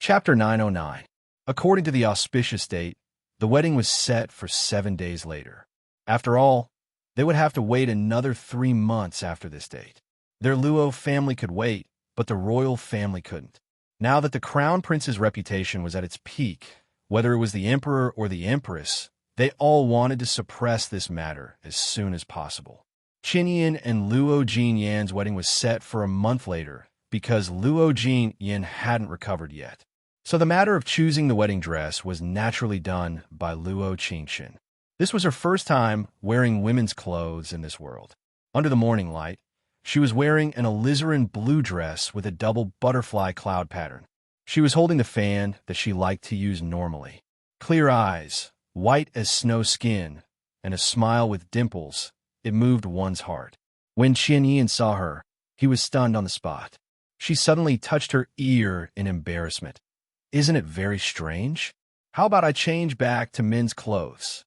Chapter 909. According to the auspicious date, the wedding was set for 7 days later. After all, they would have to wait another 3 months after this date. Their Luo family could wait, but the royal family couldn't. Now that the crown prince's reputation was at its peak, whether it was the emperor or the empress, they all wanted to suppress this matter as soon as possible. Qinyan and Luo Jinyan's wedding was set for a month later because Luo Jinyan hadn't recovered yet. So the matter of choosing the wedding dress was naturally done by Luo Qingxian. This was her first time wearing women's clothes in this world. Under the morning light, she was wearing an alizarin blue dress with a double butterfly cloud pattern. She was holding the fan that she liked to use normally. Clear eyes, white as snow skin, and a smile with dimples, it moved one's heart. When Qinyan saw her, he was stunned on the spot. She suddenly touched her ear in embarrassment. Isn't it very strange? How about I change back to men's clothes?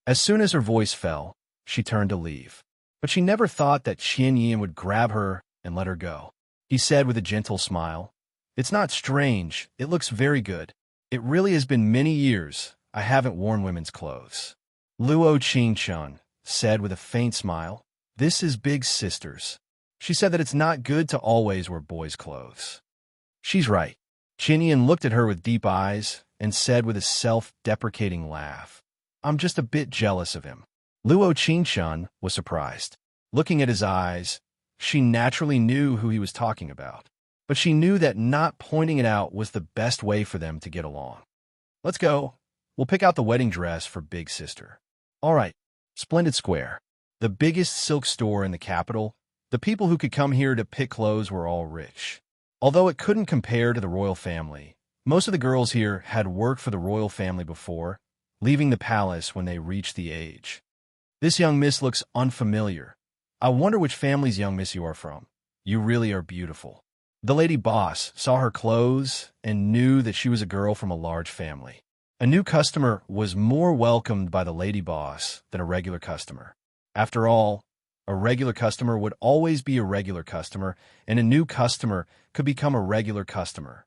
As soon as her voice fell, she turned to leave. But she never thought that Qinyan would grab her and let her go. He said with a gentle smile, "It's not strange, it looks very good. It really has been many years I haven't worn women's clothes." Luo Qingxian said with a faint smile, "This is big sister's." She said that it's not good to always wear boys' clothes. She's right. Qinyan looked at her with deep eyes and said with a self-deprecating laugh, "I'm just a bit jealous of him." Luo Qingxian was surprised. Looking at his eyes, she naturally knew who he was talking about. But she knew that not pointing it out was the best way for them to get along. "Let's go. We'll pick out the wedding dress for big sister." "All right." Splendid Square, the biggest silk store in the capital. The people who could come here to pick clothes were all rich. Although it couldn't compare to the royal family, most of the girls here had worked for the royal family before, leaving the palace when they reached the age. "This young miss looks unfamiliar. I wonder which family's young miss you are from. You really are beautiful." The lady boss saw her clothes and knew that she was a girl from a large family. A new customer was more welcomed by the lady boss than a regular customer. After all, a regular customer would always be a regular customer, and a new customer could become a regular customer.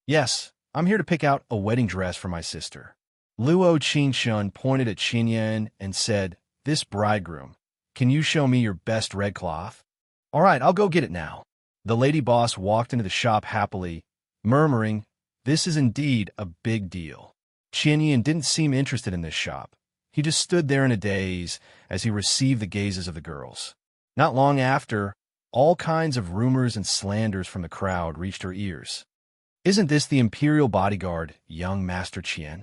"Yes, I'm here to pick out a wedding dress for my sister." Luo Qingxian pointed at Qinyan and said, "This bridegroom, can you show me your best red cloth?" "All right, I'll go get it now." The lady boss walked into the shop happily, murmuring, "This is indeed a big deal." Qinyan didn't seem interested in this shop. He just stood there in a daze as he received the gazes of the girls. Not long after, all kinds of rumors and slanders from the crowd reached her ears. "Isn't this the imperial bodyguard, young Master Qian?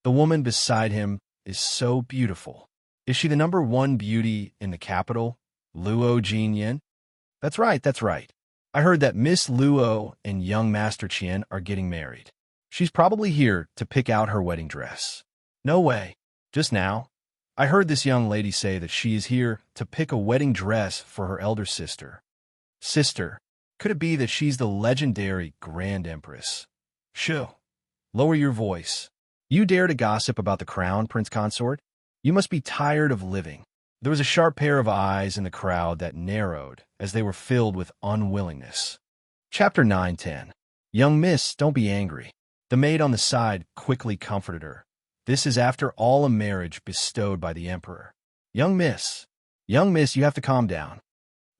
The woman beside him is so beautiful. Is she the #1 beauty in the capital, Luo Jinyan?" That's right. I heard that Miss Luo and young Master Qian are getting married. She's probably here to pick out her wedding dress." "No way. Just now, I heard this young lady say that she is here to pick a wedding dress for her elder sister." "Sister? Could it be that she's the legendary Grand Empress?" "Shoo. Lower your voice. You dare to gossip about the crown, Prince Consort? You must be tired of living." There was a sharp pair of eyes in the crowd that narrowed as they were filled with unwillingness. Chapter 910. "Young miss, don't be angry." The maid on the side quickly comforted her. "This is after all a marriage bestowed by the emperor." Young miss, you have to calm down."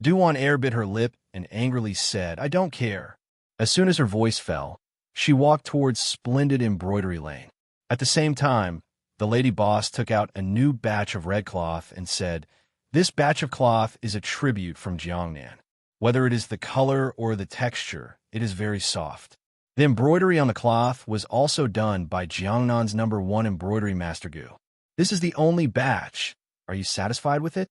Duan Air bit her lip and angrily said, "I don't care." As soon as her voice fell, she walked towards Splendid Embroidery Lane. At the same time, the lady boss took out a new batch of red cloth and said, "This batch of cloth is a tribute from Jiangnan. Whether it is the color or the texture, it is very soft." The embroidery on the cloth was also done by Jiangnan's #1 embroidery master Gu. "This is the only batch. Are you satisfied with it?"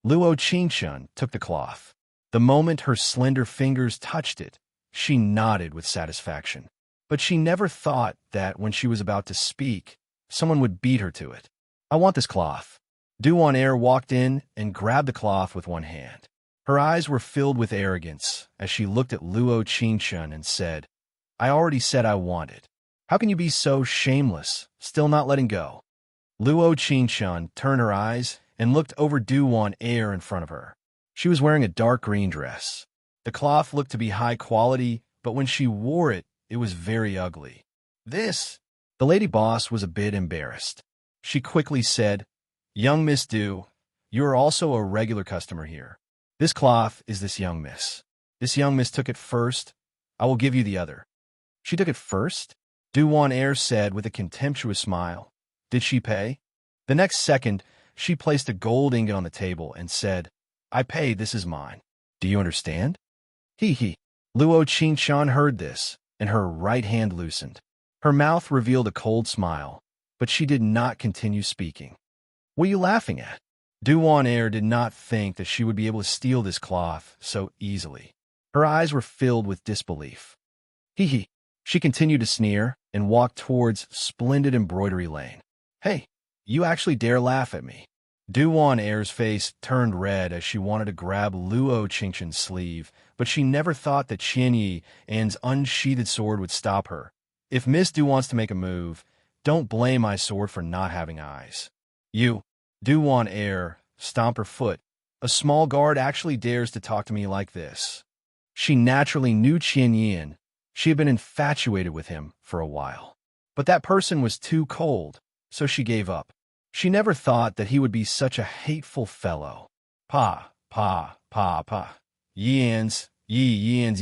Luo Qingxian took the cloth. The moment her slender fingers touched it, she nodded with satisfaction. But she never thought that when she was about to speak, someone would beat her to it. "I want this cloth." Duan Air walked in and grabbed the cloth with one hand. Her eyes were filled with arrogance as she looked at Luo Qingxian and said, "I already said I want it. How can you be so shameless, still not letting go?" Luo Qingxian turned her eyes and looked over Duan Air in front of her. She was wearing a dark green dress. The cloth looked to be high quality, but when she wore it, it was very ugly. This? The lady boss was a bit embarrassed. She quickly said, "Young Miss Du, you are also a regular customer here. This cloth is this young miss. This young miss took it first. I will give you the other." She took it first? Du Air said with a contemptuous smile. Did she pay? The next second, she placed a gold ingot on the table and said, "I paid, this is mine. Do you understand?" He. Luo Qingshan heard this, and her right hand loosened. Her mouth revealed a cold smile, but she did not continue speaking. "What are you laughing at?" Du Air did not think that she would be able to steal this cloth so easily. Her eyes were filled with disbelief. He. She continued to sneer and walked towards Splendid Embroidery Lane. "Hey, you actually dare laugh at me?" Du Air's face turned red as she wanted to grab Luo Qingshan's sleeve, but she never thought that Qian Yi's unsheathed sword would stop her. If Miss Du wants to make a move, don't blame my sword for not having eyes. You. Du Air stomp her foot. A small guard actually dares to talk to me like this. She naturally knew Qian Yi. She had been infatuated with him for a while. But that person was too cold, so she gave up. She never thought that he would be such a hateful fellow. Pa. Yians, Yin,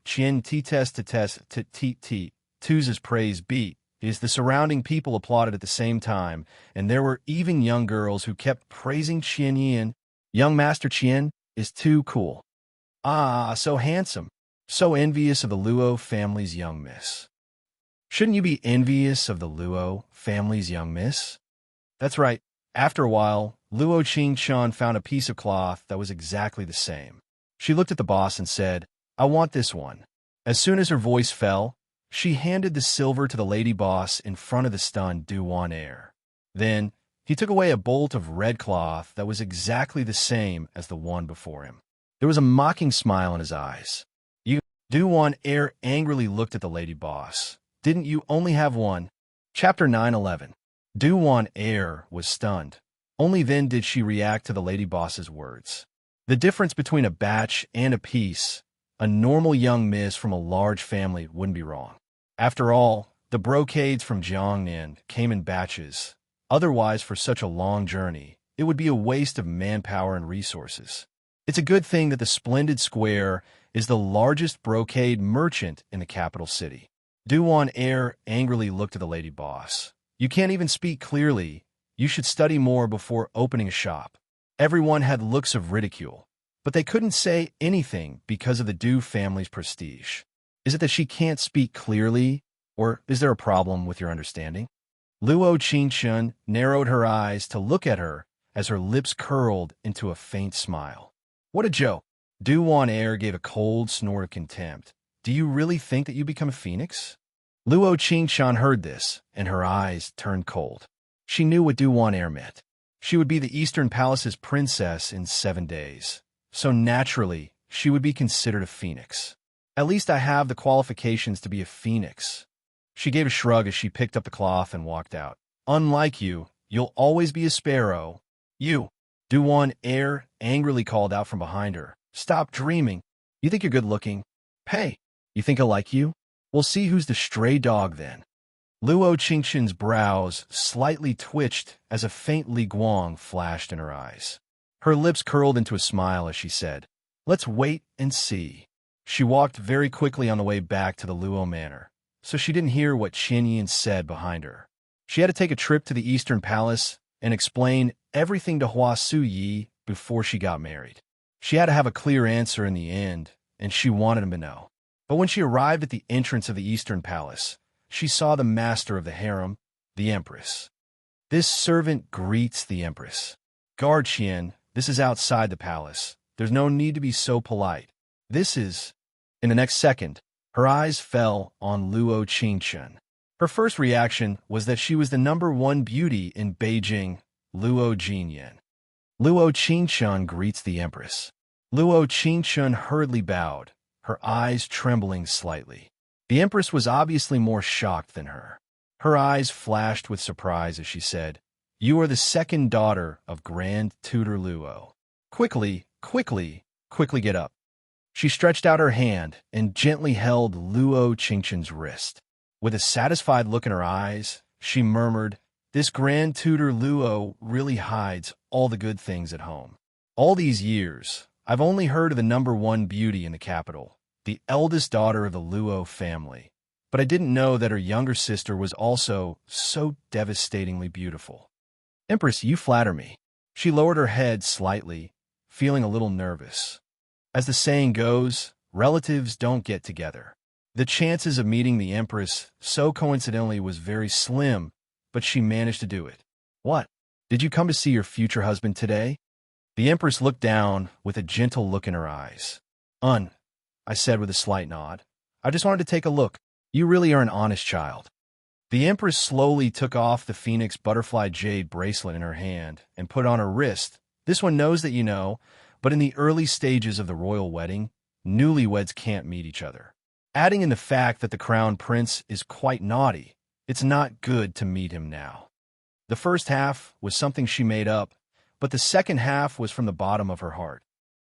Qian T-test, Tuz's praise beat. Is the surrounding people applauded at the same time, and there were even young girls who kept praising Qian Yin. Young Master Qian is too cool. Ah, so handsome. So envious of the Luo family's young miss. Shouldn't you be envious of the Luo family's young miss? That's right. After a while, Luo Qingshan found a piece of cloth that was exactly the same. She looked at the boss and said, "I want this one." As soon as her voice fell, she handed the silver to the lady boss in front of the stunned Du Air. Then, he took away a bolt of red cloth that was exactly the same as the one before him. There was a mocking smile in his eyes. Du Air angrily looked at the lady boss. "Didn't you only have one?" Chapter 9:11. Du Air was stunned. Only then did she react to the lady boss's words. The difference between a batch and a piece, a normal young miss from a large family wouldn't be wrong. After all, the brocades from Jiangnan came in batches. Otherwise, for such a long journey, it would be a waste of manpower and resources. It's a good thing that the Splendid Square is the largest brocade merchant in the capital city. Du Air angrily looked at the lady boss. "You can't even speak clearly. You should study more before opening a shop." Everyone had looks of ridicule, but they couldn't say anything because of the Du family's prestige. Is it that she can't speak clearly, or is there a problem with your understanding? Luo Qingshan narrowed her eyes to look at her as her lips curled into a faint smile. What a joke! Du Air gave a cold snort of contempt. "Do you really think that you become a phoenix?" Luo Qingshan heard this, and her eyes turned cold. She knew what Du Air meant. She would be the Eastern Palace's princess in 7 days, so naturally, she would be considered a phoenix. "At least I have the qualifications to be a phoenix." She gave a shrug as she picked up the cloth and walked out. "Unlike you, you'll always be a sparrow." "You!" Du Air angrily called out from behind her. "Stop dreaming. You think you're good-looking? Hey, you think I like you? We'll see who's the stray dog then." Luo Qingshan's brows slightly twitched as a faint Li Guang flashed in her eyes. Her lips curled into a smile as she said, "Let's wait and see." She walked very quickly on the way back to the Luo Manor, so she didn't hear what Qian Yin said behind her. She had to take a trip to the Eastern Palace and explain everything to Hua Su Yi before she got married. She had to have a clear answer in the end, and she wanted him to know. But when she arrived at the entrance of the Eastern Palace, she saw the master of the harem, the Empress. "This servant greets the Empress." "Guard Qian, this is outside the palace. There's no need to be so polite. This is..." In the next second, her eyes fell on Luo Qingshan. Her first reaction was that she was the #1 beauty in Beijing, Luo Jinyan. Luo Qingshan greets the Empress. Luo Qingshan hurriedly bowed, her eyes trembling slightly. The Empress was obviously more shocked than her. Her eyes flashed with surprise as she said, "You are the second daughter of Grand Tutor Luo. Quickly get up." She stretched out her hand and gently held Luo Qingquan's wrist. With a satisfied look in her eyes, she murmured, "This Grand Tutor Luo really hides all the good things at home. All these years, I've only heard of the #1 beauty in the capital, the eldest daughter of the Luo family. But I didn't know that her younger sister was also so devastatingly beautiful." "Empress, you flatter me." She lowered her head slightly, feeling a little nervous. As the saying goes, relatives don't get together. The chances of meeting the Empress so coincidentally was very slim, but she managed to do it. "What? Did you come to see your future husband today?" The Empress looked down with a gentle look in her eyes. I said with a slight nod. "I just wanted to take a look. You really are an honest child." The Empress slowly took off the phoenix butterfly jade bracelet in her hand and put on her wrist. "This one knows that you know, but in the early stages of the royal wedding, newlyweds can't meet each other." Adding in the fact that the crown prince is quite naughty, it's not good to meet him now. The first half was something she made up, but the second half was from the bottom of her heart.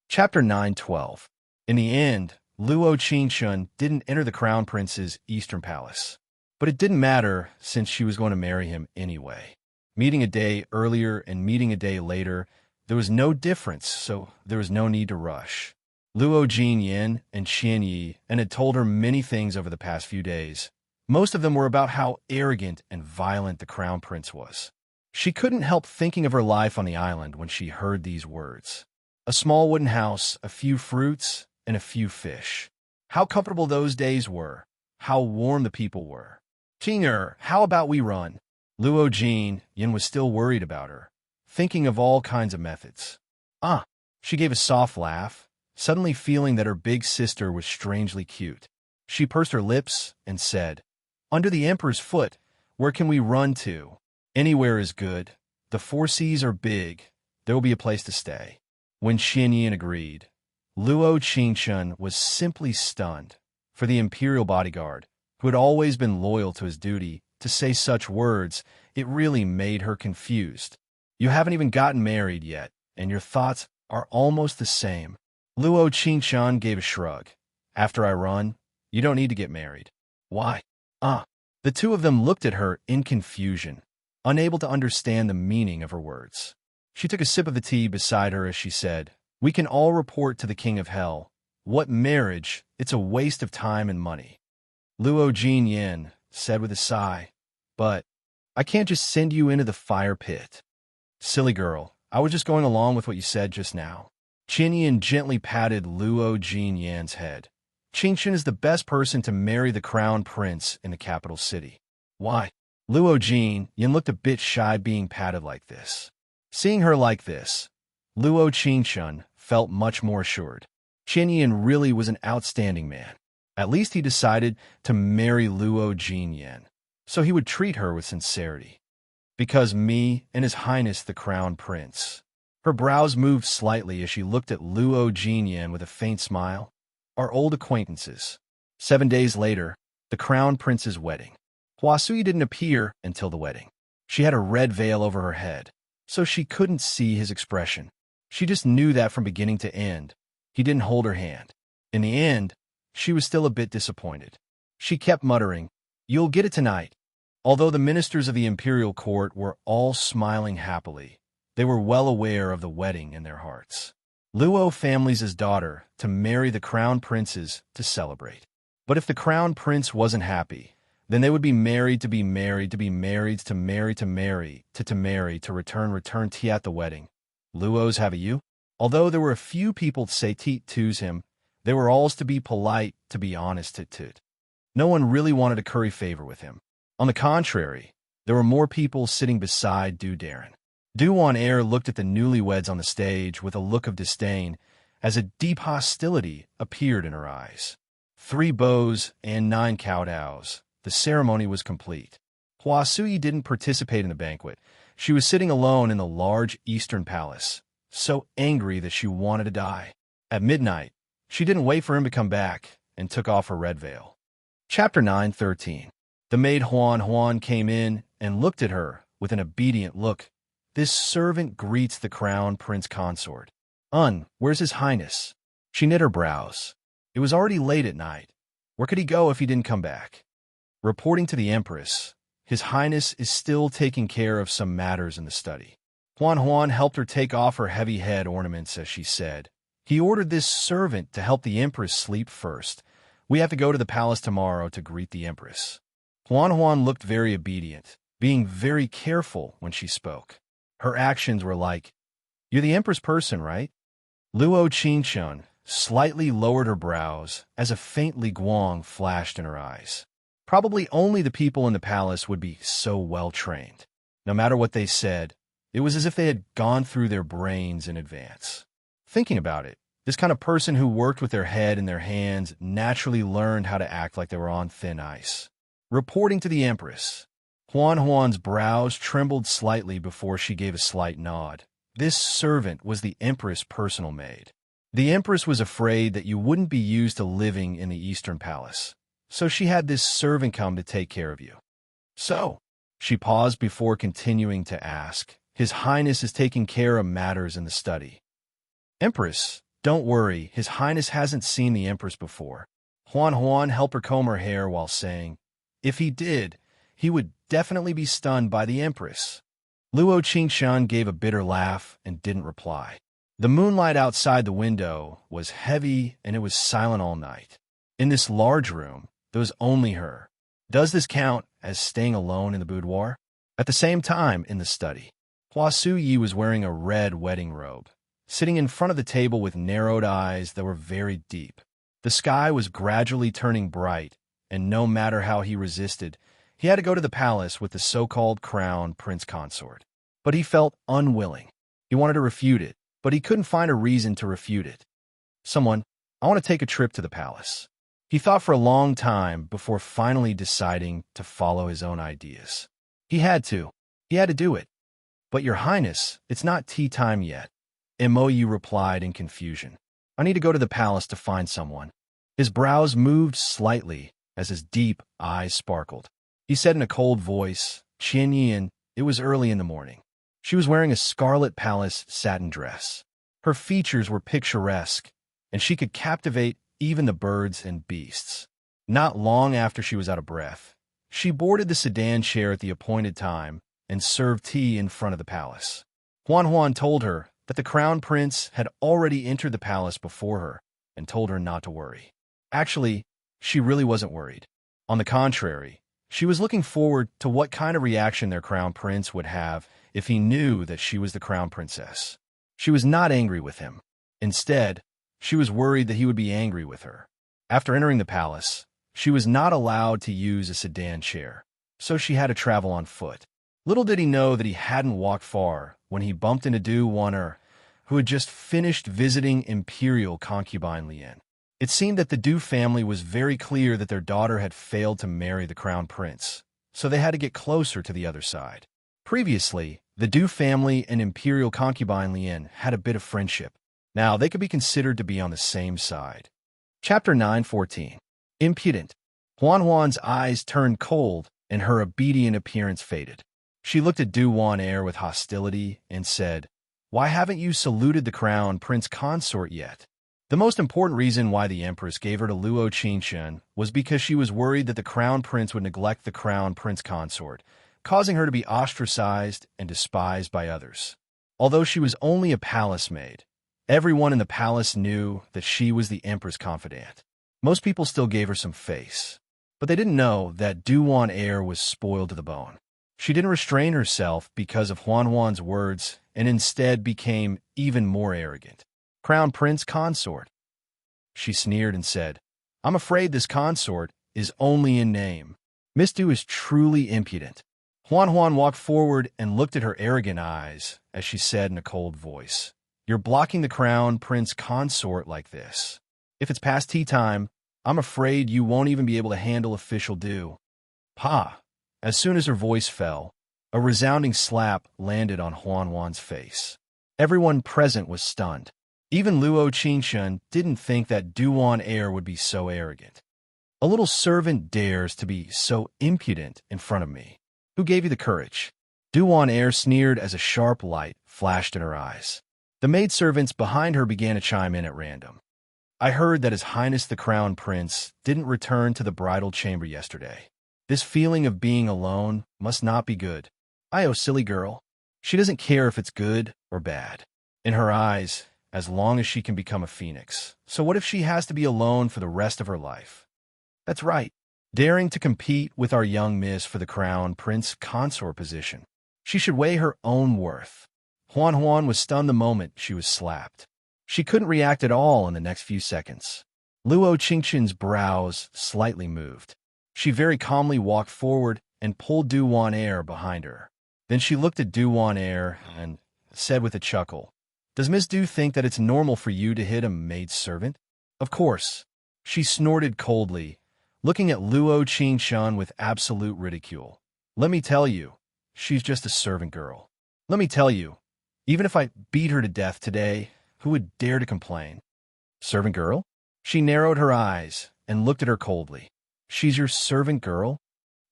Chapter 9:12. In the end, Luo Qingquan didn't enter the crown prince's eastern palace. But it didn't matter, since she was going to marry him anyway. Meeting a day earlier and meeting a day later, there was no difference, so there was no need to rush. Luo Jinyan and Qian Yi had told her many things over the past few days. Most of them were about how arrogant and violent the crown prince was. She couldn't help thinking of her life on the island when she heard these words. A small wooden house, a few fruits, and a few fish. How comfortable those days were. How warm the people were. "Jing'er, how about we run?" Luo Jinyan was still worried about her, thinking of all kinds of methods. She gave a soft laugh, suddenly feeling that her big sister was strangely cute. She pursed her lips and said, "Under the Emperor's foot, where can we run to? Anywhere is good. The 4 seas are big. There will be a place to stay." When Qian Yi agreed, Luo Qingquan was simply stunned. For the imperial bodyguard, who had always been loyal to his duty, to say such words, it really made her confused. "You haven't even gotten married yet, and your thoughts are almost the same." Luo Qingquan gave a shrug. "After I run, you don't need to get married." "Why?" The two of them looked at her in confusion, unable to understand the meaning of her words. She took a sip of the tea beside her as she said, "We can all report to the King of Hell. What marriage? It's a waste of time and money." Luo Jinyan said with a sigh, "But I can't just send you into the fire pit." "Silly girl, I was just going along with what you said just now." Qian Yi gently patted Luo Jinyan's head. "Qingquan is the best person to marry the crown prince in the capital city." "Why?" Luo Jinyan looked a bit shy being patted like this. Seeing her like this, Luo Qingquan felt much more assured. Qian Yi really was an outstanding man. At least he decided to marry Luo Jinyan, so he would treat her with sincerity. "Because me and His Highness the Crown Prince." Her brows moved slightly as she looked at Luo Jinyan with a faint smile. "Our old acquaintances." 7 days later, the Crown Prince's wedding. Huasui didn't appear until the wedding. She had a red veil over her head, so she couldn't see his expression. She just knew that from beginning to end, he didn't hold her hand. In the end, she was still a bit disappointed. She kept muttering, "You'll get it tonight." Although the ministers of the imperial court were all smiling happily, they were well aware of the wedding in their hearts. Luo family's daughter to marry the crown princes to celebrate. But if the crown prince wasn't happy, then they would be married to be married to be married to marry to marry to marry to return tea at the wedding. Luo's have a you? Although there were a few people to say teat to's him, they were alls to be polite, to be honest to. No one really wanted to curry favor with him. On the contrary, there were more people sitting beside Du Darren. Du On Air looked at the newlyweds on the stage with a look of disdain, as a deep hostility appeared in her eyes. 3 bows and 9 kowtows. The ceremony was complete. Huasui didn't participate in the banquet. She was sitting alone in the large eastern palace, so angry that she wanted to die. At midnight, she didn't wait for him to come back and took off her red veil. Chapter 9:13. The maid Huan came in and looked at her with an obedient look. "This servant greets the crown prince consort." Where's His Highness?" She knit her brows. It was already late at night. Where could he go if he didn't come back? Reporting to the Empress, His Highness is still taking care of some matters in the study. Huan helped her take off her heavy head ornaments as she said. He ordered this servant to help the Empress sleep first. We have to go to the palace tomorrow to greet the Empress. Huan looked very obedient, being very careful when she spoke. Her actions were like, "You're the Empress person, right?" Luo Qingshun slightly lowered her brows as a faint guang flashed in her eyes. Probably only the people in the palace would be so well-trained. No matter what they said, it was as if they had gone through their brains in advance. Thinking about it, this kind of person who worked with their head and their hands naturally learned how to act like they were on thin ice. Reporting to the Empress, Huan's brows trembled slightly before she gave a slight nod. This servant was the Empress' personal maid. The Empress was afraid that you wouldn't be used to living in the Eastern Palace, so she had this servant come to take care of you. So, she paused before continuing to ask, His Highness is taking care of matters in the study. Empress, don't worry, His Highness hasn't seen the Empress before. Huan helped her comb her hair while saying, if he did, he would definitely be stunned by the Empress. Luo Qingshan gave a bitter laugh and didn't reply. The moonlight outside the window was heavy and it was silent all night. In this large room, there was only her. Does this count as staying alone in the boudoir? At the same time, in the study, Hua Suyi was wearing a red wedding robe, sitting in front of the table with narrowed eyes that were very deep. The sky was gradually turning bright, and no matter how he resisted, he had to go to the palace with the so-called crown prince consort. But he felt unwilling. He wanted to refute it, but he couldn't find a reason to refute it. I want to take a trip to the palace. He thought for a long time before finally deciding to follow his own ideas. He had to do it. But Your Highness, it's not tea time yet. Moyu replied in confusion. I need to go to the palace to find someone. His brows moved slightly as his deep eyes sparkled. He said in a cold voice, Qian Yin, it was early in the morning. She was wearing a scarlet palace satin dress. Her features were picturesque, and she could captivate even the birds and beasts. Not long after she was out of breath, she boarded the sedan chair at the appointed time and served tea in front of the palace. Huan told her that the crown prince had already entered the palace before her and told her not to worry. Actually, she really wasn't worried. On the contrary, she was looking forward to what kind of reaction their crown prince would have if he knew that she was the crown princess. She was not angry with him. Instead, she was worried that he would be angry with her. After entering the palace, she was not allowed to use a sedan chair, so she had to travel on foot. Little did he know that he hadn't walked far when he bumped into Du Wan'er, who had just finished visiting imperial concubine Lian. It seemed that the Du family was very clear that their daughter had failed to marry the crown prince, so they had to get closer to the other side. Previously, the Du family and imperial concubine Lian had a bit of friendship. Now they could be considered to be on the same side. Chapter 9:14. Impudent. Huan's eyes turned cold and her obedient appearance faded. She looked at Du Wan'er with hostility and said, Why haven't you saluted the crown prince consort yet? The most important reason why the Empress gave her to Luo Qingshan was because she was worried that the crown prince would neglect the crown prince consort, causing her to be ostracized and despised by others. Although she was only a palace maid, everyone in the palace knew that she was the Empress' confidant. Most people still gave her some face, but they didn't know that Du Wan'er was spoiled to the bone. She didn't restrain herself because of Huan's words and instead became even more arrogant. Crown Prince Consort. She sneered and said, I'm afraid this consort is only in name. Misty is truly impudent. Huan walked forward and looked at her arrogant eyes as she said in a cold voice, You're blocking the crown prince consort like this. If it's past tea time, I'm afraid you won't even be able to handle official due. Pa! As soon as her voice fell, a resounding slap landed on Huan's face. Everyone present was stunned. Even Luo Qingshan didn't think that Du Wan'er would be so arrogant. A little servant dares to be so impudent in front of me. Who gave you the courage? Du Wan'er sneered as a sharp light flashed in her eyes. The maidservants behind her began to chime in at random. I heard that His Highness the Crown Prince didn't return to the bridal chamber yesterday. This feeling of being alone must not be good. Silly girl. She doesn't care if it's good or bad. In her eyes, as long as she can become a phoenix. So what if she has to be alone for the rest of her life? That's right. Daring to compete with our young miss for the crown prince consort position. She should weigh her own worth. Huan was stunned the moment she was slapped. She couldn't react at all in the next few seconds. Luo Qingqian's brows slightly moved. She very calmly walked forward and pulled Du Wan Air behind her. Then she looked at Du Wan Air and said with a chuckle, "Does Miss Du think that it's normal for you to hit a maidservant?" "Of course." She snorted coldly, looking at Luo Qingqian with absolute ridicule. "Let me tell you, she's just a servant girl. Let me tell you, even if I beat her to death today, who would dare to complain?" "Servant girl?" She narrowed her eyes and looked at her coldly. "She's your servant girl?"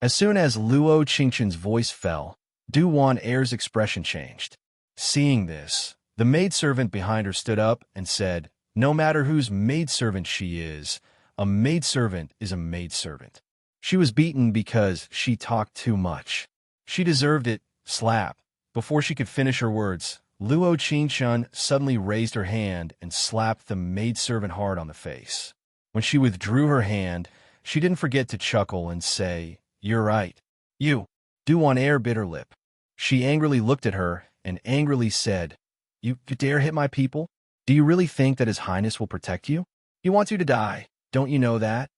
As soon as Luo Qingqian's voice fell, Du Wan Air's expression changed. Seeing this, the maidservant behind her stood up and said, "No matter whose maidservant she is, a maidservant is a maidservant." She was beaten because she talked too much. She deserved it. Slap. Before she could finish her words, Luo Qingqian suddenly raised her hand and slapped the maidservant hard on the face. When she withdrew her hand, she didn't forget to chuckle and say, "You're right. You." Du Wan Air bit her lip. She angrily looked at her and angrily said, You dare hit my people? Do you really think that His Highness will protect you? He wants you to die. Don't you know that?"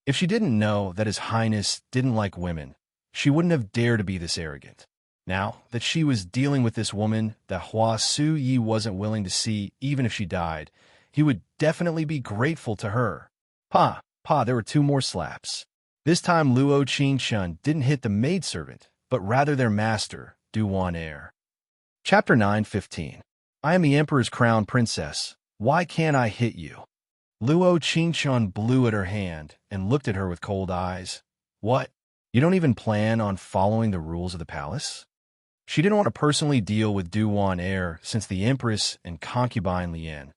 If she didn't know that His Highness didn't like women, she wouldn't have dared to be this arrogant. Now that she was dealing with this woman that Hua Suyi wasn't willing to see even if she died, he would definitely be grateful to her. Pa, there were 2 more slaps. This time Luo Qingqian didn't hit the maidservant, but rather their master, Du Wan Air. Chapter 9:15. I am the Emperor's crown princess. Why can't I hit you? Luo Qingqian blew at her hand and looked at her with cold eyes. What? You don't even plan on following the rules of the palace? She didn't want to personally deal with Du Wan Air since the Empress and concubine Lian,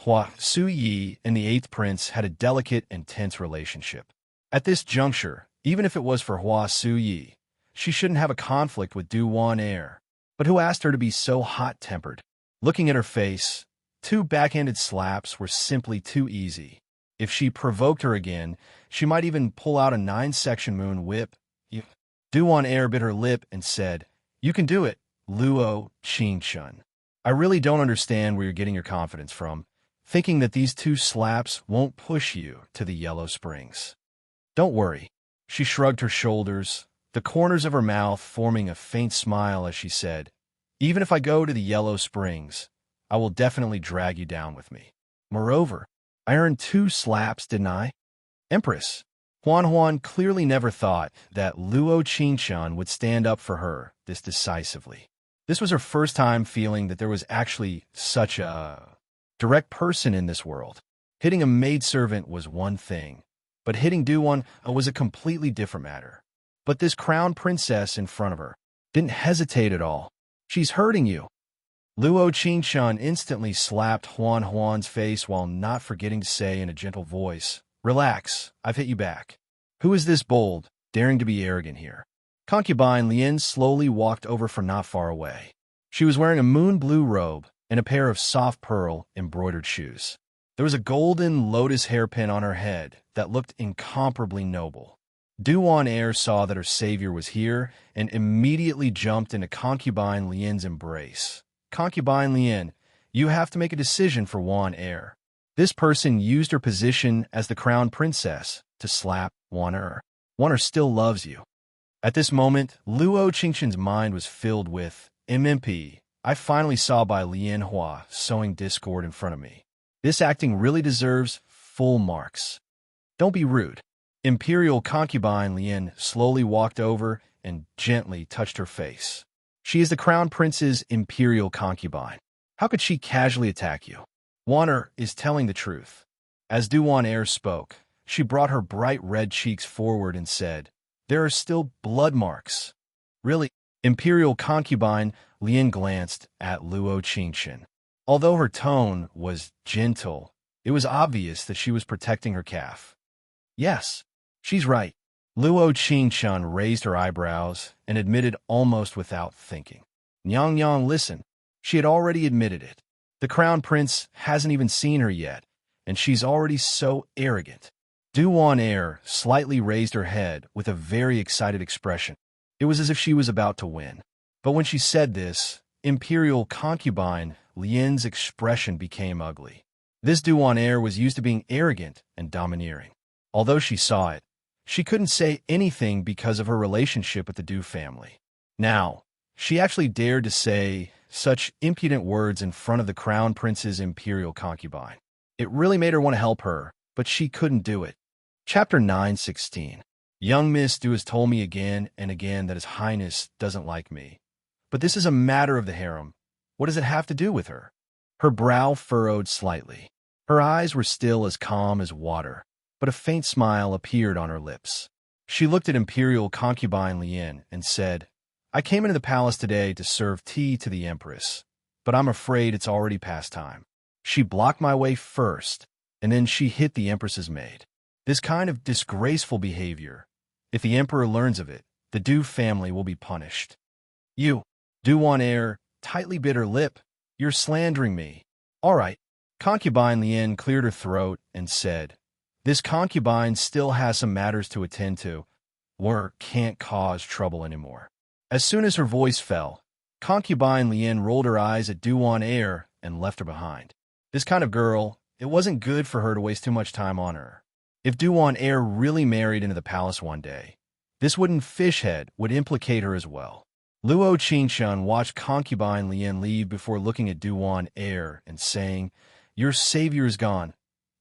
Hua Suyi, and the 8th Prince had a delicate and tense relationship. At this juncture, even if it was for Hua Suyi, she shouldn't have a conflict with Du Wan Air. But who asked her to be so hot-tempered? Looking at her face, 2 backhanded slaps were simply too easy. If she provoked her again, she might even pull out a 9-section moon whip. Du Wan Air bit her lip and said, "You can do it, Luo Qingqian. I really don't understand where you're getting your confidence from, thinking that these 2 slaps won't push you to the Yellow Springs." "Don't worry." She shrugged her shoulders, the corners of her mouth forming a faint smile as she said, "Even if I go to the Yellow Springs, I will definitely drag you down with me. Moreover, I earned 2 slaps, didn't I?" Empress. Huan clearly never thought that Luo Qingqian would stand up for her this decisively. This was her first time feeling that there was actually such a direct person in this world. Hitting a maidservant was one thing, but hitting Duwan was a completely different matter. But this crown princess in front of her didn't hesitate at all. "She's hurting you." Luo Qingqian instantly slapped Huan's face while not forgetting to say in a gentle voice, "Relax, I've hit you back." Who is this bold, daring to be arrogant here? Concubine Lian slowly walked over from not far away. She was wearing a moon blue robe and a pair of soft pearl embroidered shoes. There was a golden lotus hairpin on her head that looked incomparably noble. Du Wan Air saw that her savior was here and immediately jumped into Concubine Lian's embrace. "Concubine Lian, you have to make a decision for Wan Air." This person used her position as the crown princess to slap Wan Er. "Wan Er still loves you." At this moment, Luo Qingqian's mind was filled with MMP. I finally saw by Lian Hua sowing discord in front of me. This acting really deserves full marks. "Don't be rude." Imperial concubine Lian slowly walked over and gently touched her face. "She is the crown prince's imperial concubine. How could she casually attack you?" Wan Er is telling the truth. As Du Wan Air spoke, she brought her bright red cheeks forward and said, "There are still blood marks." "Really?" Imperial concubine Lian glanced at Luo Qingqian. Although her tone was gentle, It was obvious that she was protecting her calf. Yes, she's right. Luo Qingchun raised her eyebrows and admitted almost without thinking. Nyang Yang, listen. She had already admitted it. The crown prince hasn't even seen her yet, and she's already so arrogant. Du Wan Air slightly raised her head with a very excited expression. It was as if she was about to win. But when she said this, imperial concubine Lian's expression became ugly. This Du Wan Air was used to being arrogant and domineering. Although she saw it, she couldn't say anything because of her relationship with the Du family. Now, she actually dared to say such impudent words in front of the crown prince's imperial concubine. It really made her want to help her, but she couldn't do it. Chapter 9:16. Young Miss Du has told me again and again that His Highness doesn't like me. But this is a matter of the harem. What does it have to do with her? Her brow furrowed slightly. Her eyes were still as calm as water, but a faint smile appeared on her lips. She looked at imperial concubine Lian and said, I came into the palace today to serve tea to the Empress, but I'm afraid it's already past time. She blocked my way first, and then she hit the Empress's maid. This kind of disgraceful behavior, if the Emperor learns of it, the Du family will be punished. You, Du Wan Air, tightly bit her lip. You're slandering me. All right. Concubine Lian cleared her throat and said, This concubine still has some matters to attend to. Or can't cause trouble anymore. As soon as her voice fell, concubine Lian rolled her eyes at Du Wan Air and left her behind. This kind of girl, it wasn't good for her to waste too much time on her. If Du Wan Air really married into the palace one day, this wooden fish head would implicate her as well. Luo Qingchun watched concubine Lian leave before looking at Du Wan Air and saying, Your savior is gone.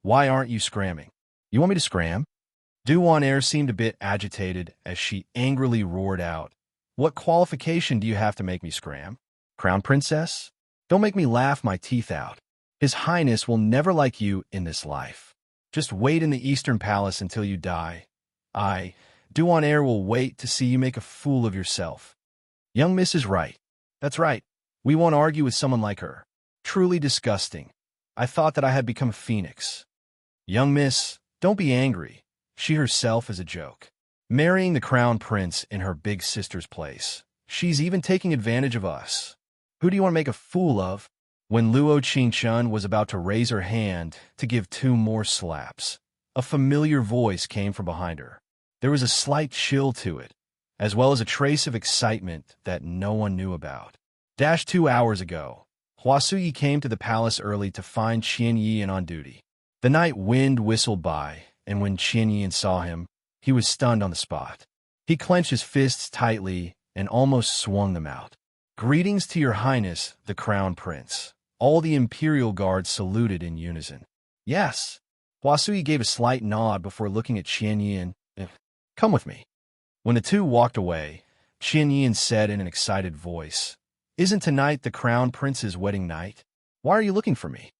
Why aren't you scramming? You want me to scram? Du Wan Air seemed a bit agitated as she angrily roared out, What qualification do you have to make me scram? Crown princess? Don't make me laugh my teeth out. His Highness will never like you in this life. Just wait in the Eastern Palace until you die. Du Wan Air will wait to see you make a fool of yourself. Young Miss is right. That's right. We won't argue with someone like her. Truly disgusting. I thought that I had become a phoenix. Young Miss, don't be angry. She herself is a joke. Marrying the crown prince in her big sister's place. She's even taking advantage of us. Who do you want to make a fool of? When Luo Qingchun was about to raise her hand to give 2 more slaps, a familiar voice came from behind her. There was a slight chill to it, as well as a trace of excitement that no one knew about. 2 hours ago, Hua Suyi came to the palace early to find Qian Yian on duty. The night wind whistled by, and when Qian Yian saw him, he was stunned on the spot. He clenched his fists tightly and almost swung them out. Greetings to your Highness, the Crown Prince. All the Imperial Guards saluted in unison. Yes. Hua Suyi gave a slight nod before looking at Qian Yian. Come with me. When the two walked away, Qian Yian said in an excited voice, Isn't tonight the Crown Prince's wedding night? Why are you looking for me?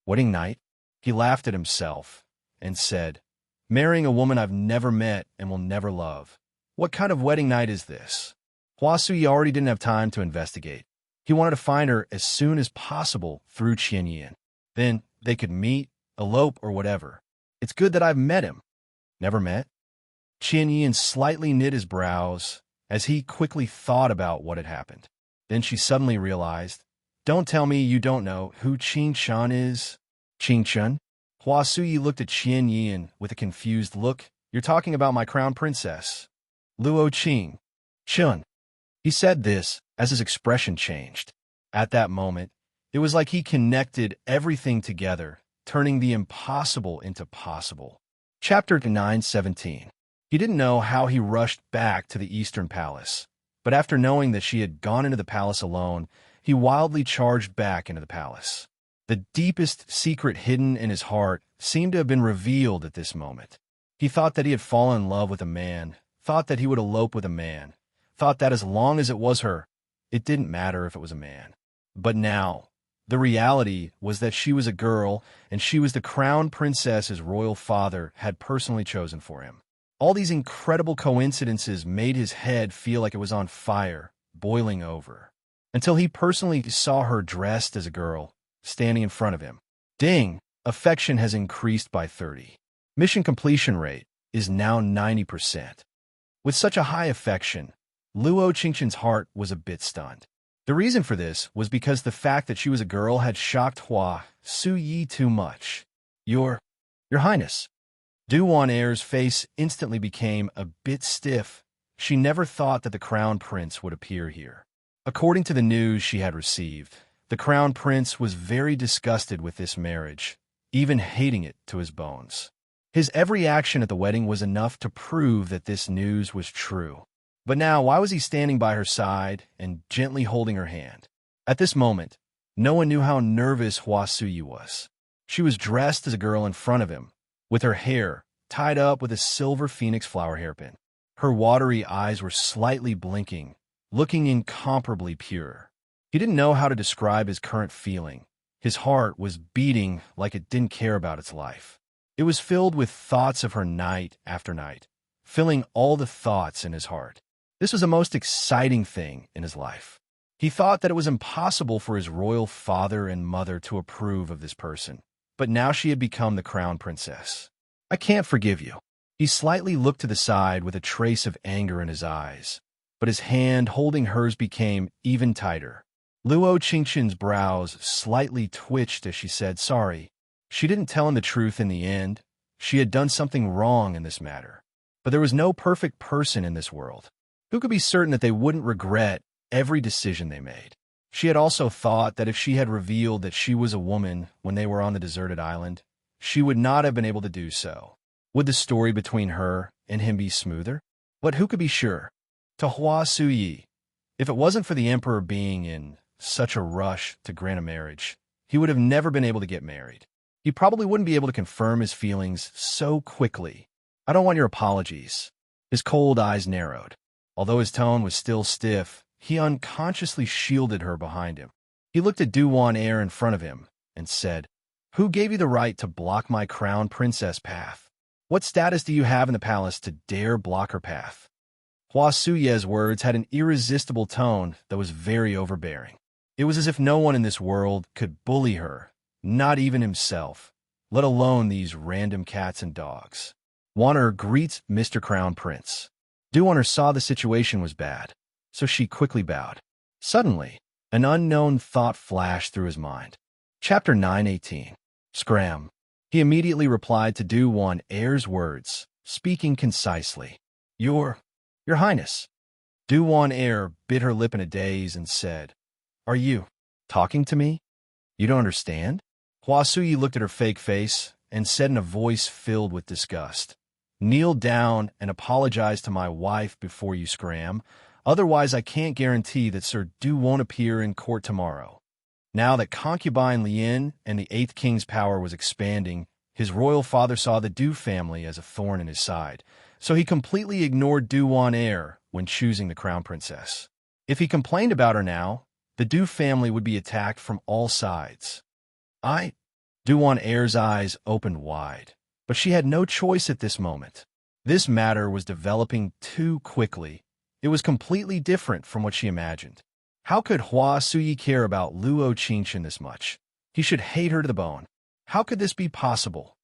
Wedding night? He laughed at himself and said, Marrying a woman I've never met and will never love. What kind of wedding night is this? Hua Suyi already didn't have time to investigate. He wanted to find her as soon as possible through Qian Yian. Then they could meet, elope, or whatever. It's good that I've met him. Never met? Qian Yian slightly knit his brows as he quickly thought about what had happened. Then she suddenly realized, Don't tell me you don't know who Qingchun is. Qingchun? Hua Suyi looked at Qian Yian with a confused look. You're talking about my crown princess. Luo Qing. Chun. He said this as his expression changed. At that moment, it was like he connected everything together, turning the impossible into possible. Chapter 9:17. He didn't know how he rushed back to the Eastern Palace, but after knowing that she had gone into the palace alone, he wildly charged back into the palace. The deepest secret hidden in his heart seemed to have been revealed at this moment. He thought that he had fallen in love with a man, thought that he would elope with a man, thought that as long as it was her, it didn't matter if it was a man. But now, the reality was that she was a girl, and she was the crown princess his royal father had personally chosen for him. All these incredible coincidences made his head feel like it was on fire, boiling over, until he personally saw her dressed as a girl, standing in front of him. Ding! Affection has increased by 30. Mission completion rate is now 90%. With such a high affection, Luo Qingqian's heart was a bit stunned. The reason for this was because the fact that she was a girl had shocked Hua Suyi too much. Your Highness. Du Wan'er's face instantly became a bit stiff. She never thought that the Crown Prince would appear here. According to the news she had received, the Crown Prince was very disgusted with this marriage, even hating it to his bones. His every action at the wedding was enough to prove that this news was true. But now, why was he standing by her side and gently holding her hand? At this moment, no one knew how nervous Hua Suyi was. She was dressed as a girl in front of him, with her hair tied up with a silver phoenix flower hairpin. Her watery eyes were slightly blinking, looking incomparably pure. He didn't know how to describe his current feeling. His heart was beating like it didn't care about its life. It was filled with thoughts of her night after night, filling all the thoughts in his heart. This was the most exciting thing in his life. He thought that it was impossible for his royal father and mother to approve of this person, but now she had become the crown princess. I can't forgive you. He slightly looked to the side with a trace of anger in his eyes, but his hand holding hers became even tighter. Luo Qingqian's brows slightly twitched as she said sorry. She didn't tell him the truth in the end. She had done something wrong in this matter. But there was no perfect person in this world. Who could be certain that they wouldn't regret every decision they made? She had also thought that if she had revealed that she was a woman when they were on the deserted island, she would not have been able to do so. Would the story between her and him be smoother? But who could be sure? To Hua Suyi, if it wasn't for the emperor being in such a rush to grant a marriage, he would have never been able to get married. He probably wouldn't be able to confirm his feelings so quickly. I don't want your apologies. His cold eyes narrowed. Although his tone was still stiff, he unconsciously shielded her behind him. He looked at Du Wan'er in front of him and said, "Who gave you the right to block my crown princess path? What status do you have in the palace to dare block her path?" Hua Suye's words had an irresistible tone that was very overbearing. It was as if no one in this world could bully her, not even himself, let alone these random cats and dogs. Wan'er greets Mr. Crown Prince. Du Wan'er saw the situation was bad, so she quickly bowed. Suddenly, an unknown thought flashed through his mind. Chapter 9:18. Scram. He immediately replied to Du Wan'er's words, speaking concisely. Your Highness. Du Wan'er bit her lip in a daze and said, "Are you talking to me? You don't understand?" Hua Suyi looked at her fake face and said in a voice filled with disgust, "Kneel down and apologize to my wife before you scram. Otherwise, I can't guarantee that Sir Du won't appear in court tomorrow." Now that concubine Lien and the Eighth King's power was expanding, his royal father saw the Du family as a thorn in his side, so he completely ignored Du Wan'er when choosing the crown princess. If he complained about her now, the Du family would be attacked from all sides. Du Wan'er's eyes opened wide, but she had no choice at this moment. This matter was developing too quickly. It was completely different from what she imagined. How could Hua Suyi care about Luo Qingqian this much? He should hate her to the bone. How could this be possible?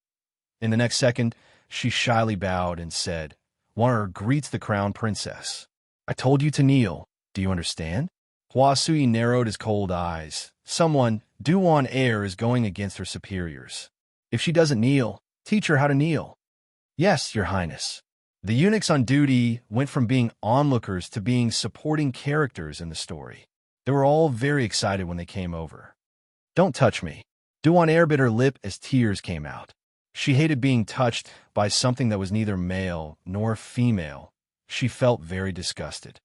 In the next second, she shyly bowed and said, "Wan'er greets the crown princess. I told you to kneel. Do you understand?" Hua Suyi narrowed his cold eyes. Someone, Du Wan'er, is going against her superiors. If she doesn't kneel, teach her how to kneel. Yes, Your Highness. The eunuchs on duty went from being onlookers to being supporting characters in the story. They were all very excited when they came over. Don't touch me. Du Wan'er bit her lip as tears came out. She hated being touched by something that was neither male nor female. She felt very disgusted.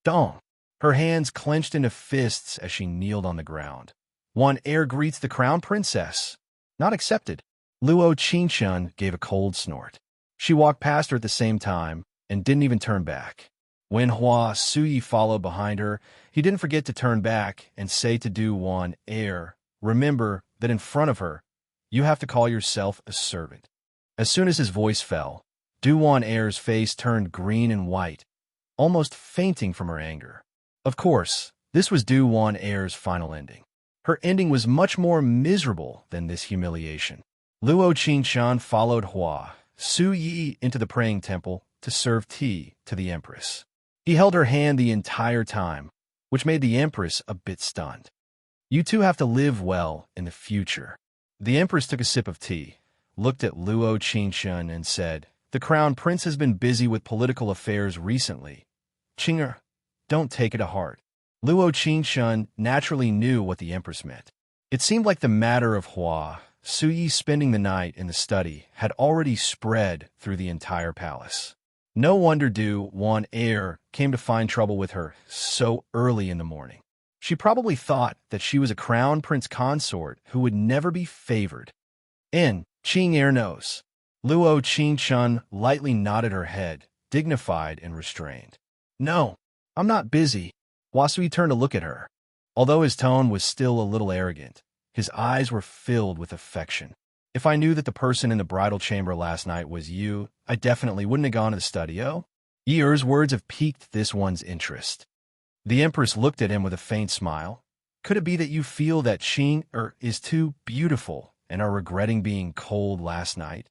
Don't. Her hands clenched into fists as she kneeled on the ground. Wan'er greets the crown princess. Not accepted. Luo Qingqian gave a cold snort. She walked past her at the same time and didn't even turn back. When Hua Suyi followed behind her, he didn't forget to turn back and say to Du Wan'er, "Remember that in front of her, you have to call yourself a servant." As soon as his voice fell, Du Wan'er's face turned green and white, almost fainting from her anger. Of course, this was Du Wan'er's final ending. Her ending was much more miserable than this humiliation. Luo Qingshan followed Hua Su Yi into the praying temple to serve tea to the empress. He held her hand the entire time, which made the empress a bit stunned. You two have to live well in the future. The empress took a sip of tea, looked at Luo Qingshan and said, "The crown prince has been busy with political affairs recently. Qinger, don't take it to heart." Luo Qingshan naturally knew what the empress meant. It seemed like the matter of Hua Su Yi spending the night in the study had already spread through the entire palace. No wonder Du Wan Heir came to find trouble with her so early in the morning. She probably thought that she was a crown prince consort who would never be favored. And Qing Heir knows. Luo Qingshan lightly nodded her head, dignified and restrained. "No, I'm not busy." Hua Sui turned to look at her. Although his tone was still a little arrogant, his eyes were filled with affection. "If I knew that the person in the bridal chamber last night was you, I definitely wouldn't have gone to the studio." Yi Er's words have piqued this one's interest. The empress looked at him with a faint smile. "Could it be that you feel that Qing Er is too beautiful and are regretting being cold last night?"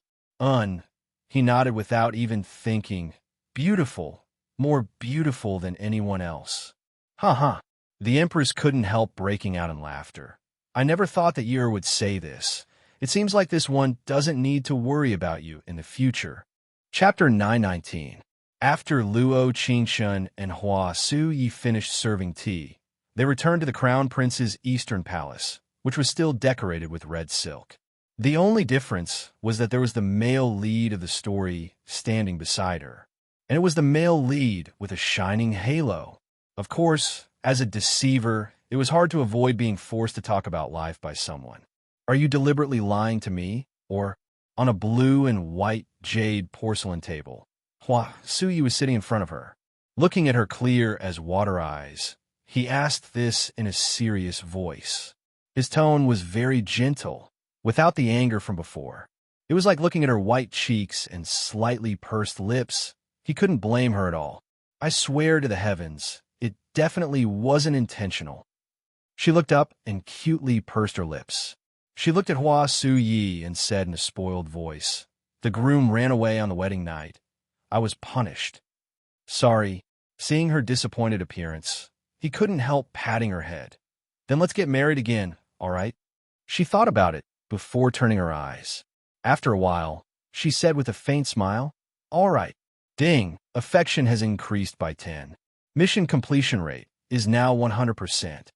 He nodded without even thinking. "Beautiful, more beautiful than anyone else." Ha. The empress couldn't help breaking out in laughter. "I never thought that Yi Er would say this. It seems like this one doesn't need to worry about you in the future." Chapter 919. After Luo Qingshan and Hua Su Yi finished serving tea, they returned to the crown prince's eastern palace, which was still decorated with red silk. The only difference was that there was the male lead of the story standing beside her, and it was the male lead with a shining halo. Of course, as a deceiver, it was hard to avoid being forced to talk about life by someone. "Are you deliberately lying to me?" Or, on a blue and white jade porcelain table, Hua Su Yi was sitting in front of her. Looking at her clear as water eyes, he asked this in a serious voice. His tone was very gentle, without the anger from before. It was like looking at her white cheeks and slightly pursed lips. He couldn't blame her at all. "I swear to the heavens, it definitely wasn't intentional." She looked up and cutely pursed her lips. She looked at Hua Su Yi and said in a spoiled voice, "The groom ran away on the wedding night. I was punished." "Sorry." Seeing her disappointed appearance, he couldn't help patting her head. "Then let's get married again, all right?" She thought about it before turning her eyes. After a while, she said with a faint smile, "All right." Ding! Affection has increased by 10. Mission completion rate is now 100%.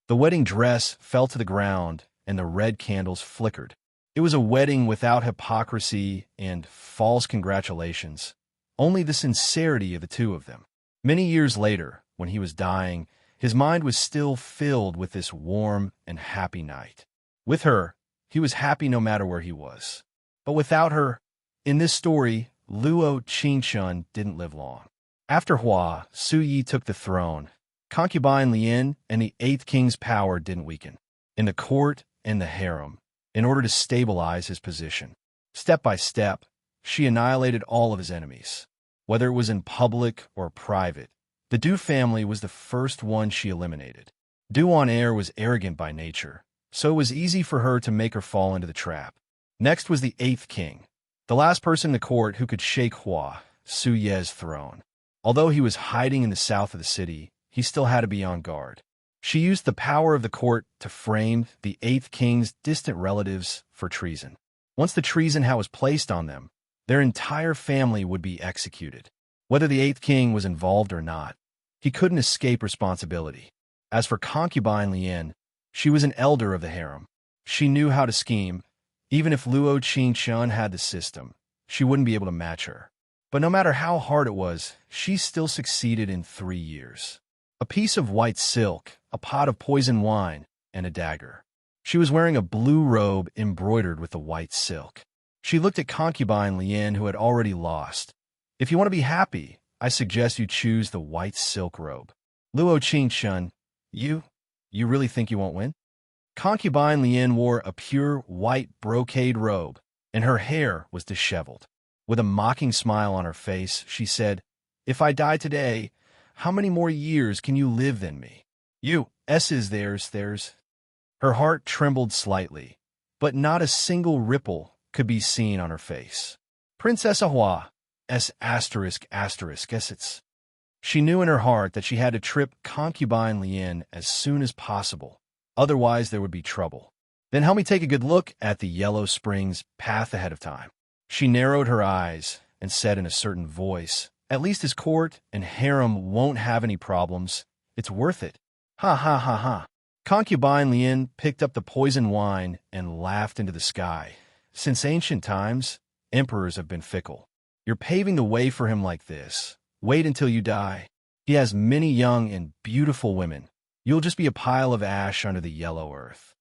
The wedding dress fell to the ground and the red candles flickered. It was a wedding without hypocrisy and false congratulations, only the sincerity of the two of them. Many years later, when he was dying, his mind was still filled with this warm and happy night. With her, he was happy no matter where he was. But without her, in this story, Luo Qingshan didn't live long. After Hua Su Yi took the throne, concubine Lien and the 8th king's power didn't weaken. In the court and the harem, in order to stabilize his position, step by step, she annihilated all of his enemies. Whether it was in public or private, the Du family was the first one she eliminated. Du Wan Heir was arrogant by nature, so it was easy for her to make her fall into the trap. Next was the 8th king, the last person in the court who could shake Hua Su Ye's throne. Although he was hiding in the south of the city, he still had to be on guard. She used the power of the court to frame the 8th king's distant relatives for treason. Once the treason hat was placed on them, their entire family would be executed. Whether the 8th king was involved or not, he couldn't escape responsibility. As for concubine Lien, she was an elder of the harem. She knew how to scheme. Even if Luo Qingshan had the system, she wouldn't be able to match her. But no matter how hard it was, she still succeeded in 3 years. A piece of white silk, a pot of poison wine, and a dagger. She was wearing a blue robe embroidered with the white silk. She looked at concubine Lien, who had already lost. "If you want to be happy, I suggest you choose the white silk robe." Luo Qingshan, you really think you won't win? Concubine Lien wore a pure white brocade robe, and her hair was disheveled. With a mocking smile on her face, she said, "If I die today, how many more years can you live than me?" There's. Her heart trembled slightly, but not a single ripple could be seen on her face. Princess Ahua, S*****. She knew in her heart that she had to trip concubine Lien as soon as possible, otherwise there would be trouble. Then help me take a good look at the Yellow Springs path ahead of time. She narrowed her eyes and said in a certain voice, at least his court and harem won't have any problems. It's worth it. Ha ha ha ha. Concubine Lien picked up the poison wine and laughed into the sky. Since ancient times, emperors have been fickle. You're paving the way for him like this. Wait until you die. He has many young and beautiful women. You'll just be a pile of ash under the yellow earth.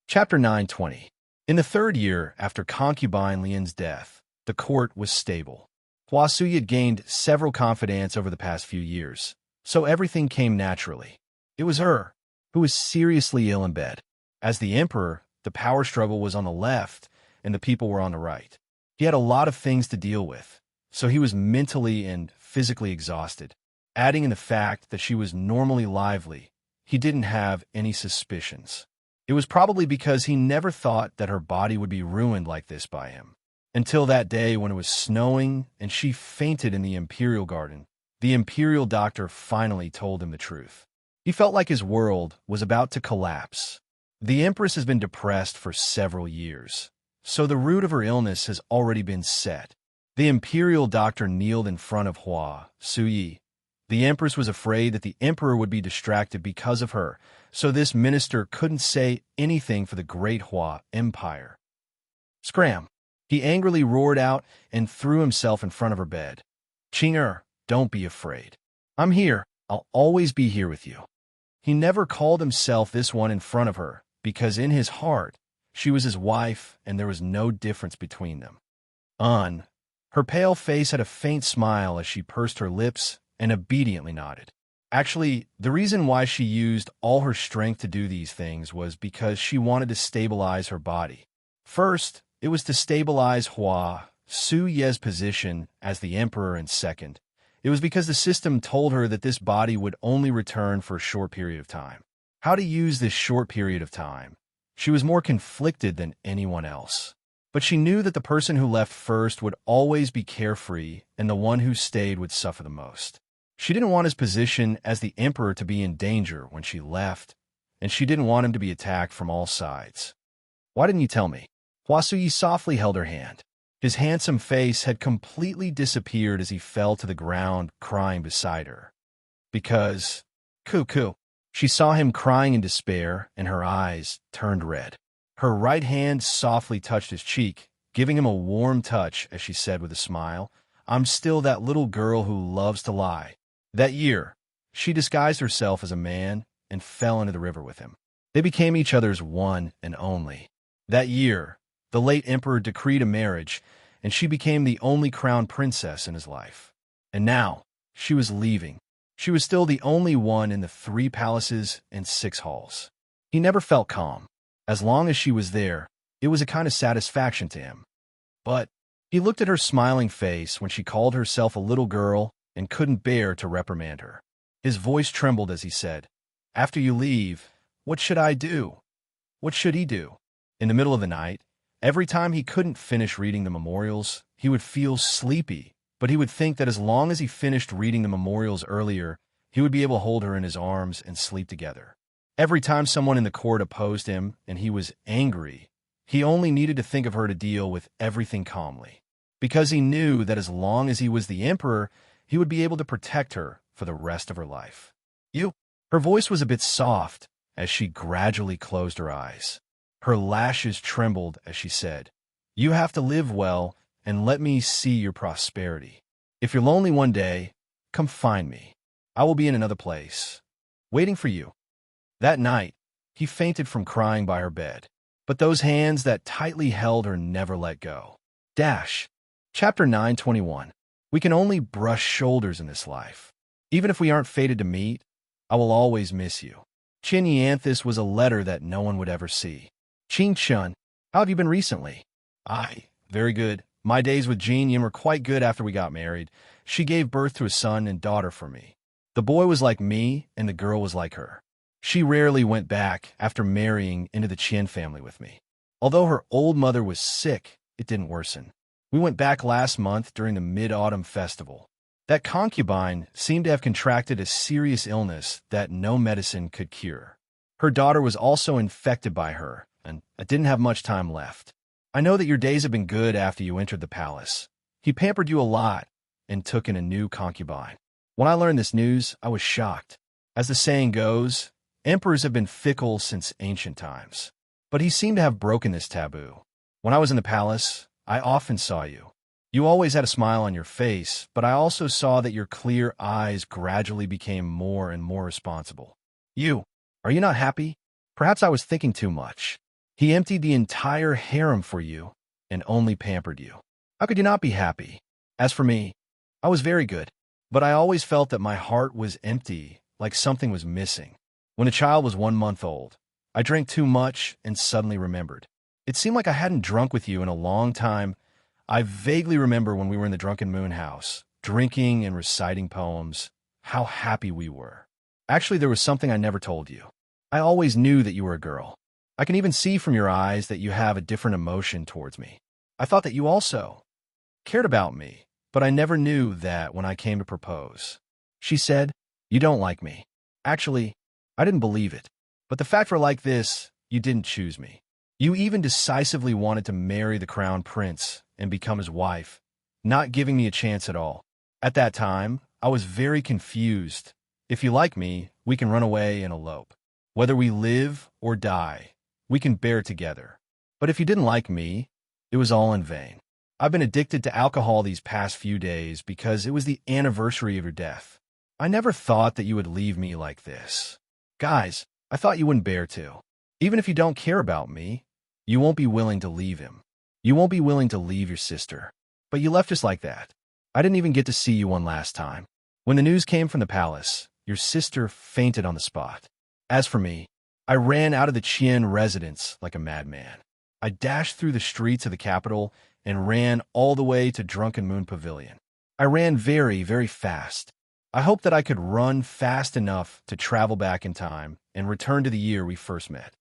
Chapter 920. In the third year after concubine Lien's death, the court was stable. Hua Sui had gained several confidants over the past few years, so everything came naturally. It was her, who was seriously ill in bed. As the emperor, the power struggle was on the left and the people were on the right. He had a lot of things to deal with, so he was mentally and physically exhausted. Adding in the fact that she was normally lively, he didn't have any suspicions. It was probably because he never thought that her body would be ruined like this by him. Until that day when it was snowing and she fainted in the Imperial Garden, the Imperial doctor finally told him the truth. He felt like his world was about to collapse. The Empress has been depressed for several years, so the root of her illness has already been set. The Imperial doctor kneeled in front of Hua Sui. The Empress was afraid that the Emperor would be distracted because of her, so this minister couldn't say anything for the great Hua Empire. Scram! He angrily roared out and threw himself in front of her bed. Qing'er, don't be afraid. I'm here. I'll always be here with you. He never called himself this one in front of her, because in his heart, she was his wife and there was no difference between them. Her pale face had a faint smile as she pursed her lips and obediently nodded. Actually, the reason why she used all her strength to do these things was because she wanted to stabilize her body. First, it was to stabilize Hua Suye's position as the emperor, and second, it was because the system told her that this body would only return for a short period of time. How to use this short period of time? She was more conflicted than anyone else. But she knew that the person who left first would always be carefree and the one who stayed would suffer the most. She didn't want his position as the emperor to be in danger when she left, and she didn't want him to be attacked from all sides. Why didn't you tell me? Hua Sui softly held her hand. His handsome face had completely disappeared as he fell to the ground, crying beside her. Because, cuckoo, she saw him crying in despair, and her eyes turned red. Her right hand softly touched his cheek, giving him a warm touch as she said with a smile, I'm still that little girl who loves to lie. That year, she disguised herself as a man and fell into the river with him. They became each other's one and only. That year, the late emperor decreed a marriage, and she became the only crown princess in his life. And now, she was leaving. She was still the only one in the 3 palaces and 6 halls. He never felt calm. As long as she was there, it was a kind of satisfaction to him. But he looked at her smiling face when she called herself a little girl and couldn't bear to reprimand her. His voice trembled as he said, After you leave, what should I do? What should he do? In the middle of the night, every time he couldn't finish reading the memorials, he would feel sleepy, but he would think that as long as he finished reading the memorials earlier, he would be able to hold her in his arms and sleep together. Every time someone in the court opposed him and he was angry, he only needed to think of her to deal with everything calmly, because he knew that as long as he was the emperor, he would be able to protect her for the rest of her life. You? Her voice was a bit soft as she gradually closed her eyes. Her lashes trembled as she said, You have to live well and let me see your prosperity. If you're lonely one day, come find me. I will be in another place, waiting for you. That night, he fainted from crying by her bed, but those hands that tightly held her never let go. Chapter 921. We can only brush shoulders in this life. Even if we aren't fated to meet, I will always miss you. Qin Yanthus was a letter that no one would ever see. Qing Chun, how have you been recently? Very good. My days with Jean Yin were quite good after we got married. She gave birth to a son and daughter for me. The boy was like me, and the girl was like her. She rarely went back after marrying into the Qian family with me. Although her old mother was sick, it didn't worsen. We went back last month during the Mid-Autumn Festival. That concubine seemed to have contracted a serious illness that no medicine could cure. Her daughter was also infected by her, and I didn't have much time left. I know that your days have been good after you entered the palace. He pampered you a lot and took in a new concubine. When I learned this news, I was shocked. As the saying goes, emperors have been fickle since ancient times. But he seemed to have broken this taboo. When I was in the palace, I often saw you. You always had a smile on your face, but I also saw that your clear eyes gradually became more and more responsible. Are you not happy? Perhaps I was thinking too much. He emptied the entire harem for you and only pampered you. How could you not be happy? As for me, I was very good, but I always felt that my heart was empty, like something was missing. When the child was 1 month old, I drank too much and suddenly remembered. It seemed like I hadn't drunk with you in a long time. I vaguely remember when we were in the Drunken Moon house, drinking and reciting poems, how happy we were. Actually, there was something I never told you. I always knew that you were a girl. I can even see from your eyes that you have a different emotion towards me. I thought that you also cared about me, but I never knew that when I came to propose. She said, "You don't like me." Actually, I didn't believe it. But the fact were like this, you didn't choose me. You even decisively wanted to marry the crown prince and become his wife, not giving me a chance at all. At that time, I was very confused. If you like me, we can run away and elope. Whether we live or die, we can bear it together. But if you didn't like me, it was all in vain. I've been addicted to alcohol these past few days because it was the anniversary of your death. I never thought that you would leave me like this. Guys, I thought you wouldn't bear to. Even if you don't care about me, you won't be willing to leave him. You won't be willing to leave your sister. But you left just like that. I didn't even get to see you one last time. When the news came from the palace, your sister fainted on the spot. As for me, I ran out of the Chien residence like a madman. I dashed through the streets of the capital and ran all the way to Drunken Moon Pavilion. I ran very, very fast. I hoped that I could run fast enough to travel back in time and return to the year we first met,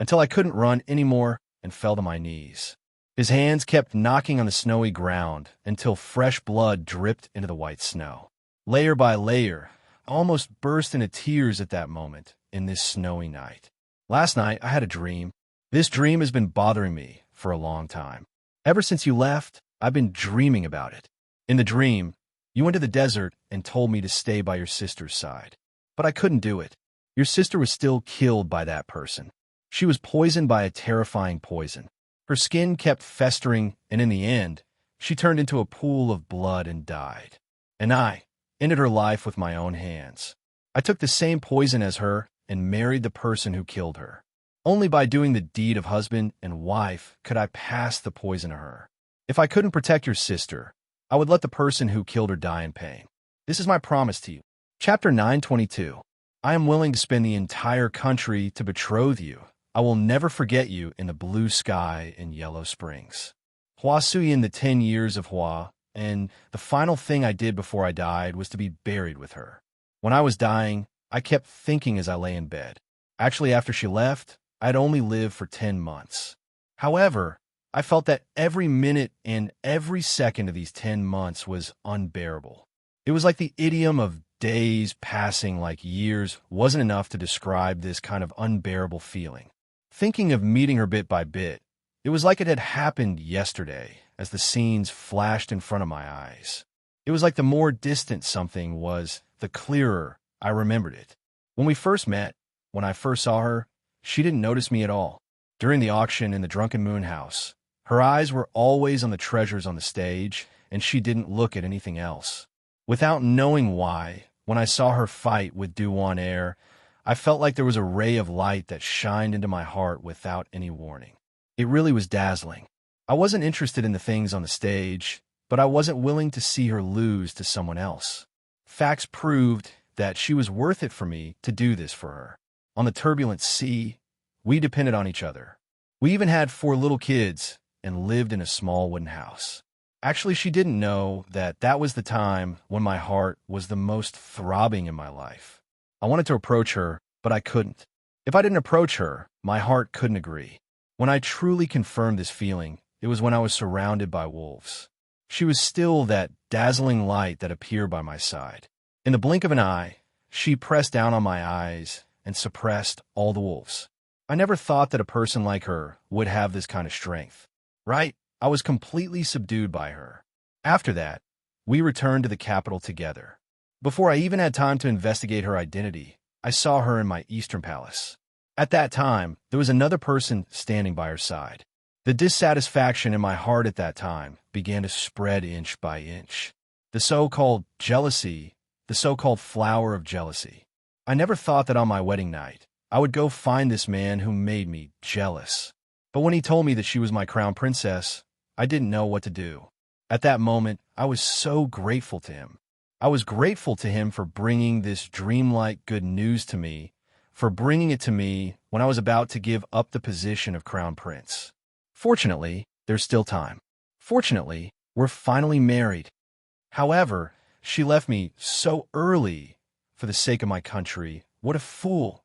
until I couldn't run anymore and fell to my knees. His hands kept knocking on the snowy ground until fresh blood dripped into the white snow. Layer by layer, I almost burst into tears at that moment in this snowy night. Last night, I had a dream. This dream has been bothering me for a long time. Ever since you left, I've been dreaming about it. In the dream, you went to the desert and told me to stay by your sister's side. But I couldn't do it. Your sister was still killed by that person. She was poisoned by a terrifying poison. Her skin kept festering, and in the end, she turned into a pool of blood and died. And I ended her life with my own hands. I took the same poison as her and married the person who killed her. Only by doing the deed of husband and wife could I pass the poison to her. If I couldn't protect your sister, I would let the person who killed her die in pain. This is my promise to you. Chapter 922. I am willing to spend the entire country to betroth you. I will never forget you in the blue sky in Yellow Springs. Hua Sui in the 10 years of Hua, and the final thing I did before I died was to be buried with her. When I was dying, I kept thinking as I lay in bed. Actually, after she left, I'd only lived for 10 months. However, I felt that every minute and every second of these 10 months was unbearable. It was like the idiom of days passing like years wasn't enough to describe this kind of unbearable feeling. Thinking of meeting her bit by bit, it was like it had happened yesterday as the scenes flashed in front of my eyes. It was like the more distant something was, the clearer I remembered it. When we first met, when I first saw her, she didn't notice me at all. During the auction in the Drunken Moon house, her eyes were always on the treasures on the stage, and she didn't look at anything else. Without knowing why, when I saw her fight with Duwan Air, I felt like there was a ray of light that shined into my heart without any warning. It really was dazzling. I wasn't interested in the things on the stage, but I wasn't willing to see her lose to someone else. Facts proved that she was worth it for me to do this for her. On the turbulent sea, we depended on each other. We even had 4 little kids and lived in a small wooden house. Actually, she didn't know that that was the time when my heart was the most throbbing in my life. I wanted to approach her, but I couldn't. If I didn't approach her, my heart couldn't agree. When I truly confirmed this feeling, it was when I was surrounded by wolves. She was still that dazzling light that appeared by my side. In the blink of an eye, she pressed down on my eyes and suppressed all the wolves. I never thought that a person like her would have this kind of strength. Right? I was completely subdued by her. After that, we returned to the capital together. Before I even had time to investigate her identity, I saw her in my eastern palace. At that time, there was another person standing by her side. The dissatisfaction in my heart at that time began to spread inch by inch. The so-called jealousy, the so-called flower of jealousy. I never thought that on my wedding night, I would go find this man who made me jealous. But when he told me that she was my crown princess, I didn't know what to do. At that moment, I was so grateful to him. I was grateful to him for bringing this dreamlike good news to me, for bringing it to me when I was about to give up the position of crown prince. Fortunately, there's still time. Fortunately, we're finally married. However, she left me so early for the sake of my country. What a fool.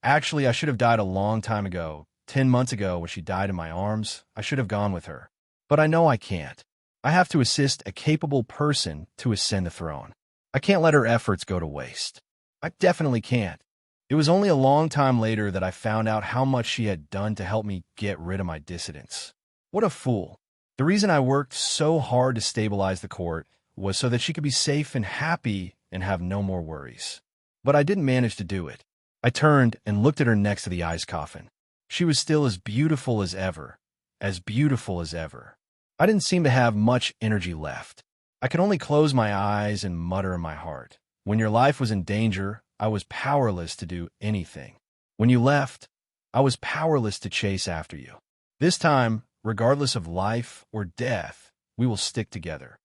Actually, I should have died a long time ago. 10 months ago, when she died in my arms, I should have gone with her. But I know I can't. I have to assist a capable person to ascend the throne. I can't let her efforts go to waste. I definitely can't. It was only a long time later that I found out how much she had done to help me get rid of my dissidents. What a fool. The reason I worked so hard to stabilize the court was so that she could be safe and happy and have no more worries. But I didn't manage to do it. I turned and looked at her next to the ice coffin. She was still as beautiful as ever. As beautiful as ever. I didn't seem to have much energy left. I could only close my eyes and mutter in my heart. When your life was in danger, I was powerless to do anything. When you left, I was powerless to chase after you. This time, regardless of life or death, we will stick together.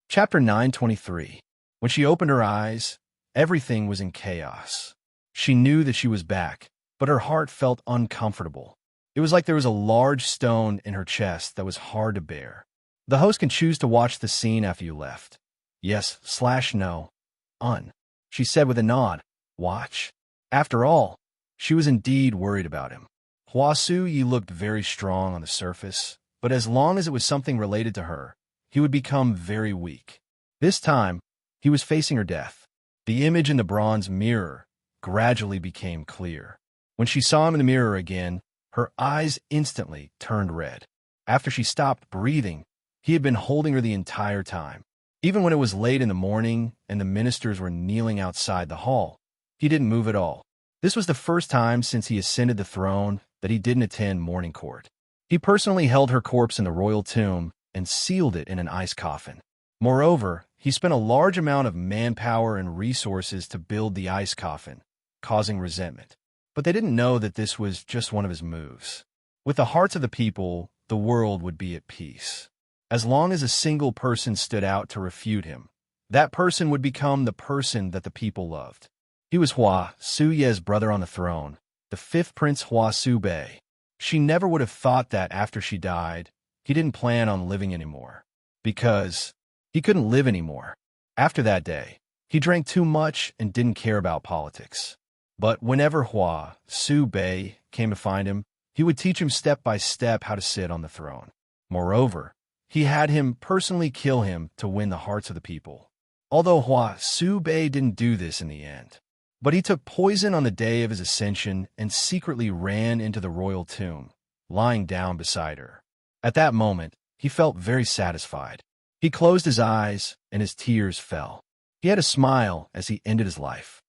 Chapter 9:23. When she opened her eyes, everything was in chaos. She knew that she was back, but her heart felt uncomfortable. It was like there was a large stone in her chest that was hard to bear. The host can choose to watch the scene after you left. Yes/no. She said with a nod. Watch. After all, she was indeed worried about him. Hua Su-yi looked very strong on the surface, but as long as it was something related to her, he would become very weak. This time, he was facing her death. The image in the bronze mirror gradually became clear. When she saw him in the mirror again, her eyes instantly turned red. After she stopped breathing, he had been holding her the entire time. Even when it was late in the morning and the ministers were kneeling outside the hall, he didn't move at all. This was the first time since he ascended the throne that he didn't attend morning court. He personally held her corpse in the royal tomb and sealed it in an ice coffin. Moreover, he spent a large amount of manpower and resources to build the ice coffin, causing resentment. But they didn't know that this was just one of his moves. With the hearts of the people, the world would be at peace. As long as a single person stood out to refute him, that person would become the person that the people loved. He was Hua Su-ye's brother on the throne, the fifth Prince Hua Su-bei. She never would have thought that after she died, he didn't plan on living anymore. Because he couldn't live anymore. After that day, he drank too much and didn't care about politics. But whenever Hua Su-bei came to find him, he would teach him step by step how to sit on the throne. Moreover, he had him personally kill him to win the hearts of the people. Although Hua Su-bei didn't do this in the end. But he took poison on the day of his ascension and secretly ran into the royal tomb, lying down beside her. At that moment, he felt very satisfied. He closed his eyes and his tears fell. He had a smile as he ended his life.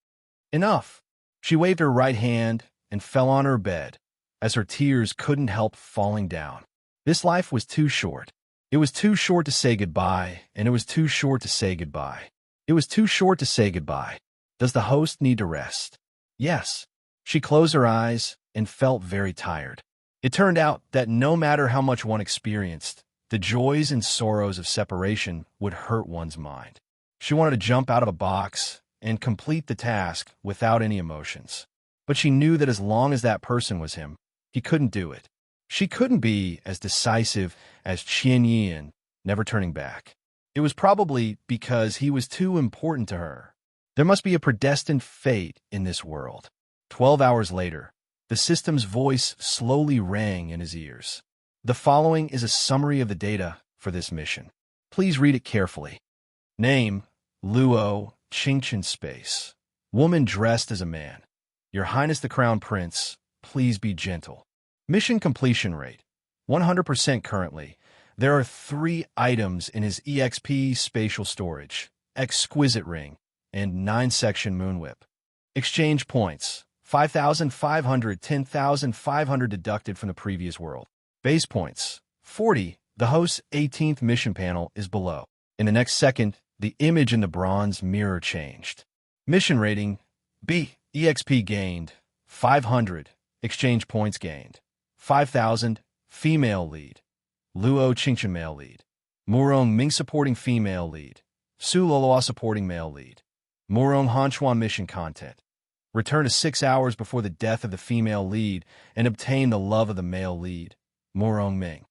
Enough. She waved her right hand and fell on her bed, as her tears couldn't help falling down. This life was too short. It was too short to say goodbye, and it was too short to say goodbye. It was too short to say goodbye. Does the host need to rest? Yes. She closed her eyes and felt very tired. It turned out that no matter how much one experienced, the joys and sorrows of separation would hurt one's mind. She wanted to jump out of a box and complete the task without any emotions. But she knew that as long as that person was him, he couldn't do it. She couldn't be as decisive as Qian Yin, never turning back. It was probably because he was too important to her. There must be a predestined fate in this world. 12 hours later, the system's voice slowly rang in his ears. The following is a summary of the data for this mission. Please read it carefully. Name, Luo, Qingchen Space. Woman dressed as a man. Your Highness the Crown Prince, please be gentle. Mission completion rate, 100% currently. There are 3 items in his EXP spatial storage, exquisite ring, and 9-section moonwhip. Exchange points, 5,500, 10,500 deducted from the previous world. Base points, 40. The host's 18th mission panel is below. In the next second, the image in the bronze mirror changed. Mission rating, B. EXP gained, 500. Exchange points gained, 5,000. Female lead. Luo Qingchen male lead. Murong Ming supporting female lead. Su Loloa supporting male lead. Murong Hanchuan mission content. Return to 6 hours before the death of the female lead and obtain the love of the male lead. Murong Ming.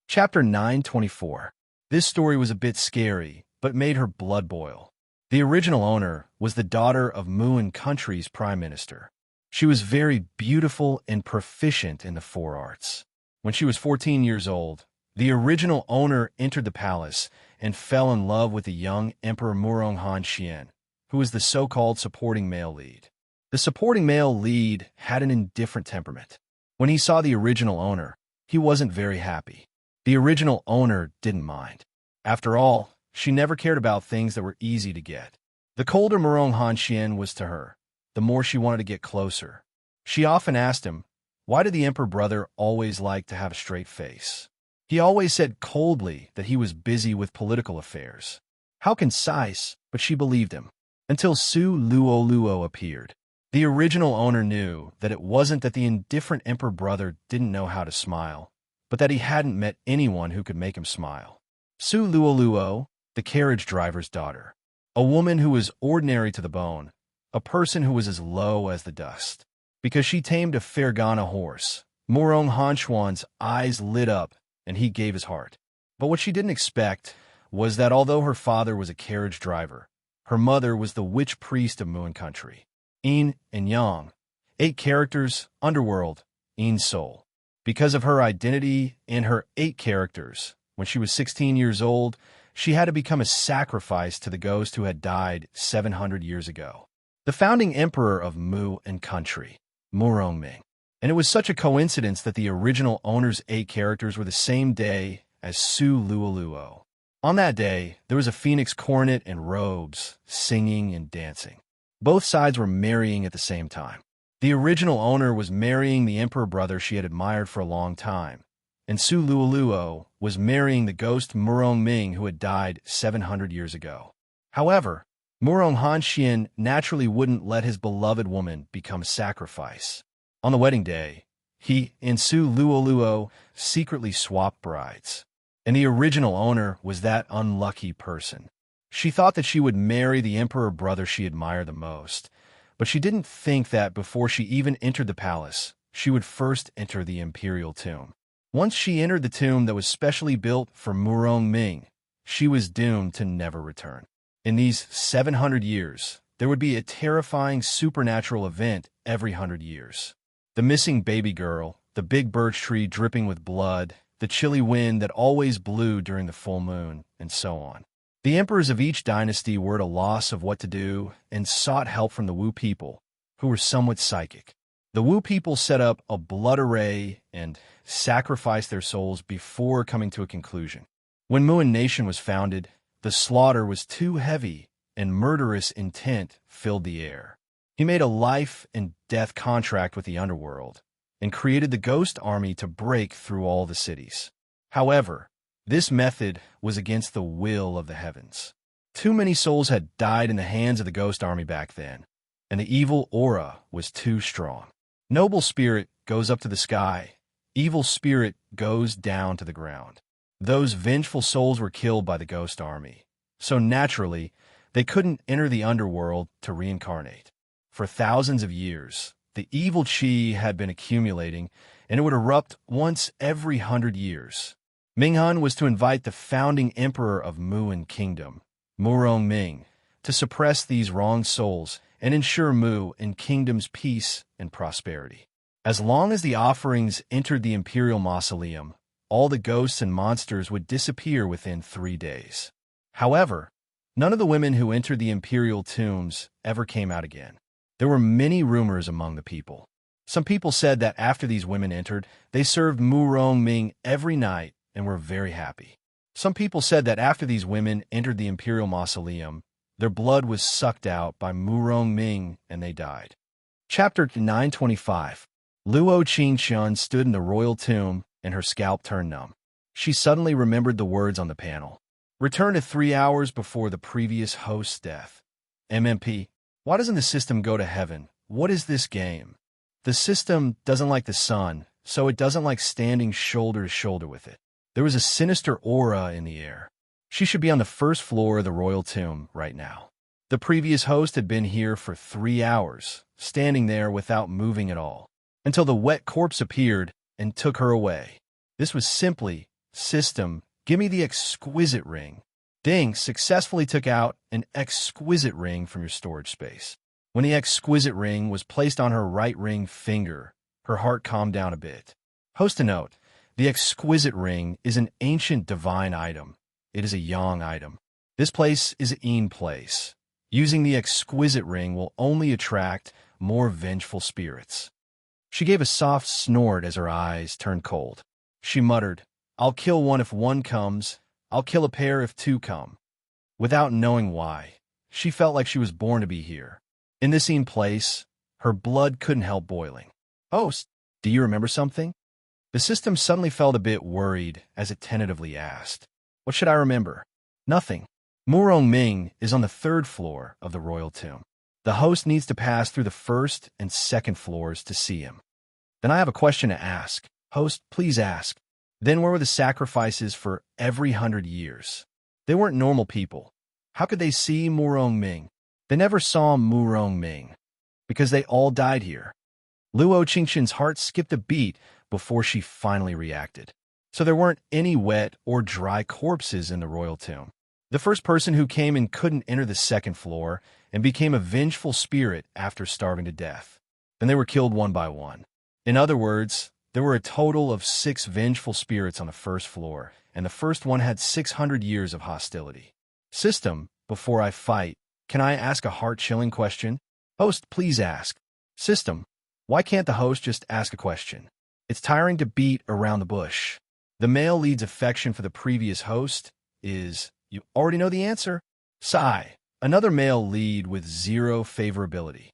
Chapter 924. This story was a bit scary, but made her blood boil. The original owner was the daughter of Muin country's prime minister. She was very beautiful and proficient in the 4 arts. When she was 14 years old, the original owner entered the palace and fell in love with the young Emperor Murong Han Xian, who was the so-called supporting male lead. The supporting male lead had an indifferent temperament. When he saw the original owner, he wasn't very happy. The original owner didn't mind. After all, she never cared about things that were easy to get. The colder Murong Han Xian was to her, the more she wanted to get closer. She often asked him, why did the emperor brother always like to have a straight face? He always said coldly that he was busy with political affairs. How concise, but she believed him. Until Su Luo appeared. The original owner knew that it wasn't that the indifferent emperor brother didn't know how to smile, but that he hadn't met anyone who could make him smile. Su Luo, the carriage driver's daughter. A woman who was ordinary to the bone, a person who was as low as the dust. Because she tamed a Fergana horse, Murong Hanchuan's eyes lit up and he gave his heart. But what she didn't expect was that although her father was a carriage driver, her mother was the witch priest of Muin country. Yin and Yang. 8 characters, underworld, Yin's soul. Because of her identity and her 8 characters, when she was 16 years old, she had to become a sacrifice to the ghost who had died 700 years ago. The founding emperor of Mu and country, Murong Ming. And it was such a coincidence that the original owner's 8 characters were the same day as Su Luo. On that day, there was a phoenix coronet and robes, singing and dancing. Both sides were marrying at the same time. The original owner was marrying the emperor brother she had admired for a long time, and Su Luo was marrying the ghost Murong Ming who had died 700 years ago. However, Murong Han Xian naturally wouldn't let his beloved woman become a sacrifice. On the wedding day, he and Su Luo secretly swapped brides, and the original owner was that unlucky person. She thought that she would marry the emperor brother she admired the most, but she didn't think that before she even entered the palace, she would first enter the imperial tomb. Once she entered the tomb that was specially built for Murong Ming, she was doomed to never return. In these 700 years, there would be a terrifying supernatural event every 100 years. The missing baby girl, the big birch tree dripping with blood, the chilly wind that always blew during the full moon, and so on. The emperors of each dynasty were at a loss of what to do and sought help from the Wu people, who were somewhat psychic. The Wu people set up a blood array and sacrificed their souls before coming to a conclusion. When Muin Nation was founded, the slaughter was too heavy and murderous intent filled the air. He made a life and death contract with the underworld and created the ghost army to break through all the cities. However, this method was against the will of the heavens. Too many souls had died in the hands of the ghost army back then, and the evil aura was too strong. Noble spirit goes up to the sky, evil spirit goes down to the ground. Those vengeful souls were killed by the ghost army, so naturally, they couldn't enter the underworld to reincarnate. For thousands of years, the evil chi had been accumulating, and it would erupt once every 100 years. Minghan was to invite the founding emperor of Muin Kingdom, Murong Ming, to suppress these wrong souls and ensure Mu and Kingdom's peace and prosperity. As long as the offerings entered the imperial mausoleum, all the ghosts and monsters would disappear within 3 days. However, none of the women who entered the imperial tombs ever came out again. There were many rumors among the people. Some people said that after these women entered, they served Mu Rongming every night and were very happy. Some people said that after these women entered the imperial mausoleum, their blood was sucked out by Mu Rongming and they died. Chapter 925. Luo Qingxun stood in the royal tomb and her scalp turned numb. She suddenly remembered the words on the panel. Return to 3 hours before the previous host's death. MMP. Why doesn't the system go to heaven? What is this game? The system doesn't like the sun, so it doesn't like standing shoulder to shoulder with it. There was a sinister aura in the air. She should be on the first floor of the royal tomb right now. The previous host had been here for 3 hours, standing there without moving at all, until the wet corpse appeared and took her away. This was simply, system, give me the exquisite ring. Ding successfully took out an exquisite ring from your storage space. When the exquisite ring was placed on her right ring finger, her heart calmed down a bit. Host a note, the exquisite ring is an ancient divine item. It is a yang item. This place is a yin place. Using the exquisite ring will only attract more vengeful spirits. She gave a soft snort as her eyes turned cold. She muttered, I'll kill one if one comes. I'll kill a pair if two come. Without knowing why, she felt like she was born to be here. In this yin place, her blood couldn't help boiling. Host, do you remember something? The system suddenly felt a bit worried as it tentatively asked. What should I remember? Nothing. Mu Rongming is on the 3rd floor of the royal tomb. The host needs to pass through the 1st and 2nd floors to see him. Then I have a question to ask. Host, please ask. Then where were the sacrifices for every 100 years? They weren't normal people. How could they see Mu Rongming? They never saw Mu Rongming because they all died here. Luo Qingxun's heart skipped a beat before she finally reacted. So there weren't any wet or dry corpses in the royal tomb. The first person who came in couldn't enter the 2nd floor and became a vengeful spirit after starving to death. Then they were killed one by one. In other words, there were a total of 6 vengeful spirits on the 1st floor, and the first one had 600 years of hostility. System, before I fight, can I ask a heart-chilling question? Host, please ask. System, why can't the host just ask a question? It's tiring to beat around the bush. The male lead's affection for the previous host is, you already know the answer. Sigh, another male lead with 0 favorability.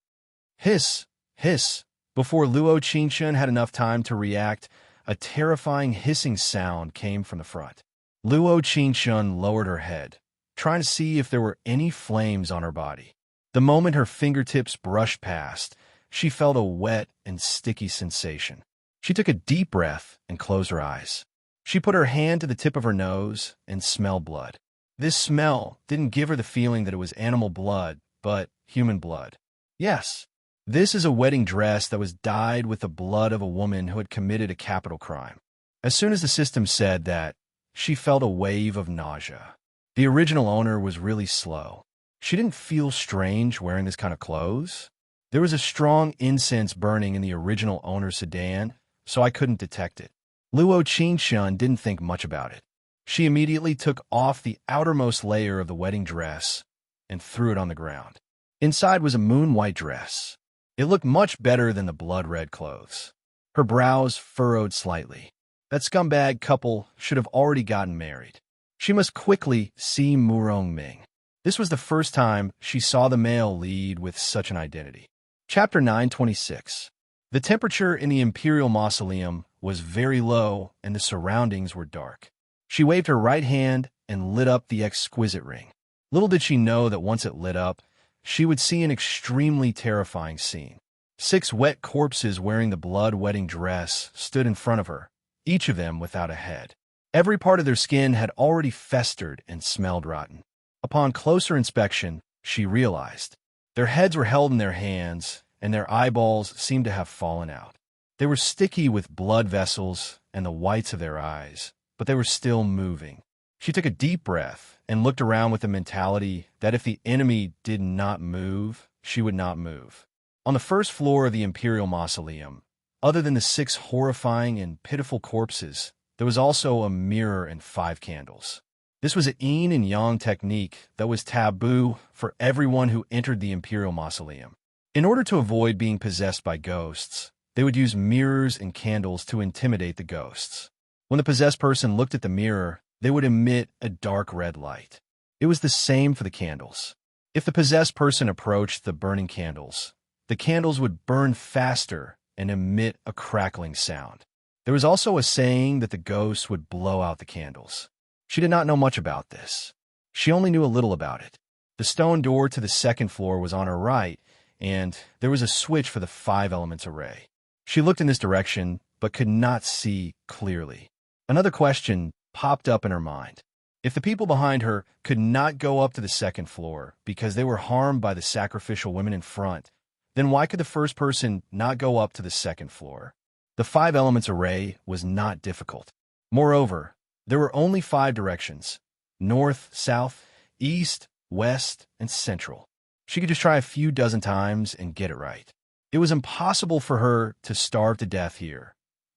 Hiss, hiss. Before Luo Qingxun had enough time to react, a terrifying hissing sound came from the front. Luo Qingxun lowered her head, trying to see if there were any flames on her body. The moment her fingertips brushed past, she felt a wet and sticky sensation. She took a deep breath and closed her eyes. She put her hand to the tip of her nose and smelled blood. This smell didn't give her the feeling that it was animal blood, but human blood. Yes, this is a wedding dress that was dyed with the blood of a woman who had committed a capital crime. As soon as the system said that, she felt a wave of nausea. The original owner was really slow. She didn't feel strange wearing this kind of clothes. There was a strong incense burning in the original owner's sedan, so I couldn't detect it. Luo Qingxun didn't think much about it. She immediately took off the outermost layer of the wedding dress and threw it on the ground. Inside was a moon-white dress. It looked much better than the blood-red clothes. Her brows furrowed slightly. That scumbag couple should have already gotten married. She must quickly see Mu Rongming. This was the first time she saw the male lead with such an identity. Chapter 926. The temperature in the imperial mausoleum was very low and the surroundings were dark. She waved her right hand and lit up the exquisite ring. Little did she know that once it lit up, she would see an extremely terrifying scene. 6 wet corpses wearing the blood-wetting dress stood in front of her, each of them without a head. Every part of their skin had already festered and smelled rotten. Upon closer inspection, she realized their heads were held in their hands and their eyeballs seemed to have fallen out. They were sticky with blood vessels and the whites of their eyes, but they were still moving. She took a deep breath and looked around with the mentality that if the enemy did not move, she would not move. On the 1st floor of the imperial mausoleum, other than the 6 horrifying and pitiful corpses, there was also a mirror and 5 candles. This was a yin and yang technique that was taboo for everyone who entered the imperial mausoleum. In order to avoid being possessed by ghosts, they would use mirrors and candles to intimidate the ghosts. When the possessed person looked at the mirror, they would emit a dark red light. It was the same for the candles. If the possessed person approached the burning candles, the candles would burn faster and emit a crackling sound. There was also a saying that the ghosts would blow out the candles. She did not know much about this. She only knew a little about it. The stone door to the second floor was on her right, and there was a switch for the 5 elements array. She looked in this direction, but could not see clearly. Another question popped up in her mind. If the people behind her could not go up to the second floor because they were harmed by the sacrificial women in front, then why could the first person not go up to the second floor? The 5 elements array was not difficult. Moreover, there were only 5 directions: north, south, east, west, and central. She could just try a few dozen times and get it right. It was impossible for her to starve to death here,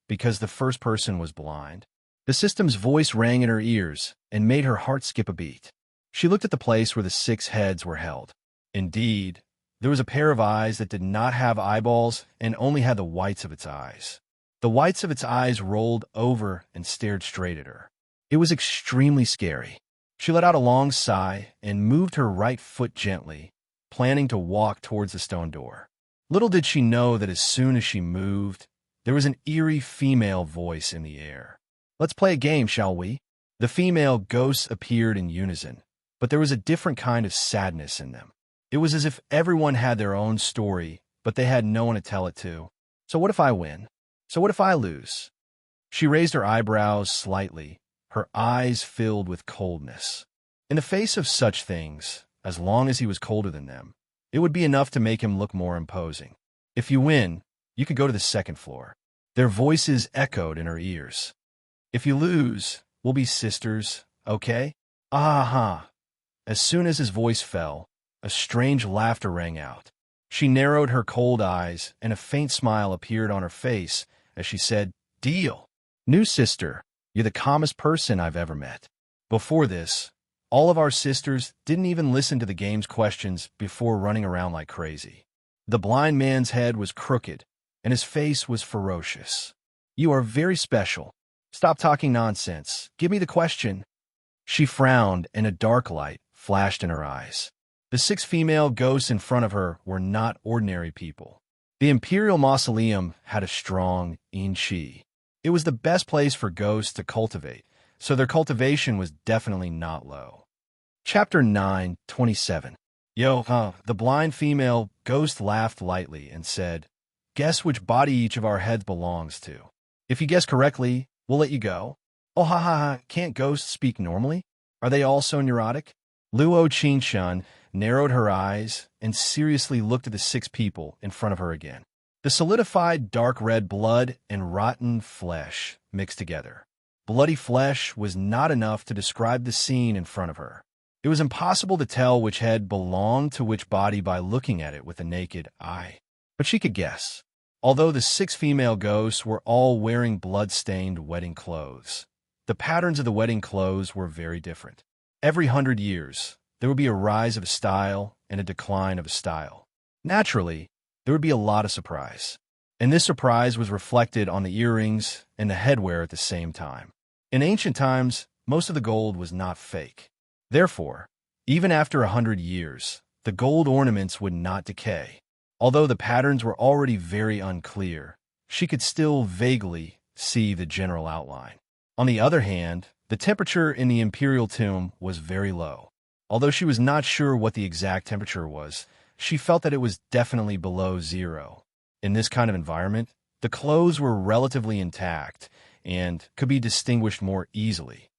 because the first person was blind. The system's voice rang in her ears and made her heart skip a beat. She looked at the place where the 6 heads were held. Indeed, there was a pair of eyes that did not have eyeballs and only had the whites of its eyes. The whites of its eyes rolled over and stared straight at her. It was extremely scary. She let out a long sigh and moved her right foot gently, planning to walk towards the stone door. Little did she know that as soon as she moved, there was an eerie female voice in the air. "Let's play a game, shall we?" The female ghosts appeared in unison, but there was a different kind of sadness in them. It was as if everyone had their own story, but they had no one to tell it to. So what if I win? So what if I lose? She raised her eyebrows slightly, her eyes filled with coldness. In the face of such things, as long as he was colder than them, it would be enough to make him look more imposing. If you win, you could go to the second floor. Their voices echoed in her ears. If you lose, we'll be sisters, okay? Ah-ha. As soon as his voice fell, a strange laughter rang out. She narrowed her cold eyes, and a faint smile appeared on her face as she said, "Deal. New sister, you're the calmest person I've ever met." Before this, all of our sisters didn't even listen to the game's questions before running around like crazy. The blind man's head was crooked, and his face was ferocious. "You are very special. Stop talking nonsense. Give me the question." She frowned, and a dark light flashed in her eyes. The 6 female ghosts in front of her were not ordinary people. The Imperial Mausoleum had a strong yin qi. It was the best place for ghosts to cultivate, so their cultivation was definitely not low. Chapter 9:27. The blind female ghost laughed lightly and said, "Guess which body each of our heads belongs to. If you guess correctly, we'll let you go." "Oh, ha ha ha, can't ghosts speak normally? Are they all so neurotic?" Luo Qinshan narrowed her eyes and seriously looked at the 6 people in front of her again. The solidified dark red blood and rotten flesh mixed together. Bloody flesh was not enough to describe the scene in front of her. It was impossible to tell which head belonged to which body by looking at it with the naked eye. But she could guess. Although the 6 female ghosts were all wearing blood-stained wedding clothes, the patterns of the wedding clothes were very different. Every 100 years, there would be a rise of a style and a decline of a style. Naturally, there would be a lot of surprise. And this surprise was reflected on the earrings and the headwear at the same time. In ancient times, most of the gold was not fake. Therefore, even after 100 years, the gold ornaments would not decay. Although the patterns were already very unclear, she could still vaguely see the general outline. On the other hand, the temperature in the imperial tomb was very low. Although she was not sure what the exact temperature was, she felt that it was definitely below 0. In this kind of environment, the clothes were relatively intact and could be distinguished more easily.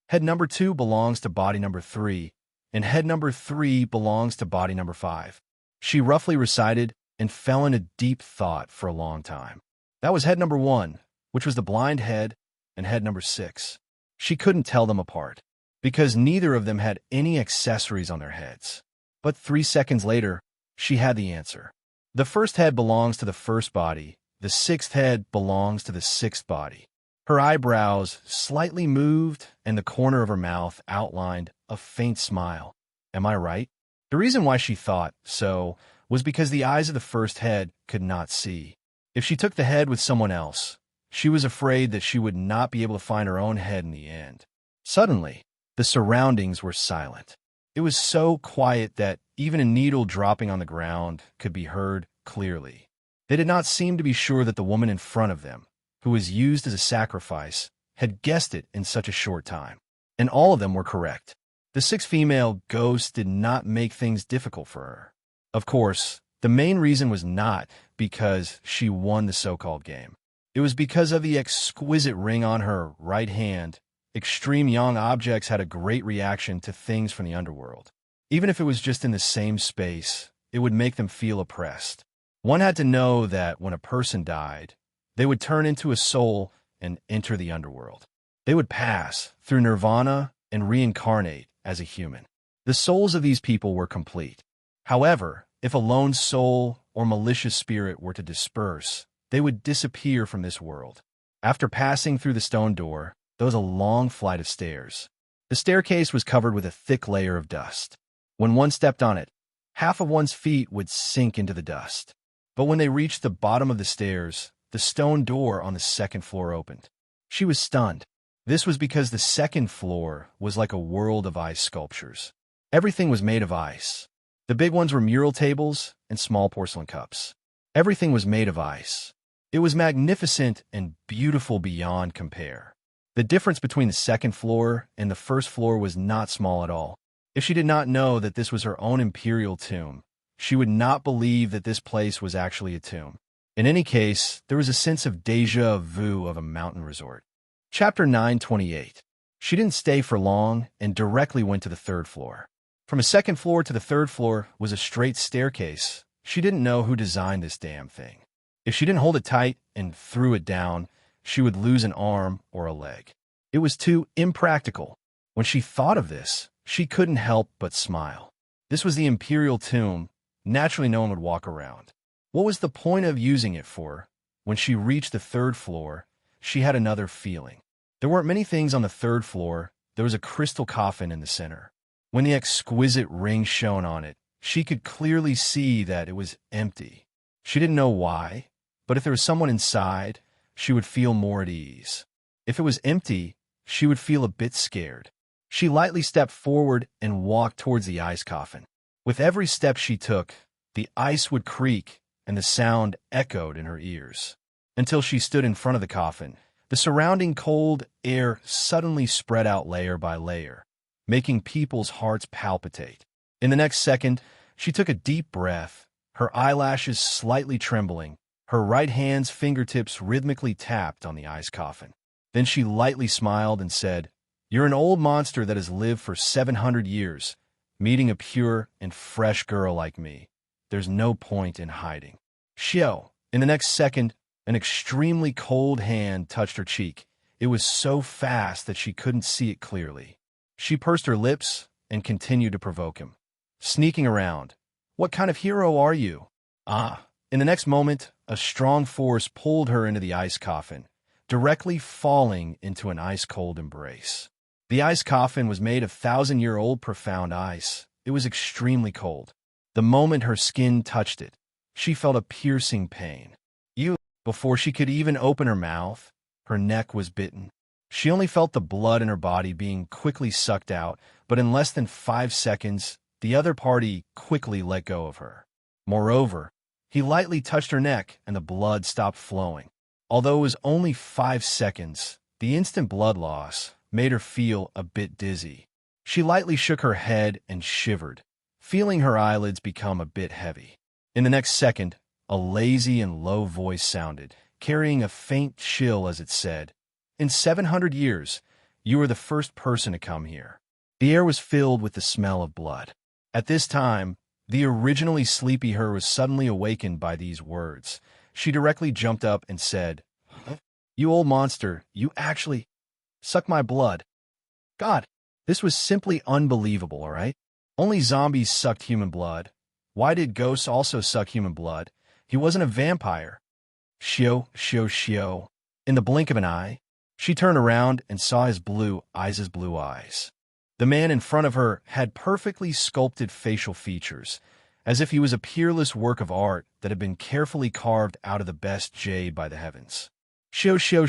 Head number 2 belongs to body number 3, and head number 3 belongs to body number 5. She roughly recited and fell into deep thought for a long time. That was head number 1, which was the blind head, and head number 6. She couldn't tell them apart, because neither of them had any accessories on their heads. But 3 seconds later, she had the answer. The first head belongs to the first body, the 6th head belongs to the 6th body. Her eyebrows slightly moved, and the corner of her mouth outlined a faint smile. Am I right? The reason why she thought so was because the eyes of the first head could not see. If she took the head with someone else, she was afraid that she would not be able to find her own head in the end. Suddenly, the surroundings were silent. It was so quiet that even a needle dropping on the ground could be heard clearly. They did not seem to be sure that the woman in front of them, who was used as a sacrifice, had guessed it in such a short time. And all of them were correct. The 6 female ghosts did not make things difficult for her. Of course, the main reason was not because she won the so-called game. It was because of the exquisite ring on her right hand. Extreme young objects had a great reaction to things from the underworld. Even if it was just in the same space, it would make them feel oppressed. One had to know that when a person died, they would turn into a soul and enter the underworld. They would pass through nirvana and reincarnate as a human. The souls of these people were complete. However, if a lone soul or malicious spirit were to disperse, they would disappear from this world. After passing through the stone door, there was a long flight of stairs. The staircase was covered with a thick layer of dust. When one stepped on it, half of one's feet would sink into the dust. But when they reached the bottom of the stairs, the stone door on the second floor opened. She was stunned. This was because the second floor was like a world of ice sculptures. Everything was made of ice. The big ones were mural tables and small porcelain cups. Everything was made of ice. It was magnificent and beautiful beyond compare. The difference between the second floor and the first floor was not small at all. If she did not know that this was her own imperial tomb, she would not believe that this place was actually a tomb. In any case, there was a sense of déjà vu of a mountain resort. Chapter 928. She didn't stay for long and directly went to the third floor. From a second floor to the third floor was a straight staircase. She didn't know who designed this damn thing. If she didn't hold it tight and threw it down, she would lose an arm or a leg. It was too impractical. When she thought of this, she couldn't help but smile. This was the imperial tomb. Naturally, no one would walk around. What was the point of using it for? When she reached the third floor, she had another feeling. There weren't many things on the third floor. There was a crystal coffin in the center. When the exquisite ring shone on it, she could clearly see that it was empty. She didn't know why, but if there was someone inside, she would feel more at ease. If it was empty, she would feel a bit scared. She lightly stepped forward and walked towards the ice coffin. With every step she took, the ice would creak and the sound echoed in her ears. Until she stood in front of the coffin, the surrounding cold air suddenly spread out layer by layer, making people's hearts palpitate. In the next second, she took a deep breath, her eyelashes slightly trembling. Her right hand's fingertips rhythmically tapped on the ice coffin. Then she lightly smiled and said, "You're an old monster that has lived for 700 years. Meeting a pure and fresh girl like me, there's no point in hiding." Xiao. In the next second, an extremely cold hand touched her cheek. It was so fast that she couldn't see it clearly. She pursed her lips and continued to provoke him. Sneaking around. What kind of hero are you? Ah. In the next moment, a strong force pulled her into the ice coffin, directly falling into an ice-cold embrace. The ice coffin was made of 1,000-year-old profound ice. It was extremely cold. The moment her skin touched it, she felt a piercing pain. Before she could even open her mouth, her neck was bitten. She only felt the blood in her body being quickly sucked out, but in less than 5 seconds, the other party quickly let go of her. Moreover, he lightly touched her neck and the blood stopped flowing. Although it was only 5 seconds, the instant blood loss made her feel a bit dizzy. She lightly shook her head and shivered, feeling her eyelids become a bit heavy. In the next second, a lazy and low voice sounded, carrying a faint chill as it said, "In 700 years, you are the first person to come here." The air was filled with the smell of blood. At this time, the originally sleepy her was suddenly awakened by these words. She directly jumped up and said, "You old monster, you actually suck my blood." God, this was simply unbelievable, all right? Only zombies sucked human blood. Why did ghosts also suck human blood? He wasn't a vampire. Shio. In the blink of an eye, She turned around and saw his blue eyes. The man in front of her had perfectly sculpted facial features, as if he was a peerless work of art that had been carefully carved out of the best jade by the heavens. Show you.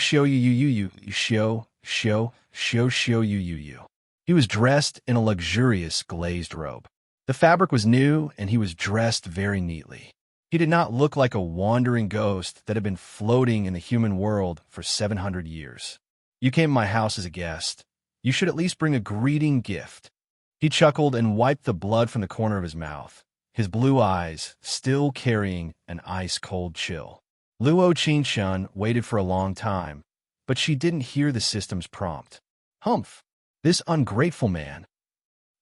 He was dressed in a luxurious glazed robe. The fabric was new, and he was dressed very neatly. He did not look like a wandering ghost that had been floating in the human world for 700 years. You came to my house as a guest. You should at least bring a greeting gift. He chuckled and wiped the blood from the corner of his mouth, his blue eyes still carrying an ice-cold chill. Luo Qingshun waited for a long time, but she didn't hear the system's prompt. Humph! This ungrateful man.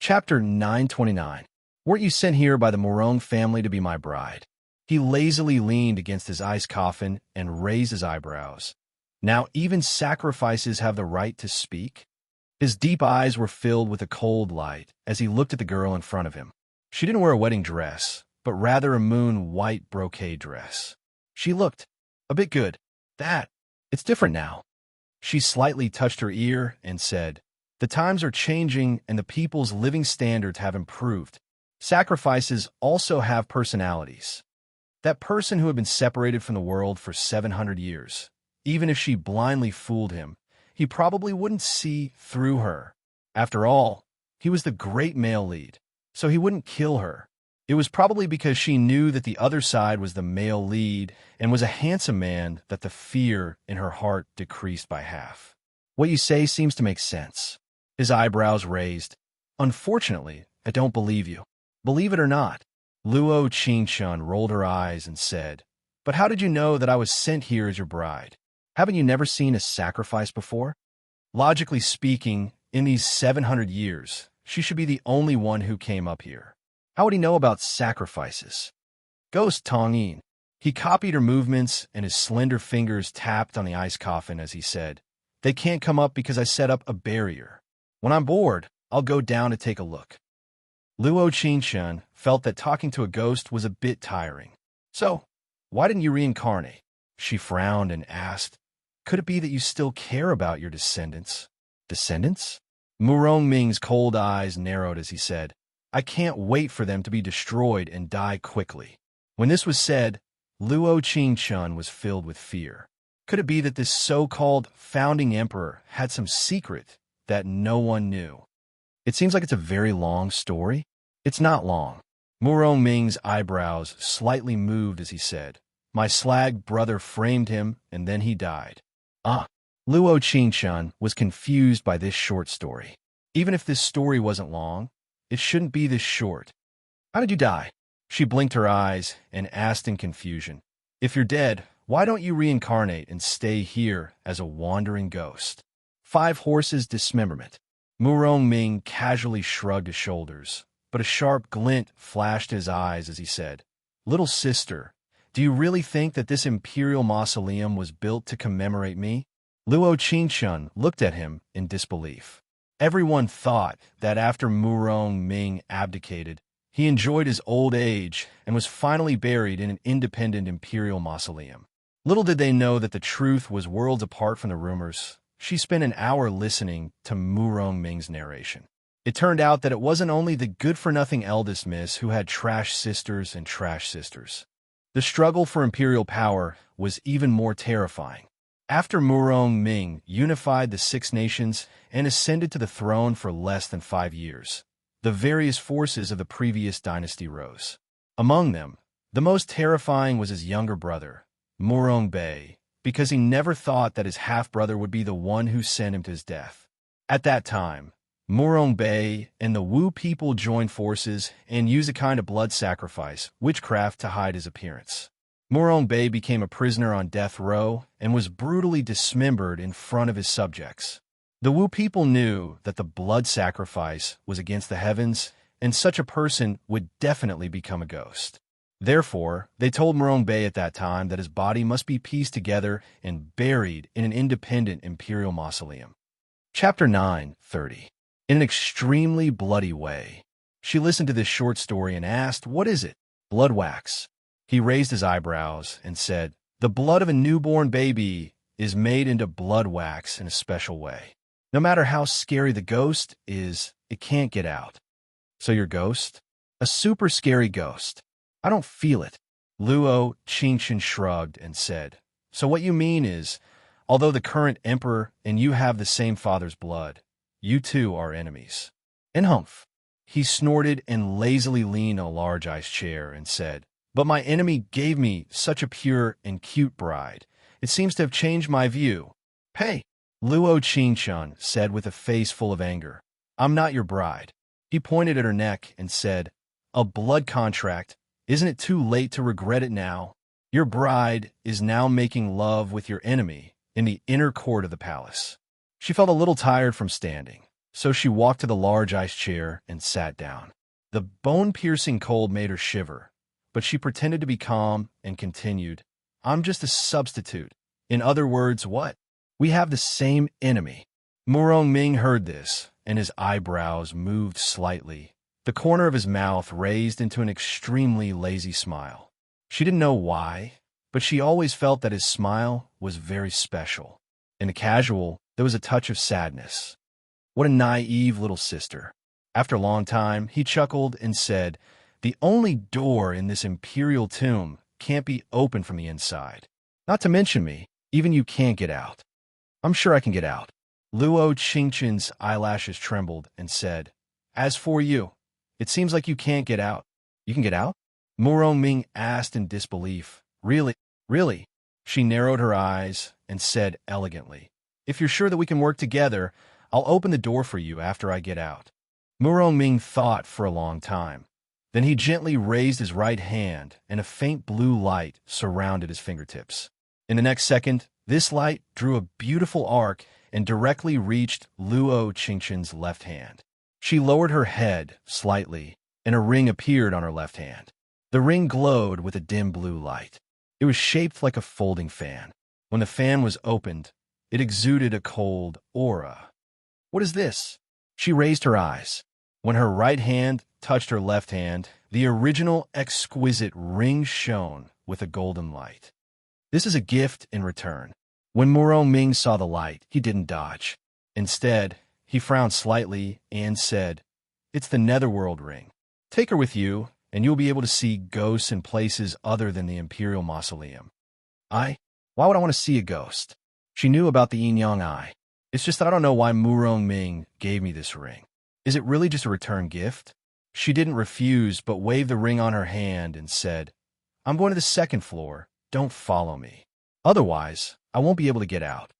Chapter 929. Weren't you sent here by the Morong family to be my bride? He lazily leaned against his ice coffin and raised his eyebrows. Now even sacrifices have the right to speak? His deep eyes were filled with a cold light as he looked at the girl in front of him. She didn't wear a wedding dress, but rather a moon-white brocade dress. She looked a bit good. It's different now. She slightly touched her ear and said, the times are changing and the people's living standards have improved. Sacrifices also have personalities. That person who had been separated from the world for 700 years, even if she blindly fooled him, he probably wouldn't see through her. After all, he was the great male lead, so he wouldn't kill her. It was probably because she knew that the other side was the male lead and was a handsome man that the fear in her heart decreased by half. What you say seems to make sense. His eyebrows raised. Unfortunately, I don't believe you. Believe it or not. Luo Qingshun rolled her eyes and said, but how did you know that I was sent here as your bride? Haven't you never seen a sacrifice before? Logically speaking, in these 700 years, she should be the only one who came up here. How would he know about sacrifices? Ghost Tongyin. He copied her movements, and his slender fingers tapped on the ice coffin as he said, they can't come up because I set up a barrier. When I'm bored, I'll go down to take a look. Luo Qingshun felt that talking to a ghost was a bit tiring. So, why didn't you reincarnate? She frowned and asked, could it be that you still care about your descendants? Descendants? Murong Ming's cold eyes narrowed as he said, I can't wait for them to be destroyed and die quickly. When this was said, Luo Qingshun was filled with fear. Could it be that this so-called founding emperor had some secret that no one knew? It seems like it's a very long story. It's not long. Murong Ming's eyebrows slightly moved as he said, my slag brother framed him and then he died. Luo Qingshun was confused by this short story. Even if this story wasn't long, it shouldn't be this short. How did you die? She blinked her eyes and asked in confusion, if you're dead, why don't you reincarnate and stay here as a wandering ghost? 5 horses dismemberment. Murong Ming casually shrugged his shoulders, but a sharp glint flashed his eyes as he said, little sister, do you really think that this imperial mausoleum was built to commemorate me? Luo Qingshun looked at him in disbelief. Everyone thought that after Murong Ming abdicated, he enjoyed his old age and was finally buried in an independent imperial mausoleum. Little did they know that the truth was worlds apart from the rumors. She spent an hour listening to Murong Ming's narration. It turned out that it wasn't only the good-for-nothing eldest miss who had trash sisters and trash sisters. The struggle for imperial power was even more terrifying. After Murong Ming unified the 6 nations and ascended to the throne for less than 5 years, the various forces of the previous dynasty rose. Among them, the most terrifying was his younger brother, Murong Bei, because he never thought that his half-brother would be the one who sent him to his death. At that time, Murong Bei and the Wu people joined forces and used a kind of blood sacrifice, witchcraft, to hide his appearance. Murong Bei became a prisoner on death row and was brutally dismembered in front of his subjects. The Wu people knew that the blood sacrifice was against the heavens, and such a person would definitely become a ghost. Therefore, they told Murong Bei at that time that his body must be pieced together and buried in an independent imperial mausoleum. Chapter 9:30. In an extremely bloody way. She listened to this short story and asked, what is it? Blood wax. He raised his eyebrows and said, the blood of a newborn baby is made into blood wax in a special way. No matter how scary the ghost is, it can't get out. So your ghost? A super scary ghost. I don't feel it. Luo Qingchen shrugged and said, so what you mean is, although the current emperor and you have the same father's blood, you two are enemies. And humph. He snorted and lazily leaned on a large ice chair and said, but my enemy gave me such a pure and cute bride. It seems to have changed my view. Hey, Luo Qingchen said with a face full of anger, I'm not your bride. He pointed at her neck and said, a blood contract. Isn't it too late to regret it now? Your bride is now making love with your enemy in the inner court of the palace. She felt a little tired from standing, so she walked to the large ice chair and sat down. The bone-piercing cold made her shiver, but she pretended to be calm and continued, I'm just a substitute. In other words, what? We have the same enemy. Murong Ming heard this, and his eyebrows moved slightly. The corner of his mouth raised into an extremely lazy smile. She didn't know why, but she always felt that his smile was very special. In the casual, there was a touch of sadness. What a naive little sister. After a long time, he chuckled and said, the only door in this imperial tomb can't be open from the inside. Not to mention me, even you can't get out. I'm sure I can get out. Luo Qingchen's eyelashes trembled and said, as for you, it seems like you can't get out. You can get out? Murong Ming asked in disbelief. Really? Really? She narrowed her eyes and said elegantly, if you're sure that we can work together, I'll open the door for you after I get out. Murong Ming thought for a long time. Then he gently raised his right hand, and a faint blue light surrounded his fingertips. In the next second, this light drew a beautiful arc and directly reached Luo Qingchen's left hand. She lowered her head slightly, and a ring appeared on her left hand. The ring glowed with a dim blue light. It was shaped like a folding fan. When the fan was opened, it exuded a cold aura. What is this? She raised her eyes. When her right hand touched her left hand, the original exquisite ring shone with a golden light. This is a gift in return. When Murong Ming saw the light, he didn't dodge. Instead, he frowned slightly and said, it's the Netherworld ring. Take her with you, and you'll be able to see ghosts in places other than the Imperial Mausoleum. Why would I want to see a ghost? She knew about the yin-yang eye. It's just that I don't know why Murong Ming gave me this ring. Is it really just a return gift? She didn't refuse, but waved the ring on her hand and said, I'm going to the second floor. Don't follow me. Otherwise, I won't be able to get out.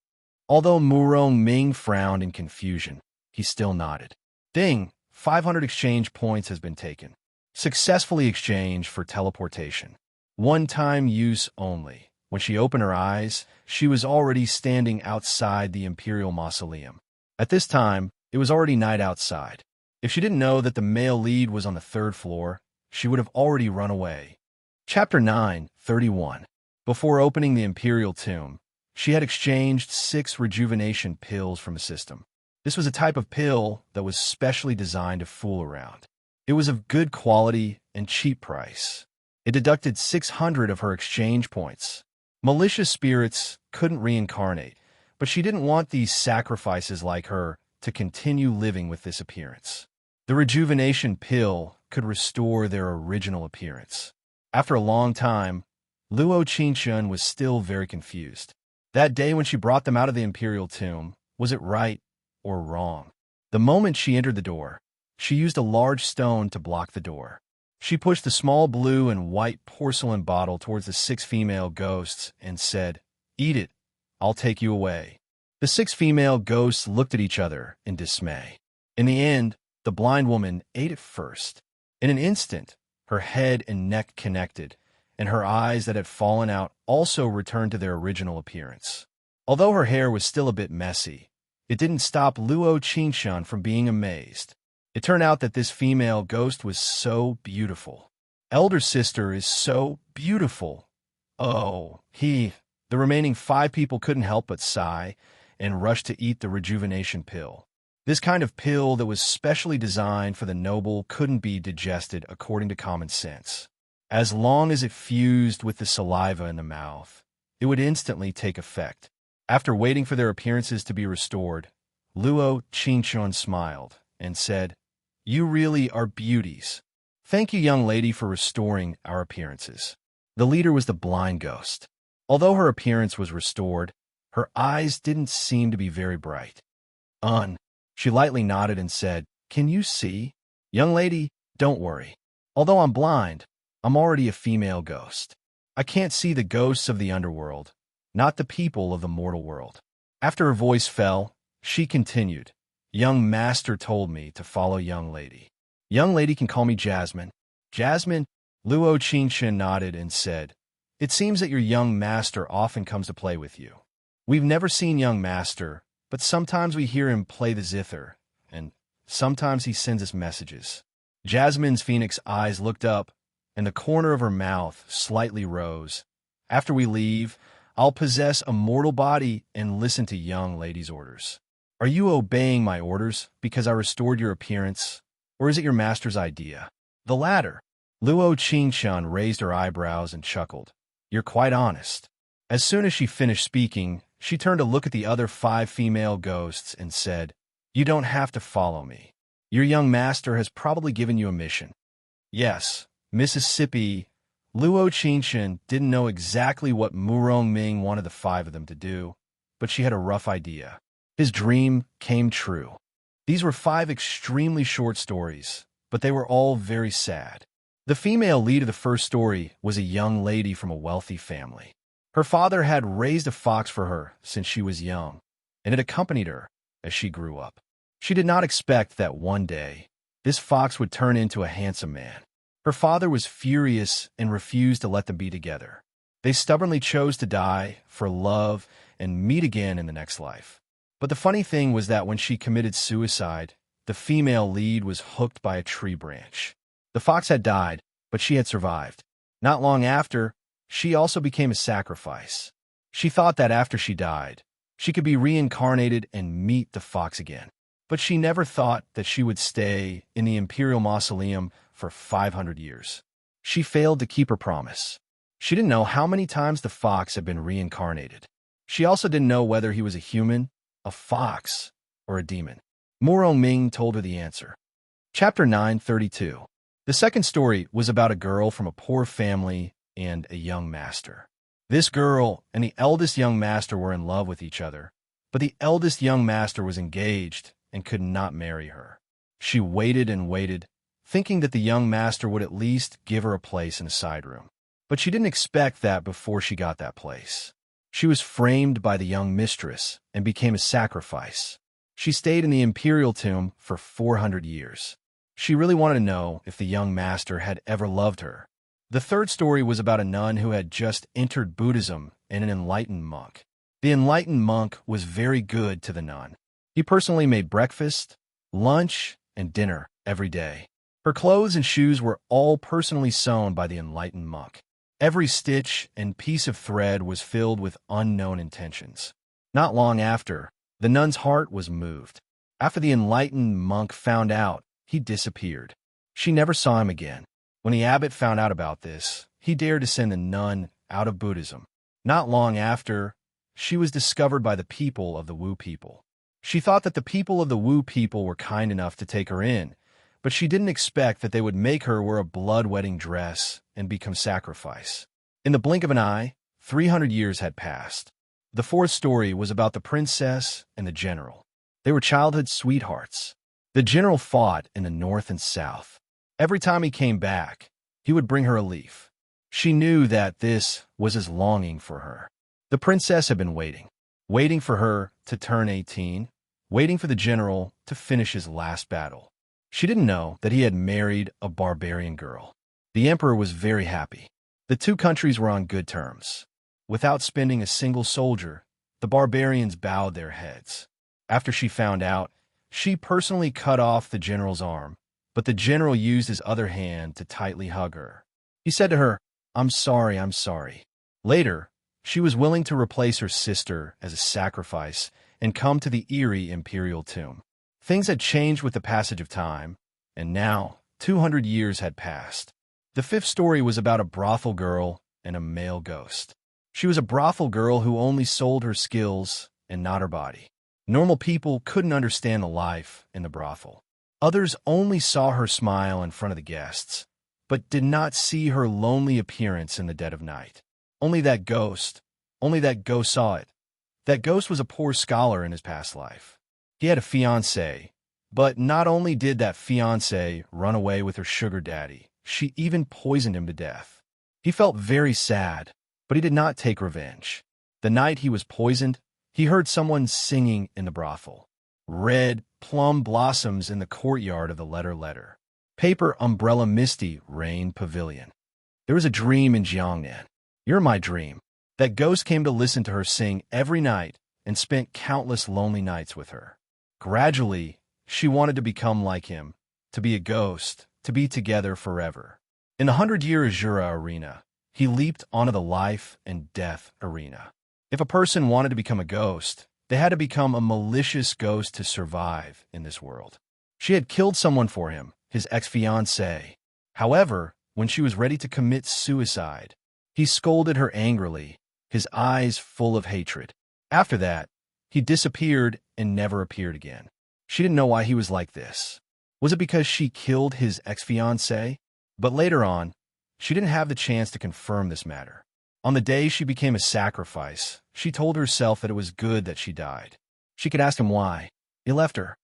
Although Murong Ming frowned in confusion, he still nodded. Ding! 500 exchange points has been taken. Successfully exchanged for teleportation. One-time use only. When she opened her eyes, she was already standing outside the Imperial Mausoleum. At this time, it was already night outside. If she didn't know that the male lead was on the third floor, she would have already run away. Chapter 9:31. Before opening the Imperial Tomb, she had exchanged 6 rejuvenation pills from the system. This was a type of pill that was specially designed to fool around. It was of good quality and cheap price. It deducted 600 of her exchange points. Malicious spirits couldn't reincarnate, but she didn't want these sacrifices like her to continue living with this appearance. The rejuvenation pill could restore their original appearance. After a long time, Luo Qingchen was still very confused. That day when she brought them out of the Imperial Tomb, was it right or wrong? The moment she entered the door, she used a large stone to block the door. She pushed the small blue and white porcelain bottle towards the 6 female ghosts and said, eat it, I'll take you away. The 6 female ghosts looked at each other in dismay. In the end, the blind woman ate it first. In an instant, her head and neck connected, and her eyes that had fallen out also returned to their original appearance. Although her hair was still a bit messy, it didn't stop Luo Qingchen from being amazed. It turned out that this female ghost was so beautiful. Elder sister is so beautiful. Oh, the remaining 5 people couldn't help but sigh and rush to eat the rejuvenation pill. This kind of pill that was specially designed for the noble couldn't be digested according to common sense. As long as it fused with the saliva in the mouth, it would instantly take effect. After waiting for their appearances to be restored, Luo Qingxuan smiled and said, "You really are beauties. Thank you, young lady, for restoring our appearances." The leader was the blind ghost. Although her appearance was restored, her eyes didn't seem to be very bright. She lightly nodded and said, "Can you see?" "Young lady, don't worry. Although I'm blind, I'm already a female ghost. I can't see the ghosts of the underworld, not the people of the mortal world." After her voice fell, she continued, "Young master told me to follow young lady. Young lady can call me Jasmine." "Jasmine?" Luo Qingshan nodded and said, "It seems that your young master often comes to play with you. We've never seen young master, but sometimes we hear him play the zither, and sometimes he sends us messages." Jasmine's phoenix eyes looked up, and the corner of her mouth slightly rose. "After we leave, I'll possess a mortal body and listen to young lady's orders. Are you obeying my orders because I restored your appearance, or is it your master's idea?" "The latter." Luo Qingshan raised her eyebrows and chuckled. "You're quite honest." As soon as she finished speaking, she turned to look at the other 5 female ghosts and said, "You don't have to follow me. Your young master has probably given you a mission." "Yes, Mississippi." Luo Qingshan didn't know exactly what Murong Ming wanted the 5 of them to do, but she had a rough idea. His dream came true. These were 5 extremely short stories, but they were all very sad. The female lead of the first story was a young lady from a wealthy family. Her father had raised a fox for her since she was young, and it accompanied her as she grew up. She did not expect that one day this fox would turn into a handsome man. Her father was furious and refused to let them be together. They stubbornly chose to die for love and meet again in the next life. But the funny thing was that when she committed suicide, the female lead was hooked by a tree branch. The fox had died, but she had survived. Not long after, she also became a sacrifice. She thought that after she died, she could be reincarnated and meet the fox again. But she never thought that she would stay in the imperial mausoleum for 500 years. She failed to keep her promise. She didn't know how many times the fox had been reincarnated. She also didn't know whether he was a human, a fox, or a demon. Murong Ming told her the answer. Chapter 932. The second story was about a girl from a poor family and a young master. This girl and the eldest young master were in love with each other, but the eldest young master was engaged and could not marry her. She waited and waited, thinking that the young master would at least give her a place in a side room. But she didn't expect that before she got that place. She was framed by the young mistress and became a sacrifice. She stayed in the imperial tomb for 400 years. She really wanted to know if the young master had ever loved her. The third story was about a nun who had just entered Buddhism and an enlightened monk. The enlightened monk was very good to the nun. He personally made breakfast, lunch, and dinner every day. Her clothes and shoes were all personally sewn by the enlightened monk. Every stitch and piece of thread was filled with unknown intentions. Not long after, the nun's heart was moved. After the enlightened monk found out, he disappeared. She never saw him again. When the abbot found out about this, he dared to send the nun out of Buddhism. Not long after, she was discovered by the people of the Wu people. She thought that the people of the Wu people were kind enough to take her in, but she didn't expect that they would make her wear a blood-wedding dress and become sacrifice. In the blink of an eye, 300 years had passed. The fourth story was about the princess and the general. They were childhood sweethearts. The general fought in the north and south. Every time he came back, he would bring her a leaf. She knew that this was his longing for her. The princess had been waiting for her to turn 18, waiting for the general to finish his last battle. She didn't know that he had married a barbarian girl. The emperor was very happy. The two countries were on good terms. Without spending a single soldier, the barbarians bowed their heads. After she found out, she personally cut off the general's arm, but the general used his other hand to tightly hug her. He said to her, I'm sorry. Later, she was willing to replace her sister as a sacrifice and come to the eerie imperial tomb. Things had changed with the passage of time, and now 200 years had passed. The fifth story was about a brothel girl and a male ghost. She was a brothel girl who only sold her skills and not her body. Normal people couldn't understand the life in the brothel. Others only saw her smile in front of the guests, but did not see her lonely appearance in the dead of night. Only that ghost saw it. That ghost was a poor scholar in his past life. He had a fiancée, but not only did that fiancée run away with her sugar daddy, she even poisoned him to death. He felt very sad, but he did not take revenge. The night he was poisoned, he heard someone singing in the brothel. Red plum blossoms in the courtyard of the letter. Paper umbrella misty rain pavilion. There was a dream in Jiangnan. You're my dream. That ghost came to listen to her sing every night and spent countless lonely nights with her. Gradually, she wanted to become like him, to be a ghost, to be together forever. In the 100-year Azura arena, he leaped onto the life and death arena. If a person wanted to become a ghost, they had to become a malicious ghost to survive in this world. She had killed someone for him, his ex-fiancée. However, when she was ready to commit suicide, he scolded her angrily, his eyes full of hatred. After that, he disappeared and never appeared again. She didn't know why he was like this. Was it because she killed his ex-fiancée? But later on, she didn't have the chance to confirm this matter. On the day she became a sacrifice, she told herself that it was good that she died. She could ask him why. He left her.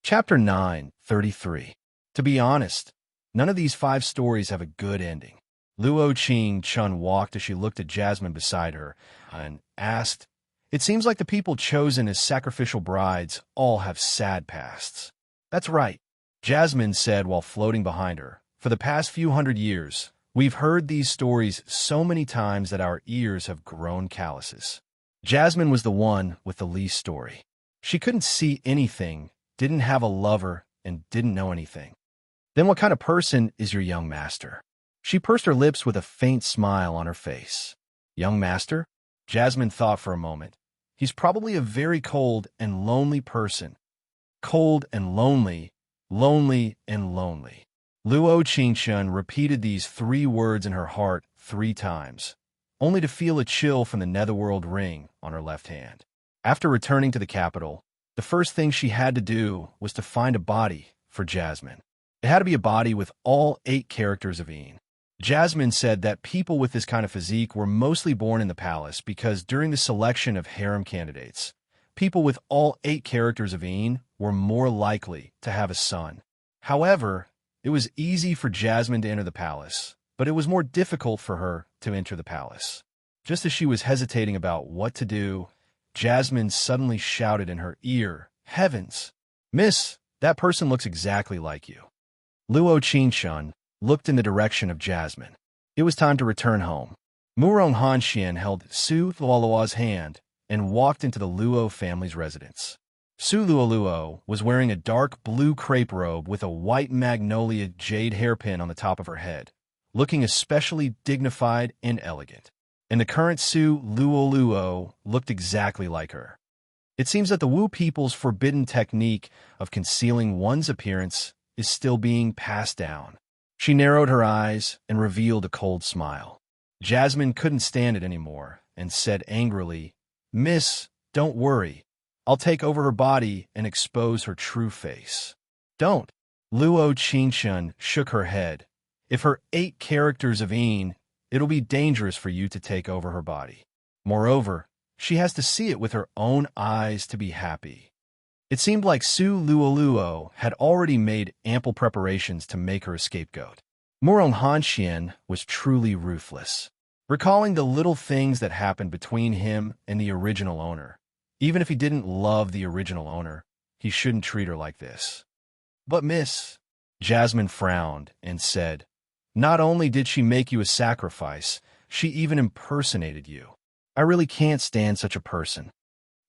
Chapter 9:33. To be honest, none of these 5 stories have a good ending. Luo Chun walked as she looked at Jasmine beside her and asked, "It seems like the people chosen as sacrificial brides all have sad pasts." "That's right," Jasmine said while floating behind her. "For the past few hundred years, we've heard these stories so many times that our ears have grown calluses." Jasmine was the one with the least story. She couldn't see anything, didn't have a lover, and didn't know anything. "Then what kind of person is your young master?" She pursed her lips with a faint smile on her face. "Young master?" Jasmine thought for a moment. "He's probably a very cold and lonely person. Cold and lonely, lonely and lonely." Luo Qingshun repeated these 3 words in her heart 3 times, only to feel a chill from the netherworld ring on her left hand. After returning to the capital, the first thing she had to do was to find a body for Jasmine. It had to be a body with all 8 characters of Yin. Jasmine said that people with this kind of physique were mostly born in the palace because during the selection of harem candidates, people with all 8 characters of Yin were more likely to have a son. However, it was easy for Jasmine to enter the palace, but it was more difficult for her to enter the palace. Just as she was hesitating about what to do, Jasmine suddenly shouted in her ear, "Heavens! Miss, that person looks exactly like you." Luo Qingshun looked in the direction of Jasmine. It was time to return home. Murong Hanxian held Su Luoluo's hand and walked into the Luo family's residence. Su Luoluo was wearing a dark blue crepe robe with a white magnolia jade hairpin on the top of her head, looking especially dignified and elegant. And the current Su Luoluo looked exactly like her. It seems that the Wu people's forbidden technique of concealing one's appearance is still being passed down. She narrowed her eyes and revealed a cold smile. Jasmine couldn't stand it anymore and said angrily, "Miss, don't worry. I'll take over her body and expose her true face." "Don't." Luo Qingshun shook her head. "If her 8 characters of Yin, it'll be dangerous for you to take over her body. Moreover, she has to see it with her own eyes to be happy." It seemed like Su Luoluo had already made ample preparations to make her a scapegoat. Murong Hanxian was truly ruthless, recalling the little things that happened between him and the original owner. Even if he didn't love the original owner, he shouldn't treat her like this. "But miss," Jasmine frowned and said, "not only did she make you a sacrifice, she even impersonated you. I really can't stand such a person."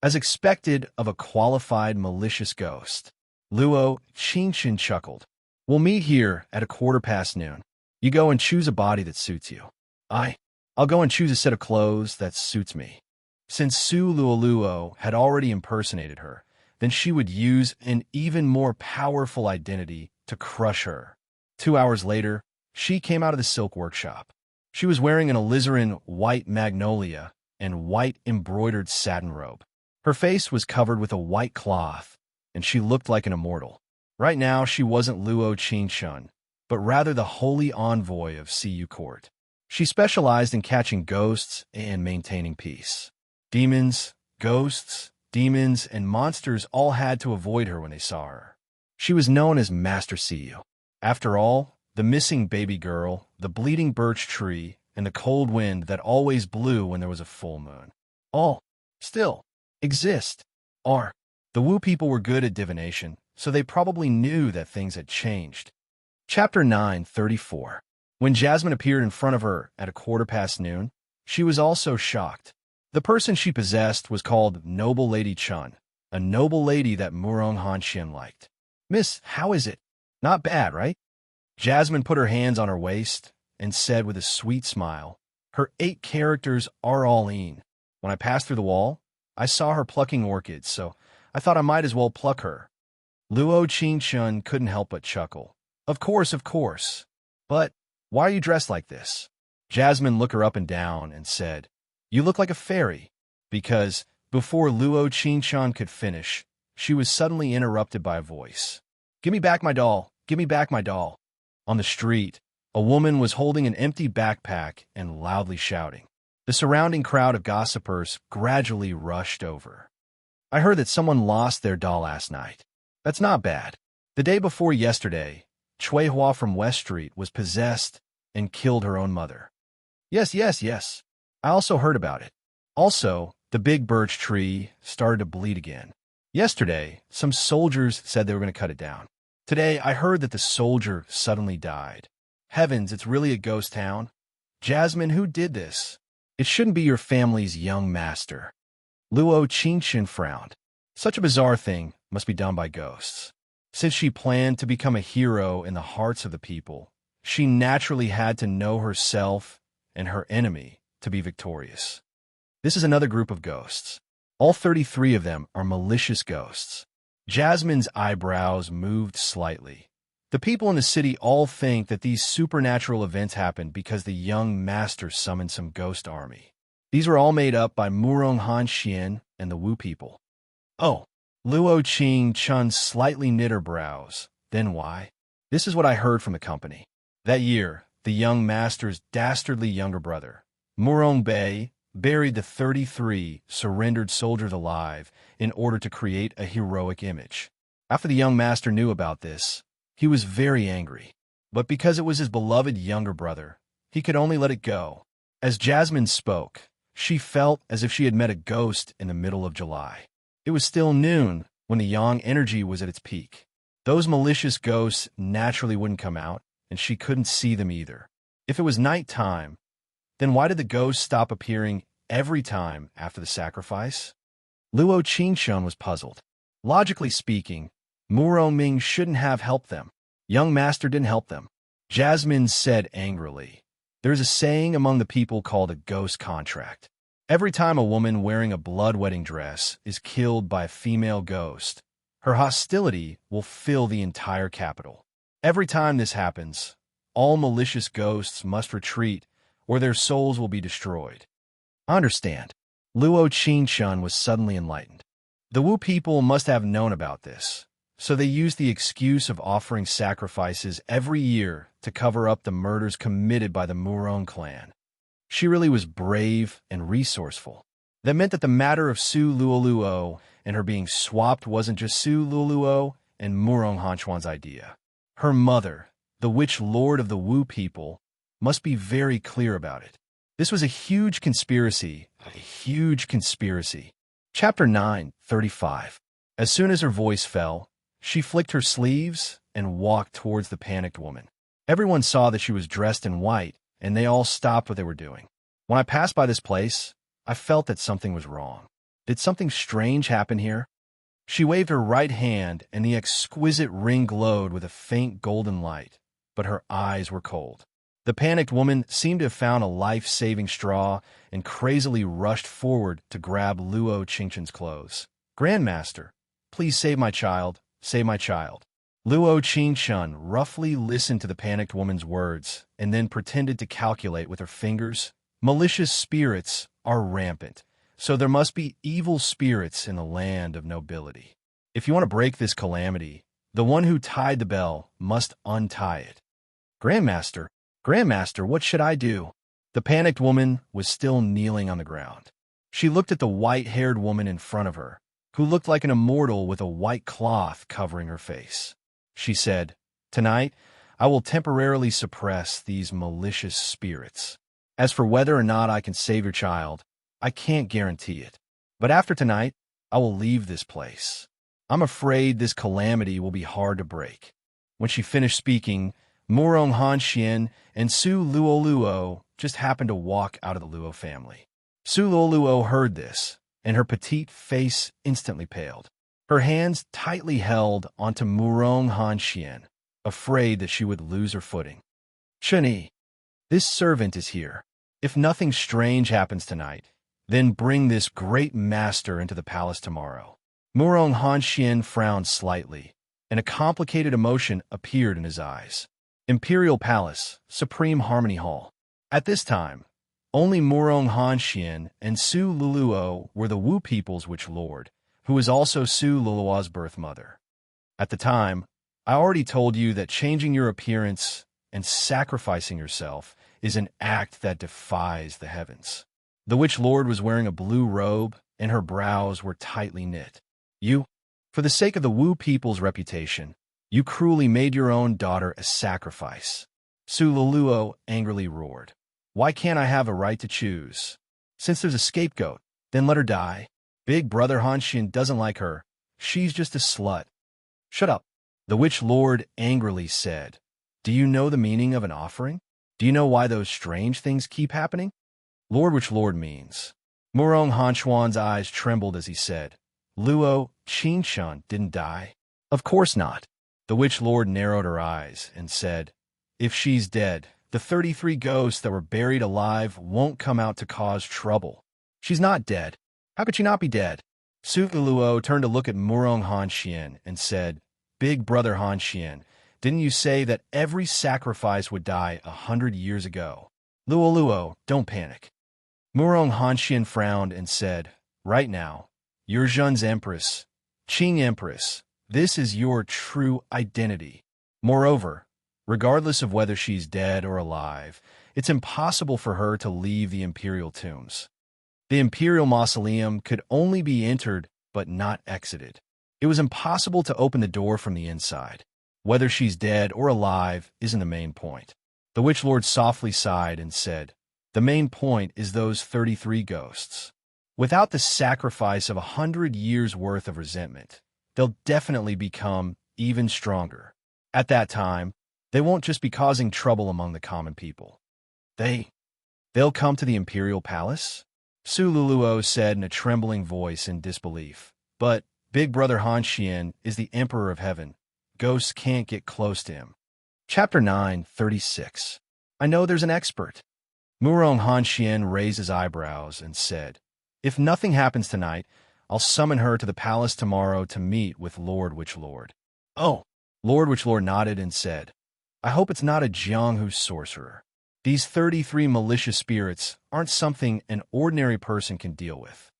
As expected of a qualified malicious ghost, Luo Qingshun chuckled. "We'll meet here at 1:15. You go and choose a body that suits you. I'll go and choose a set of clothes that suits me." Since Su Luoluo had already impersonated her, then she would use an even more powerful identity to crush her. 2 hours later, she came out of the silk workshop. She was wearing an alizarin white magnolia and white embroidered satin robe. Her face was covered with a white cloth, and she looked like an immortal. Right now, she wasn't Luo Qingshun, but rather the holy envoy of Siyu Court. She specialized in catching ghosts and maintaining peace. Demons, ghosts, demons, and monsters all had to avoid her when they saw her. She was known as Master Siyu. After all, the missing baby girl, the bleeding birch tree, and the cold wind that always blew when there was a full moon, all still exist. The Wu people were good at divination, so they probably knew that things had changed. Chapter 9:34. When Jasmine appeared in front of her at noon, she was also shocked. The person she possessed was called Noble Lady Chun, a noble lady that Murong Hanxian liked. "Miss, how is it? Not bad, right?" Jasmine put her hands on her waist and said with a sweet smile, "Her 8 characters are all in. When I passed through the wall, I saw her plucking orchids, so I thought I might as well pluck her." Luo Qingshun couldn't help but chuckle. Of course. But why are you dressed like this?" Jasmine looked her up and down and said, "You look like a fairy." Because before Luo Qingshun could finish, she was suddenly interrupted by a voice. "Give me back my doll! Give me back my doll!" On the street, a woman was holding an empty backpack and loudly shouting. The surrounding crowd of gossipers gradually rushed over. "I heard that someone lost their doll last night. That's not bad. The day before yesterday, Chui Hua from West Street was possessed and killed her own mother." Yes. I also heard about it. Also, the big birch tree started to bleed again. Yesterday, some soldiers said they were going to cut it down. Today, I heard that the soldier suddenly died. Heavens, it's really a ghost town. Jasmine, who did this? It shouldn't be your family's young master. Luo Qingxin frowned. Such a bizarre thing must be done by ghosts. Since she planned to become a hero in the hearts of the people, she naturally had to know herself and her enemy to be victorious. This is another group of ghosts. All 33 of them are malicious ghosts. Jasmine's eyebrows moved slightly. The people in the city all think that these supernatural events happened because the young master summoned some ghost army. These were all made up by Murong Hanxian and the Wu people. Oh, Luo Qingshun slightly knit her brows. Then why? This is what I heard from the company. That year, the young master's dastardly younger brother, Murong Bei, buried the 33 surrendered soldiers alive in order to create a heroic image. After the young master knew about this, he was very angry. But because it was his beloved younger brother, he could only let it go. As Jasmine spoke, she felt as if she had met a ghost in the middle of July. It was still noon when the yang energy was at its peak. Those malicious ghosts naturally wouldn't come out, and she couldn't see them either. If it was nighttime, then why did the ghosts stop appearing every time after the sacrifice? Luo Qingshun was puzzled. Logically speaking, Murong Ming shouldn't have helped them. Young master didn't help them. Jasmine said angrily, "There's a saying among the people called a ghost contract. Every time a woman wearing a blood wedding dress is killed by a female ghost, her hostility will fill the entire capital. Every time this happens, all malicious ghosts must retreat or their souls will be destroyed." I understand. Luo Qingshun was suddenly enlightened. The Wu people must have known about this, so they used the excuse of offering sacrifices every year to cover up the murders committed by the Murong clan. She really was brave and resourceful. That meant that the matter of Su Luoluo and her being swapped wasn't just Su Luoluo and Murong Hanchuan's idea. Her mother, the witch lord of the Wu people, must be very clear about it. This was a huge conspiracy. Chapter 9:35. As soon as her voice fell, she flicked her sleeves and walked towards the panicked woman. Everyone saw that she was dressed in white, and they all stopped what they were doing. When I passed by this place, I felt that something was wrong. Did something strange happen here? She waved her right hand, and the exquisite ring glowed with a faint golden light, but her eyes were cold. The panicked woman seemed to have found a life-saving straw and crazily rushed forward to grab Luo Qingshun's clothes. "Grandmaster, please save my child, save my child." Luo Qingshun roughly listened to the panicked woman's words and then pretended to calculate with her fingers Malicious spirits are rampant, so there must be evil spirits in the land of nobility. If you want to break this calamity, the one who tied the bell must untie it. Grandmaster, Grandmaster, what should I do? The panicked woman was still kneeling on the ground. She looked at the white-haired woman in front of her, who looked like an immortal with a white cloth covering her face. She said, "Tonight, I will temporarily suppress these malicious spirits. As for whether or not I can save your child, I can't guarantee it. But after tonight, I will leave this place. I'm afraid this calamity will be hard to break." When she finished speaking, Murong Hanxian and Su Luoluo just happened to walk out of the Luo family. Su Luoluo heard this, and her petite face instantly paled. Her hands tightly held onto Murong Hanxian, afraid that she would lose her footing. "Chani, this servant is here. If nothing strange happens tonight, then bring this great master into the palace tomorrow." Murong Hanxian frowned slightly, and a complicated emotion appeared in his eyes. Imperial Palace, Supreme Harmony Hall. At this time, only Murong Hanxian and Su Luluo were the Wu people's witch lord, who was also Su Luluo's birth mother. At the time, I already told you that changing your appearance and sacrificing yourself is an act that defies the heavens. The witch lord was wearing a blue robe, and her brows were tightly knit. You, for the sake of the Wu people's reputation, you cruelly made your own daughter a sacrifice. Su Luluo angrily roared. "Why can't I have a right to choose? Since there's a scapegoat, then let her die. Big brother Hanxian doesn't like her. She's just a slut." "Shut up," the witch lord angrily said. "Do you know the meaning of an offering? Do you know why those strange things keep happening?" "Lord Witch Lord means." Murong Hanxuan's eyes trembled as he said, "Luo Qingshan didn't die." "Of course not." The witch lord narrowed her eyes and said, "If she's dead, the 33 ghosts that were buried alive won't come out to cause trouble." "She's not dead. How could she not be dead?" Su Luo turned to look at Murong Hanxian and said, "Big brother Hanxian, didn't you say that every sacrifice would die 100 years ago?" "Luo, don't panic." Murong Hanxian frowned and said, "Right now, you're Zhen's empress, Qing empress. This is your true identity. Moreover, regardless of whether she's dead or alive, it's impossible for her to leave the imperial tombs. The imperial mausoleum could only be entered but not exited. It was impossible to open the door from the inside. Whether she's dead or alive isn't the main point." The witch lord softly sighed and said, "The main point is those 33 ghosts. Without the sacrifice of 100 years' worth of resentment, they'll definitely become even stronger. At that time, they won't just be causing trouble among the common people. They'll come to the imperial palace?" Su Luluo said in a trembling voice in disbelief. "But Big Brother Hanxian is the Emperor of Heaven. Ghosts can't get close to him." Chapter 9:36. I know there's an expert. Murong Hanxian raised his eyebrows and said, "If nothing happens tonight, I'll summon her to the palace tomorrow to meet with Lord Witch Lord." "Oh." Lord Witch Lord nodded and said, "I hope it's not a Jianghu sorcerer. These 33 malicious spirits aren't something an ordinary person can deal with."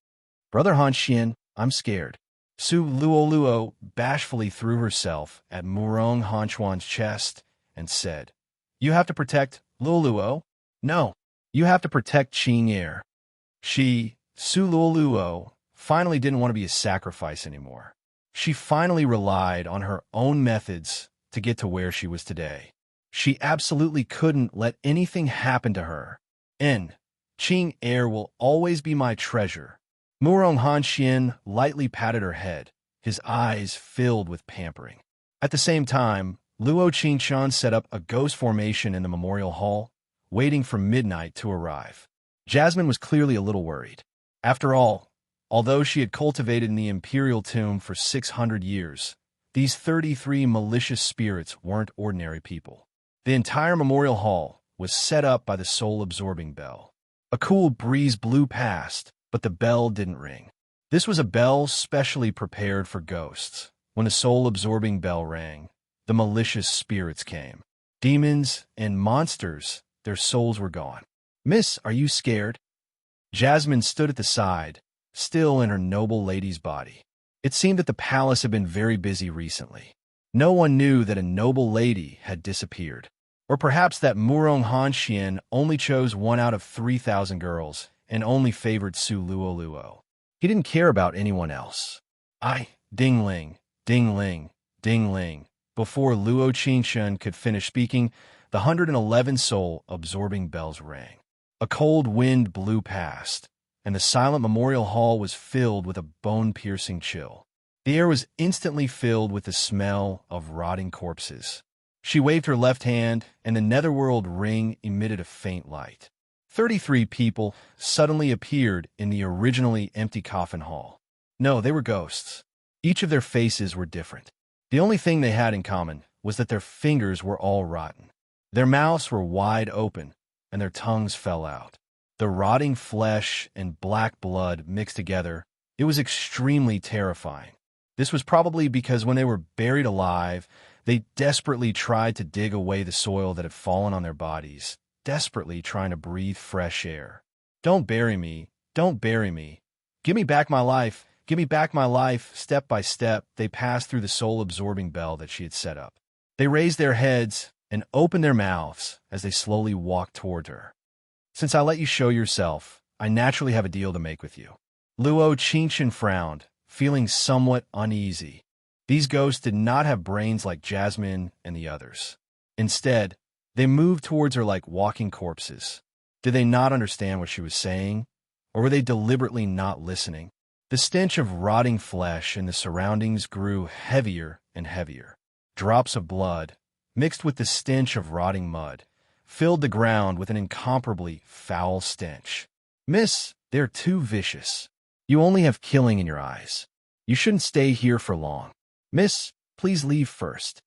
"Brother Hanxian, I'm scared." Su Luoluo bashfully threw herself at Murong Hanxuan's chest and said, "You have to protect Luoluo? No, you have to protect Qing Air." Su Luoluo, finally didn't want to be a sacrifice anymore. She finally relied on her own methods to get to where she was today. She absolutely couldn't let anything happen to her. Qing Air will always be my treasure. Murong Hanxian lightly patted her head, his eyes filled with pampering. At the same time, Luo Qingshan set up a ghost formation in the memorial hall, waiting for midnight to arrive. Jasmine was clearly a little worried. After all, although she had cultivated in the imperial tomb for 600 years, these 33 malicious spirits weren't ordinary people. The entire memorial hall was set up by the soul-absorbing bell. A cool breeze blew past, but the bell didn't ring. This was a bell specially prepared for ghosts. When the soul-absorbing bell rang, the malicious spirits came. Demons and monsters, their souls were gone. "Miss, are you scared?" Jasmine stood at the side, still in her noble lady's body. It seemed that the palace had been very busy recently. No one knew that a noble lady had disappeared. Or perhaps that Murong Hanxian only chose 1 out of 3,000 girls and only favored Su Luo Luo. He didn't care about anyone else. Ding-ling, ding-ling, ding-ling. Before Luo Qingshan could finish speaking, the 111 soul-absorbing bells rang. A cold wind blew past, and the silent memorial hall was filled with a bone-piercing chill. The air was instantly filled with the smell of rotting corpses. She waved her left hand, and the netherworld ring emitted a faint light. 33 people suddenly appeared in the originally empty coffin hall. No, they were ghosts. Each of their faces were different. The only thing they had in common was that their fingers were all rotten. Their mouths were wide open, and their tongues fell out. The rotting flesh and black blood mixed together. It was extremely terrifying. This was probably because when they were buried alive, they desperately tried to dig away the soil that had fallen on their bodies, desperately trying to breathe fresh air. "Don't bury me. Don't bury me. Give me back my life. Give me back my life." Step by step, they passed through the soul-absorbing bell that she had set up. They raised their heads and opened their mouths as they slowly walked toward her. "Since I let you show yourself, I naturally have a deal to make with you." Luo Qingshan frowned, feeling somewhat uneasy. These ghosts did not have brains like Jasmine and the others. Instead, they moved towards her like walking corpses. Did they not understand what she was saying? Or were they deliberately not listening? The stench of rotting flesh in the surroundings grew heavier and heavier. Drops of blood, mixed with the stench of rotting mud, filled the ground with an incomparably foul stench. "Miss, they're too vicious. You only have killing in your eyes. You shouldn't stay here for long. Miss, please leave first."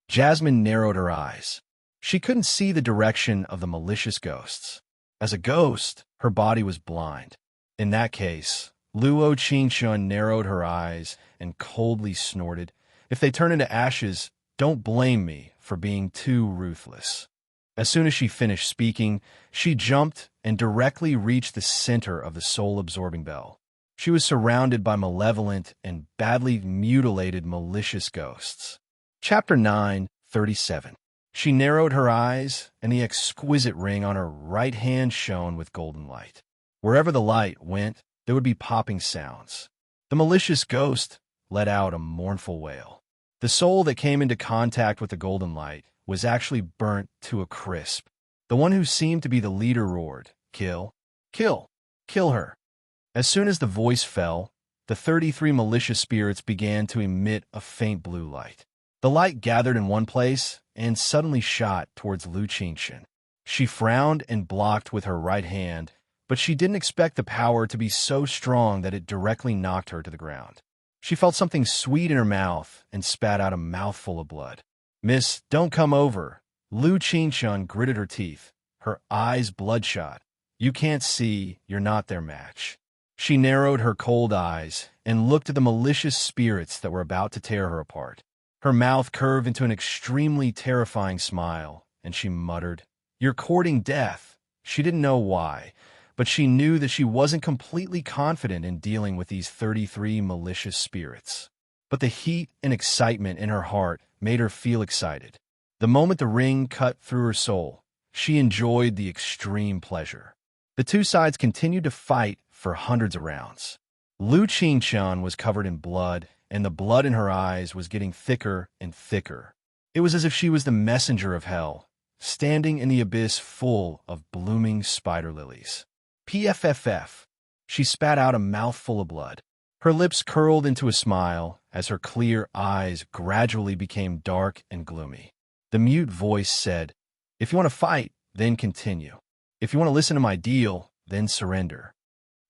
Jasmine narrowed her eyes. She couldn't see the direction of the malicious ghosts. As a ghost, her body was blind. In that case, Luo Qingshan narrowed her eyes and coldly snorted, "If they turn into ashes, don't blame me for being too ruthless." As soon as she finished speaking, she jumped and directly reached the center of the soul-absorbing bell. She was surrounded by malevolent and badly mutilated malicious ghosts. Chapter 9:37. She narrowed her eyes, and the exquisite ring on her right hand shone with golden light. Wherever the light went, there would be popping sounds. The malicious ghost let out a mournful wail. The soul that came into contact with the golden light was actually burnt to a crisp. The one who seemed to be the leader roared, "Kill, kill, kill her." As soon as the voice fell, the 33 malicious spirits began to emit a faint blue light. The light gathered in one place and suddenly shot towards Lu Qingshan. She frowned and blocked with her right hand, but she didn't expect the power to be so strong that it directly knocked her to the ground. She felt something sweet in her mouth and spat out a mouthful of blood. "Miss, don't come over." Lu Qingshan gritted her teeth, her eyes bloodshot. "You can't see, you're not their match." She narrowed her cold eyes and looked at the malicious spirits that were about to tear her apart. Her mouth curved into an extremely terrifying smile, and she muttered, "You're courting death." She didn't know why, but she knew that she wasn't completely confident in dealing with these 33 malicious spirits. But the heat and excitement in her heart made her feel excited. The moment the ring cut through her soul, she enjoyed the extreme pleasure. The two sides continued to fight for hundreds of rounds. Lu Qingshan was covered in blood, and the blood in her eyes was getting thicker and thicker. It was as if she was the messenger of hell, standing in the abyss full of blooming spider lilies. PFFF. She spat out a mouthful of blood. Her lips curled into a smile as her clear eyes gradually became dark and gloomy. The mute voice said, "If you want to fight, then continue. If you want to listen to my deal, then surrender."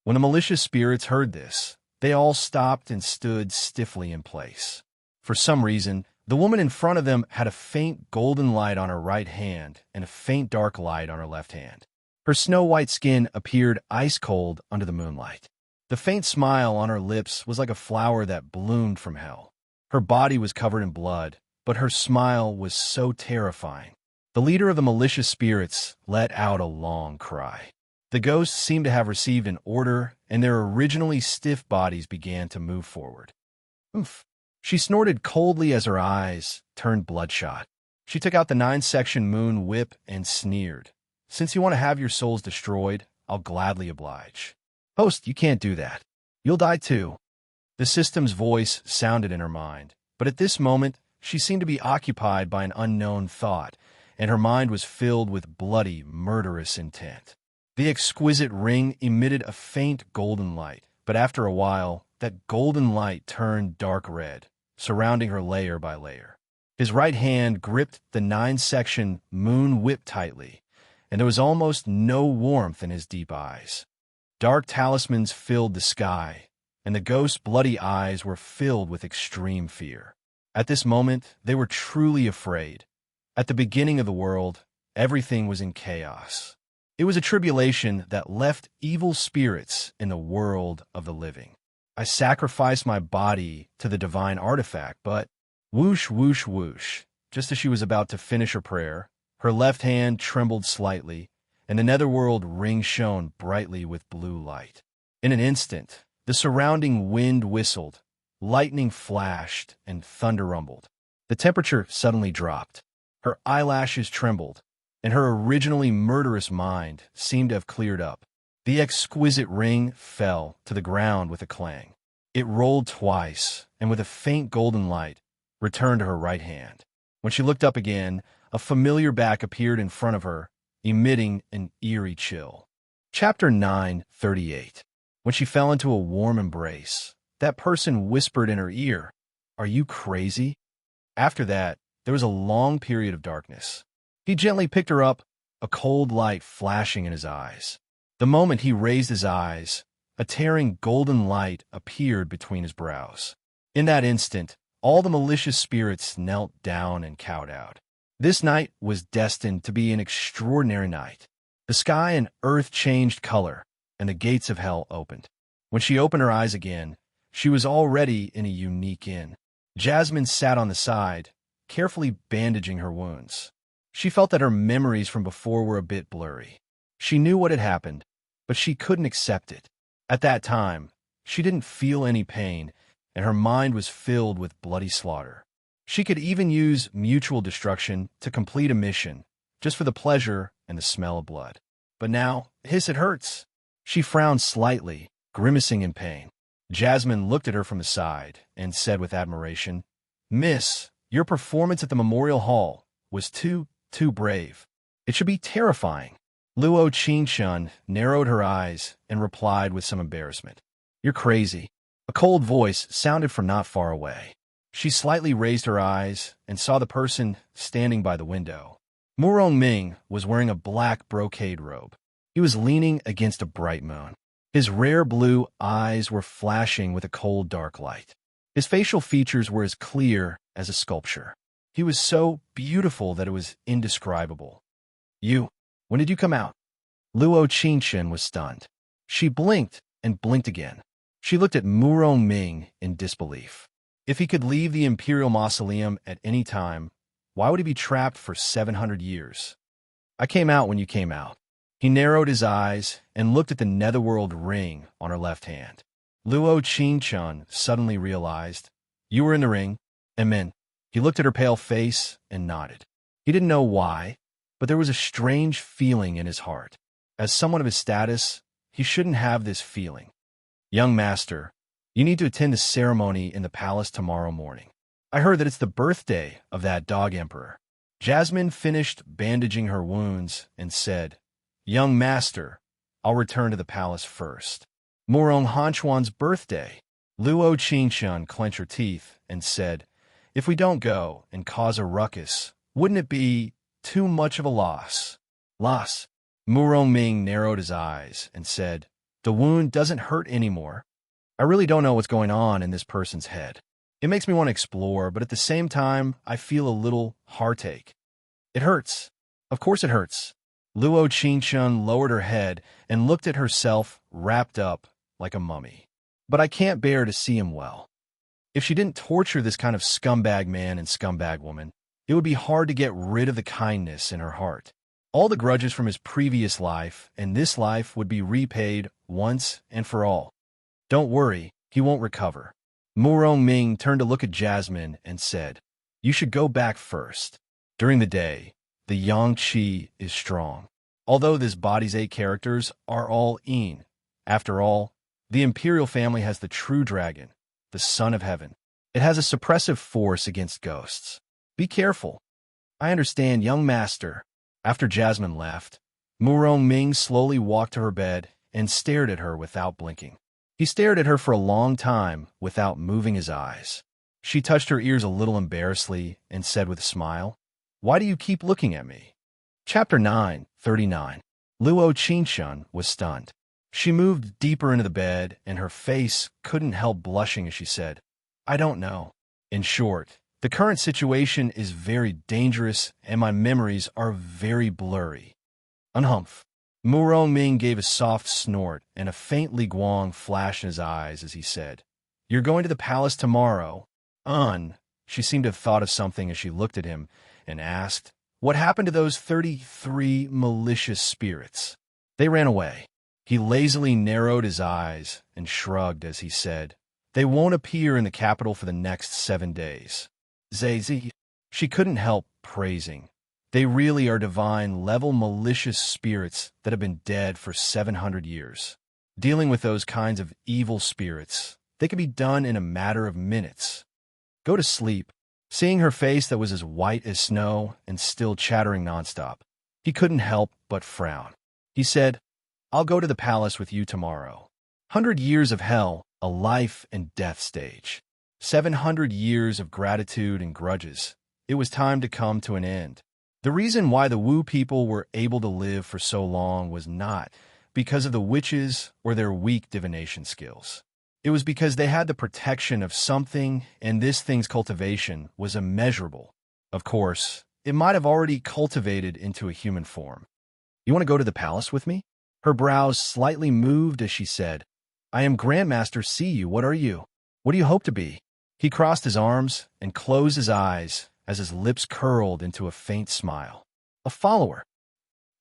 When the malicious spirits heard this, they all stopped and stood stiffly in place. For some reason, the woman in front of them had a faint golden light on her right hand and a faint dark light on her left hand. Her snow-white skin appeared ice-cold under the moonlight. The faint smile on her lips was like a flower that bloomed from hell. Her body was covered in blood, but her smile was so terrifying. The leader of the malicious spirits let out a long cry. The ghosts seemed to have received an order, and their originally stiff bodies began to move forward. Oof. She snorted coldly as her eyes turned bloodshot. She took out the 9-section moon whip and sneered. "Since you want to have your souls destroyed, I'll gladly oblige." "Host, you can't do that. You'll die too." The system's voice sounded in her mind, but at this moment, she seemed to be occupied by an unknown thought, and her mind was filled with bloody, murderous intent. The exquisite ring emitted a faint golden light, but after a while, that golden light turned dark red, surrounding her layer by layer. His right hand gripped the 9-section moon whip tightly, and there was almost no warmth in his deep eyes. Dark talismans filled the sky, and the ghost's bloody eyes were filled with extreme fear. At this moment, they were truly afraid. At the beginning of the world, everything was in chaos. It was a tribulation that left evil spirits in the world of the living. I sacrificed my body to the divine artifact, but whoosh, whoosh, whoosh. Just as she was about to finish her prayer, her left hand trembled slightly, and the netherworld ring shone brightly with blue light. In an instant, the surrounding wind whistled, lightning flashed, and thunder rumbled. The temperature suddenly dropped. Her eyelashes trembled, and her originally murderous mind seemed to have cleared up. The exquisite ring fell to the ground with a clang. It rolled twice, and with a faint golden light, returned to her right hand. When she looked up again, a familiar back appeared in front of her, emitting an eerie chill. Chapter 9:38. When she fell into a warm embrace, that person whispered in her ear, "Are you crazy?" After that, there was a long period of darkness. He gently picked her up, a cold light flashing in his eyes. The moment he raised his eyes, a tearing golden light appeared between his brows. In that instant, all the malicious spirits knelt down and cowed out. This night was destined to be an extraordinary night. The sky and earth changed color, and the gates of hell opened. When she opened her eyes again, she was already in a unique inn. Jasmine sat on the side, carefully bandaging her wounds. She felt that her memories from before were a bit blurry. She knew what had happened, but she couldn't accept it. At that time, she didn't feel any pain, and her mind was filled with bloody slaughter. She could even use mutual destruction to complete a mission, just for the pleasure and the smell of blood. But now, it hurts. She frowned slightly, grimacing in pain. Jasmine looked at her from the side and said with admiration, "Miss, your performance at the Memorial Hall was too brave. It should be terrifying." Luo Qingshun narrowed her eyes and replied with some embarrassment, "You're crazy." A cold voice sounded from not far away. She slightly raised her eyes and saw the person standing by the window. Murong Ming was wearing a black brocade robe. He was leaning against a bright moon. His rare blue eyes were flashing with a cold, dark light. His facial features were as clear as a sculpture. He was so beautiful that it was indescribable. When did you come out?" Luo Qingshun was stunned. She blinked and blinked again. She looked at Murong Ming in disbelief. If he could leave the Imperial Mausoleum at any time, why would he be trapped for 700 years? "I came out when you came out." He narrowed his eyes and looked at the netherworld ring on her left hand. Luo Qingshun suddenly realized, "You were in the ring, and then." He looked at her pale face and nodded. He didn't know why, but there was a strange feeling in his heart. As someone of his status, he shouldn't have this feeling. "Young master, you need to attend the ceremony in the palace tomorrow morning. I heard that it's the birthday of that dog emperor." Jasmine finished bandaging her wounds and said, "Young master, I'll return to the palace first." "Murong Hanchuan's birthday." Luo Qingshun clenched her teeth and said, "If we don't go and cause a ruckus, wouldn't it be too much of a loss?" "Loss?" Murong Ming narrowed his eyes and said, "The wound doesn't hurt anymore. I really don't know what's going on in this person's head. It makes me want to explore, but at the same time, I feel a little heartache. It hurts. Of course it hurts." Luo Qingshun lowered her head and looked at herself wrapped up like a mummy. "But I can't bear to see him well. If she didn't torture this kind of scumbag man and scumbag woman, it would be hard to get rid of the kindness in her heart. All the grudges from his previous life and this life would be repaid once and for all. Don't worry, he won't recover. Murong Ming turned to look at Jasmine and said, "You should go back first. During the day, the yang qi is strong. Although this body's 8 characters are all yin. After all, the imperial family has the true dragon, the son of heaven. It has a suppressive force against ghosts. Be careful." "I understand, young master." After Jasmine left, Murong Ming slowly walked to her bed and stared at her without blinking. He stared at her for a long time without moving his eyes. She touched her ears a little embarrassedly and said with a smile, "Why do you keep looking at me?" Chapter 9:39. Luo Qingshun was stunned. She moved deeper into the bed, and her face couldn't help blushing as she said, "I don't know. In short, the current situation is very dangerous, and my memories are very blurry." Unhumph. Murong Ming gave a soft snort, and a faint Li Guang flashed in his eyes as he said, "You're going to the palace tomorrow?" She seemed to have thought of something as she looked at him and asked, "What happened to those 33 malicious spirits?" "They ran away." He lazily narrowed his eyes and shrugged as he said, "They won't appear in the capital for the next 7 days." Zazie. She couldn't help praising. They really are divine-level malicious spirits that have been dead for 700 years. Dealing with those kinds of evil spirits, they can be done in a matter of minutes. Go to sleep. Seeing her face that was as white as snow and still chattering nonstop, he couldn't help but frown. He said, "I'll go to the palace with you tomorrow. 100 years of hell, a life and death stage. 700 years of gratitude and grudges. It was time to come to an end." The reason why the Wu people were able to live for so long was not because of the witches or their weak divination skills. It was because they had the protection of something, and this thing's cultivation was immeasurable. Of course, it might have already cultivated into a human form. "You want to go to the palace with me?" Her brows slightly moved as she said, "I am Grandmaster Siyu. What are you? What do you hope to be?" He crossed his arms and closed his eyes as his lips curled into a faint smile. "A follower,"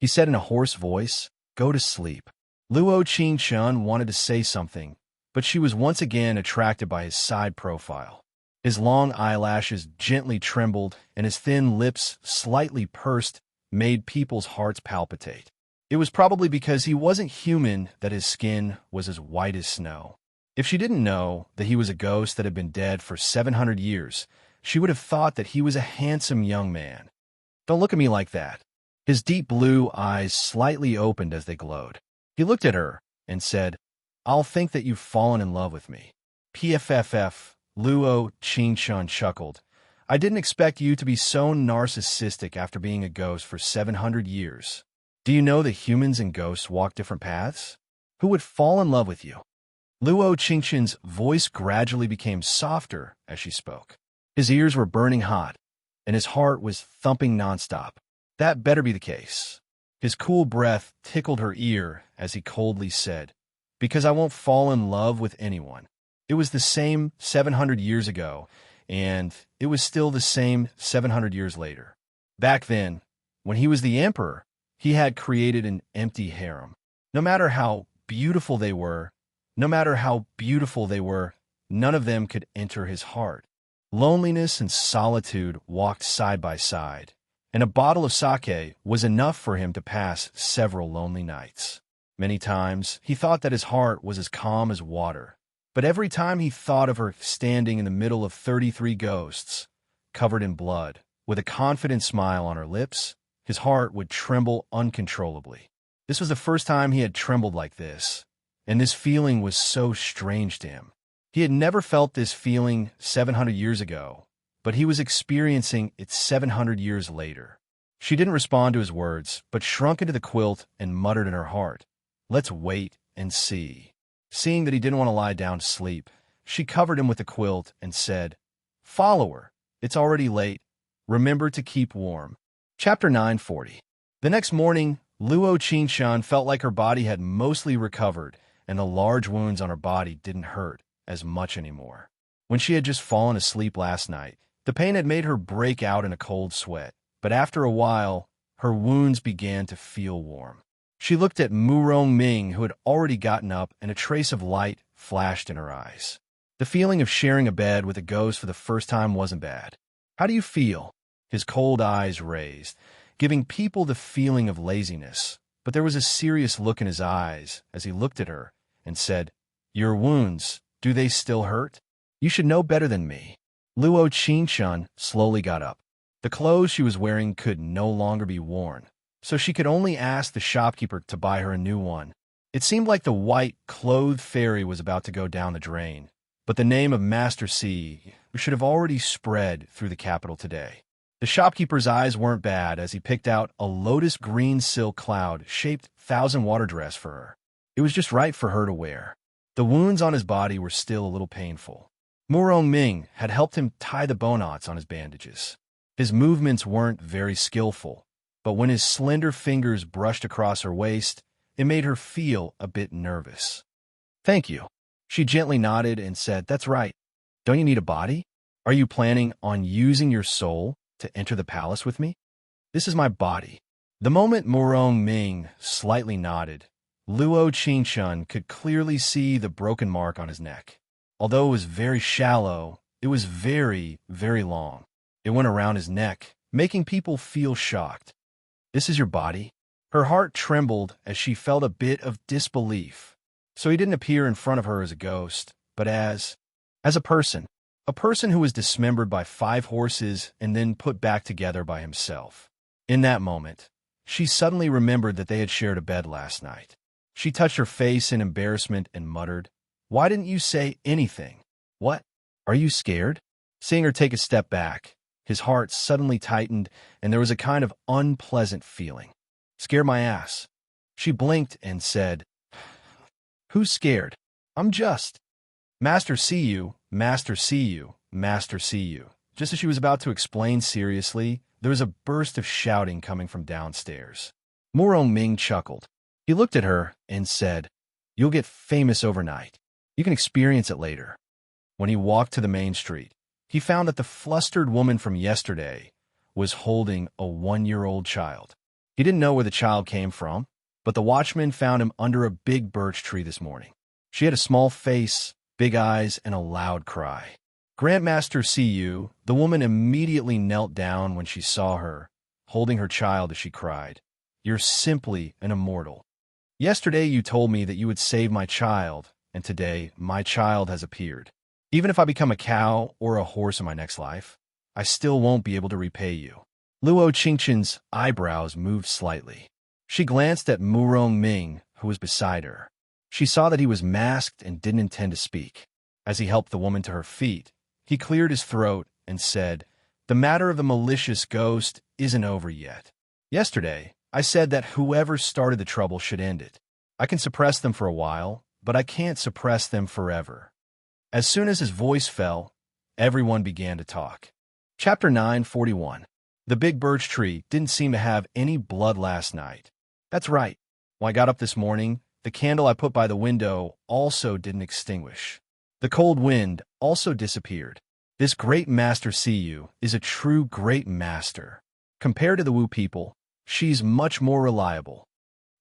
he said in a hoarse voice. "Go to sleep." Luo Qingshun wanted to say something, but she was once again attracted by his side profile. His long eyelashes gently trembled, and his thin lips, slightly pursed, made people's hearts palpitate. It was probably because he wasn't human that his skin was as white as snow. If she didn't know that he was a ghost that had been dead for 700 years, she would have thought that he was a handsome young man. "Don't look at me like that." His deep blue eyes slightly opened as they glowed. He looked at her and said, "I'll think that you've fallen in love with me." "PFFF," Luo Qingshun chuckled. "I didn't expect you to be so narcissistic after being a ghost for 700 years. Do you know that humans and ghosts walk different paths? Who would fall in love with you?" Luo Qingshun's voice gradually became softer as she spoke. His ears were burning hot, and his heart was thumping nonstop. That better be the case. His cool breath tickled her ear as he coldly said, "Because I won't fall in love with anyone." It was the same 700 years ago, and it was still the same 700 years later. Back then, when he was the emperor, he had created an empty harem. No matter how beautiful they were, none of them could enter his heart. Loneliness and solitude walked side by side, and a bottle of sake was enough for him to pass several lonely nights. Many times, he thought that his heart was as calm as water, but every time he thought of her standing in the middle of 33 ghosts, covered in blood, with a confident smile on her lips, his heart would tremble uncontrollably. This was the first time he had trembled like this, and this feeling was so strange to him. He had never felt this feeling 700 years ago, but he was experiencing it 700 years later. She didn't respond to his words, but shrunk into the quilt and muttered in her heart, "Let's wait and see." Seeing that he didn't want to lie down to sleep, she covered him with the quilt and said, "Follower, it's already late. Remember to keep warm." Chapter 9:40. The next morning, Luo Qingshun felt like her body had mostly recovered, and the large wounds on her body didn't hurt as much anymore. When she had just fallen asleep last night, The pain had made her break out in a cold sweat, but after a while, her wounds began to feel warm. She looked at Murong Ming, who had already gotten up, and a trace of light flashed in her eyes. The feeling of sharing a bed with a ghost for the first time wasn't bad. How do you feel? His cold eyes raised, giving people the feeling of laziness, but there was a serious look in his eyes as he looked at her and said, "Your wounds, do they still hurt? You should know better than me." Luo Qingshun slowly got up. The clothes she was wearing could no longer be worn, so she could only ask the shopkeeper to buy her a new one. It seemed like the white-clothed fairy was about to go down the drain, but the name of Master C should have already spread through the capital today. The shopkeeper's eyes weren't bad as he picked out a lotus-green silk cloud-shaped thousand-water dress for her. It was just right for her to wear. The wounds on his body were still a little painful. Murong Ming had helped him tie the bow knots on his bandages. His movements weren't very skillful, but when his slender fingers brushed across her waist, it made her feel a bit nervous. "Thank you." She gently nodded and said, "That's right. Don't you need a body? Are you planning on using your soul to enter the palace with me?" "This is my body." The moment Murong Ming slightly nodded, Luo Qingshun could clearly see the broken mark on his neck. Although it was very shallow, it was very, very long. It went around his neck, making people feel shocked. "This is your body?" Her heart trembled as she felt a bit of disbelief. So he didn't appear in front of her as a ghost, but as a person who was dismembered by 5 horses and then put back together by himself. In that moment, she suddenly remembered that they had shared a bed last night. She touched her face in embarrassment and muttered, "Why didn't you say anything?" "What? Are you scared?" Seeing her take a step back, his heart suddenly tightened and there was a kind of unpleasant feeling. "Scared my ass." She blinked and said, "Who's scared? I'm just." "Master see you, Master see you, Master see you." Just as she was about to explain seriously, there was a burst of shouting coming from downstairs. Murong Ming chuckled. He looked at her and said, "You'll get famous overnight. You can experience it later." When he walked to the main street, he found that the flustered woman from yesterday was holding a 1-year-old child. He didn't know where the child came from, but the watchman found him under a big birch tree this morning. She had a small face, big eyes, and a loud cry. "Grandmaster see you." The woman immediately knelt down when she saw her, holding her child as she cried, "You're simply an immortal. Yesterday you told me that you would save my child, and today my child has appeared. Even if I become a cow or a horse in my next life, I still won't be able to repay you." Luo Qingshun's eyebrows moved slightly. She glanced at Murong Ming, who was beside her. She saw that he was masked and didn't intend to speak. As he helped the woman to her feet, he cleared his throat and said, "The matter of the malicious ghost isn't over yet. Yesterday, I said that whoever started the trouble should end it. I can suppress them for a while, but I can't suppress them forever." As soon as his voice fell, everyone began to talk. Chapter 941. The big birch tree didn't seem to have any blood last night. That's right. When I got up this morning, the candle I put by the window also didn't extinguish. The cold wind also disappeared. This great master Siyu is a true great master. Compared to the Wu people, she's much more reliable.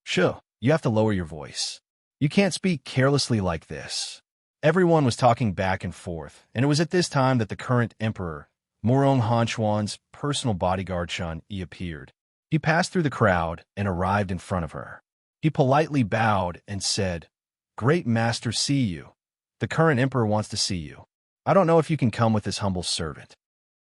Sure, you have to lower your voice. You can't speak carelessly like this. Everyone was talking back and forth, and it was at this time that the current emperor, Murong Hanchuan's personal bodyguard Shun Yi appeared. He passed through the crowd and arrived in front of her. He politely bowed and said, "Great master see you. The current emperor wants to see you. I don't know if you can come with this humble servant."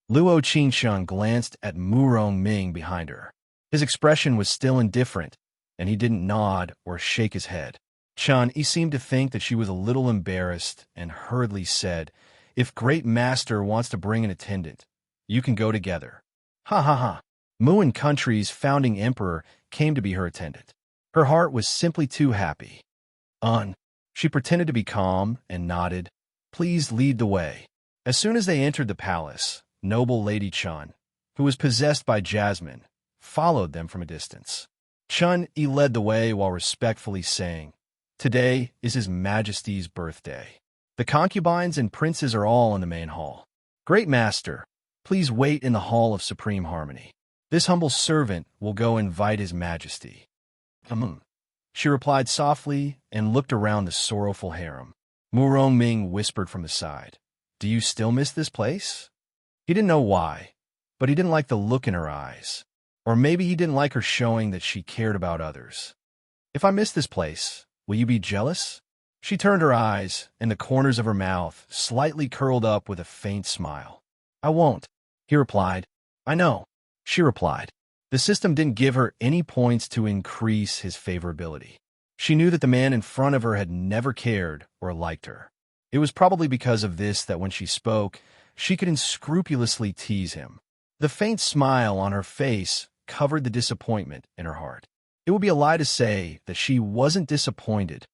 Luo Qingshun glanced at Murong Ming behind her. His expression was still indifferent, and he didn't nod or shake his head. Chun Yi seemed to think that she was a little embarrassed and hurriedly said, "If great master wants to bring an attendant, you can go together." Ha ha ha. Muan Country's founding emperor came to be her attendant. Her heart was simply too happy. She pretended to be calm and nodded. "Please lead the way." As soon as they entered the palace, noble Lady Chun, who was possessed by Jasmine, followed them from a distance. Chun Yi led the way while respectfully saying, "Today is His Majesty's birthday. The concubines and princes are all in the main hall. Great master, Please wait in the hall of supreme harmony. This humble servant will go invite his majesty. She replied softly and looked around the sorrowful harem. Murong Ming whispered from the side, "Do you still miss this place?" He didn't know why, but he didn't like the look in her eyes. Or maybe he didn't like her showing that she cared about others. "If I miss this place, will you be jealous?" She turned her eyes, and the corners of her mouth slightly curled up with a faint smile. "I won't," he replied. "I know," she replied. The system didn't give her any points to increase his favorability. She knew that the man in front of her had never cared or liked her. It was probably because of this that when she spoke, she could unscrupulously tease him. The faint smile on her face covered the disappointment in her heart. It would be a lie to say that she wasn't disappointed.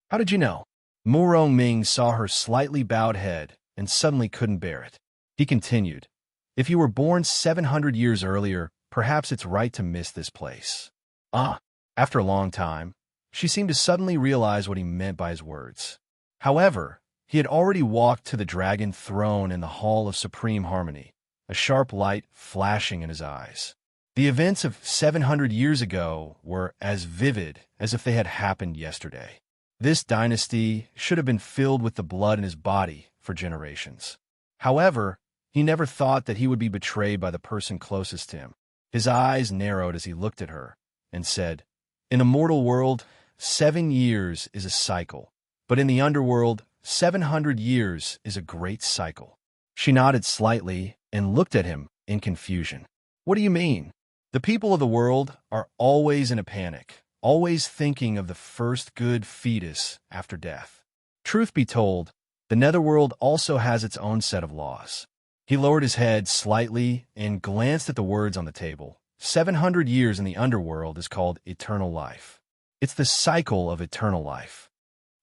"How did you know?" Murong Ming saw her slightly bowed head and suddenly couldn't bear it. He continued, "If you were born 700 years earlier, perhaps it's right to miss this place." After a long time, she seemed to suddenly realize what he meant by his words. However, he had already walked to the dragon throne in the Hall of Supreme Harmony, a sharp light flashing in his eyes. The events of 700 years ago were as vivid as if they had happened yesterday. This dynasty should have been filled with the blood in his body for generations. However, he never thought that he would be betrayed by the person closest to him. His eyes narrowed as he looked at her and said, "In a mortal world, 7 years is a cycle, but in the underworld, 700 years is a great cycle." She nodded slightly and looked at him in confusion. "What do you mean?" "The people of the world are always in a panic, always thinking of the first good fetus after death. Truth be told, the netherworld also has its own set of laws." He lowered his head slightly and glanced at the words on the table. 700 years in the underworld is called eternal life. It's the cycle of eternal life.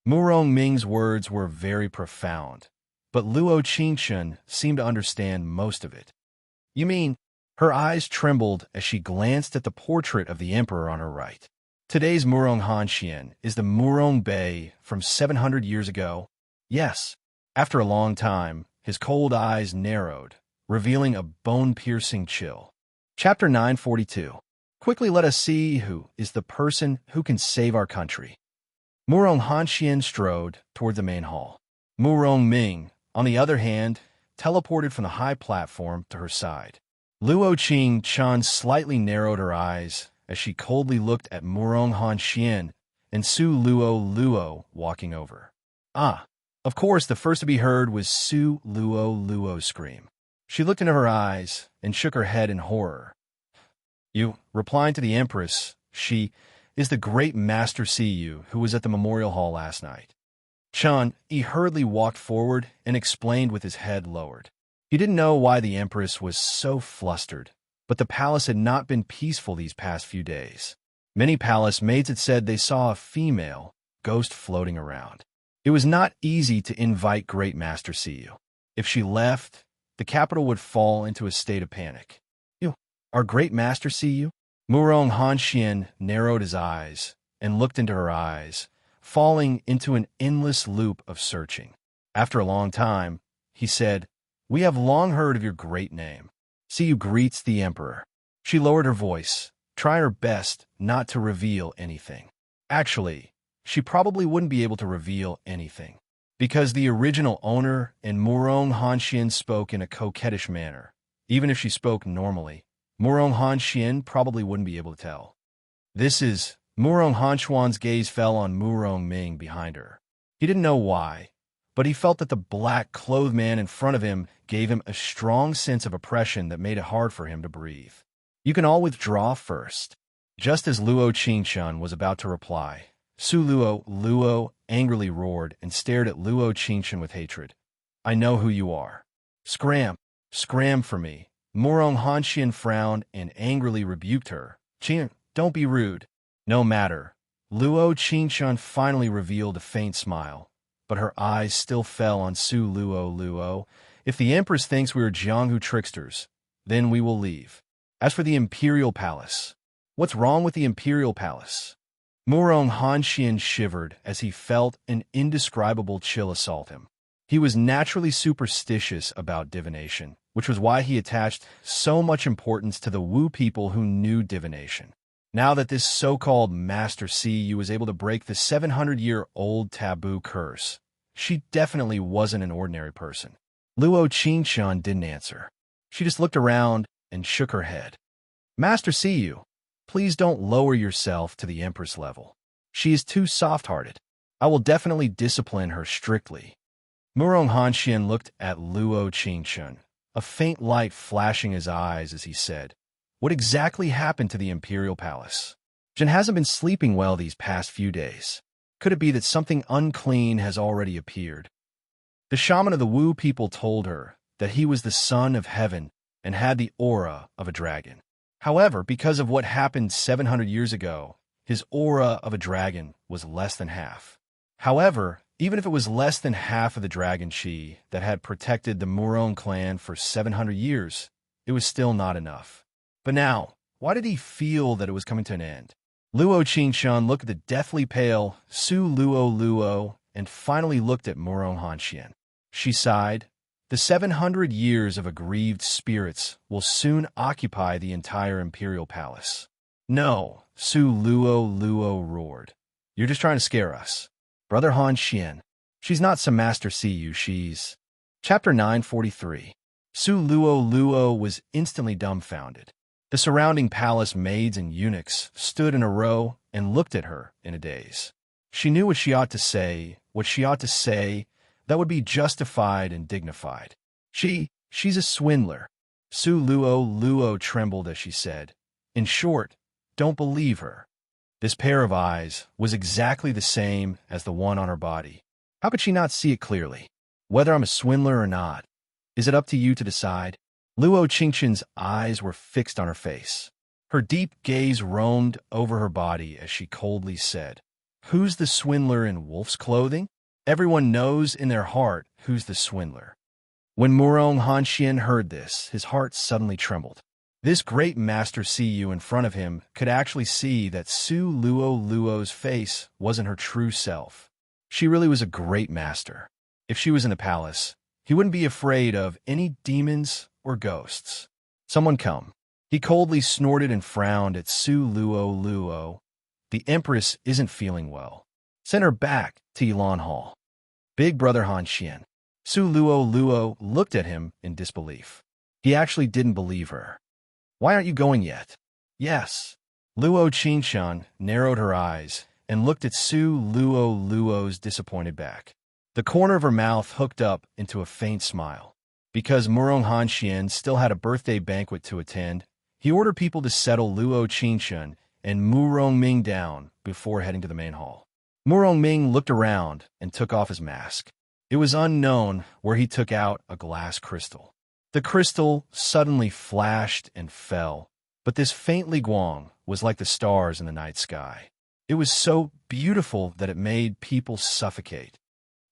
Murong Ming's words were very profound, but Luo Qingshun seemed to understand most of it. "You mean?" Her eyes trembled as she glanced at the portrait of the emperor on her right. "Today's Murong Hanxian is the Murong Bei from 700 years ago?" "Yes." After a long time, his cold eyes narrowed, revealing a bone-piercing chill. Chapter 942. Quickly let us see who is the person who can save our country. Murong Hanxian strode toward the main hall. Murong Ming, on the other hand, teleported from the high platform to her side. Luo Qingshun slightly narrowed her eyes as she coldly looked at Murong Hanxian and Su Luo walking over. Of course, the first to be heard was Su Luo scream. She looked into her eyes and shook her head in horror. "You," replying to the Empress, "she is the great Master Siyu who was at the Memorial Hall last night." He hurriedly walked forward and explained with his head lowered. He didn't know why the Empress was so flustered, but the palace had not been peaceful these past few days. Many palace maids had said they saw a female ghost floating around. It was not easy to invite Great Master Siyu. If she left, the capital would fall into a state of panic. "You, our Great Master Siyu?" Murong Hanxian narrowed his eyes and looked into her eyes, falling into an endless loop of searching. After a long time, he said, "We have long heard of your great name. Siyu greets the Emperor." She lowered her voice, trying her best not to reveal anything. Actually, she probably wouldn't be able to reveal anything, because the original owner and Murong Hanxian spoke in a coquettish manner. Even if she spoke normally, Murong Hanxian probably wouldn't be able to tell. "This is..." Murong Hanxuan's gaze fell on Murong Ming behind her. He didn't know why, but he felt that the black-clothed man in front of him gave him a strong sense of oppression that made it hard for him to breathe. "You can all withdraw first." Just as Luo Qingshun was about to reply, Su Luo angrily roared and stared at Luo Qingshun with hatred. "I know who you are. Scram for me." Murong Hanxian frowned and angrily rebuked her. "Qing, don't be rude." "No matter." Luo Qingshun finally revealed a faint smile, but her eyes still fell on Su Luo. "If the Empress thinks we are Jianghu tricksters, then we will leave. As for the Imperial Palace..." "What's wrong with the Imperial Palace?" Murong Hanxian shivered as he felt an indescribable chill assault him. He was naturally superstitious about divination, which was why he attached so much importance to the Wu people who knew divination. Now that this so-called Master Siyu was able to break the 700-year-old taboo curse, she definitely wasn't an ordinary person. Luo Qingxuan didn't answer. She just looked around and shook her head. Master Siyu, please don't lower yourself to the Empress level. She is too soft-hearted. I will definitely discipline her strictly. Murong Hanxian looked at Luo Qingxuan, a faint light flashing his eyes as he said, "What exactly happened to the Imperial Palace? Jin hasn't been sleeping well these past few days. Could it be that something unclean has already appeared?" The shaman of the Wu people told her that he was the son of heaven and had the aura of a dragon. However, because of what happened 700 years ago, his aura of a dragon was less than half. However, even if it was less than half of the dragon chi that had protected the Murong clan for 700 years, it was still not enough. But now, why did he feel that it was coming to an end? Luo Qingxuan looked at the deathly pale Su Luo and finally looked at Murong Hanxian. She sighed. The 700 years of aggrieved spirits will soon occupy the entire Imperial Palace. No, Su Luo roared. You're just trying to scare us. Brother Hanxian. She's not some Master Siyu, she's... Chapter 943. Su Luo was instantly dumbfounded. The surrounding palace maids and eunuchs stood in a row and looked at her in a daze. She knew what she ought to say that would be justified and dignified. She's a swindler. Su Luo trembled as she said, "In short, don't believe her." This pair of eyes was exactly the same as the one on her body. How could she not see it clearly? Whether I'm a swindler or not, is it up to you to decide? Luo Qingxuan's eyes were fixed on her face. Her deep gaze roamed over her body as she coldly said, "Who's the swindler in wolf's clothing?" Everyone knows in their heart who's the swindler. When Murong Hanxian heard this, his heart suddenly trembled. This great Master Siyu in front of him could actually see that Su Luo's face wasn't her true self. She really was a great master. If she was in the palace, he wouldn't be afraid of any demons or ghosts. Someone come. He coldly snorted and frowned at Su Luo. The Empress isn't feeling well. Send her back to Yilan Hall. Big Brother Hanxian. Su Luo looked at him in disbelief. He actually didn't believe her. Why aren't you going yet? Yes. Luo Qingxuan narrowed her eyes and looked at Su Luo's disappointed back. The corner of her mouth hooked up into a faint smile. Because Murong Hanxian still had a birthday banquet to attend, he ordered people to settle Luo Qingxuan and Murong Ming down before heading to the main hall. Murong Ming looked around and took off his mask. It was unknown where he took out a glass crystal. The crystal suddenly flashed and fell, but this faint guang was like the stars in the night sky. It was so beautiful that it made people suffocate.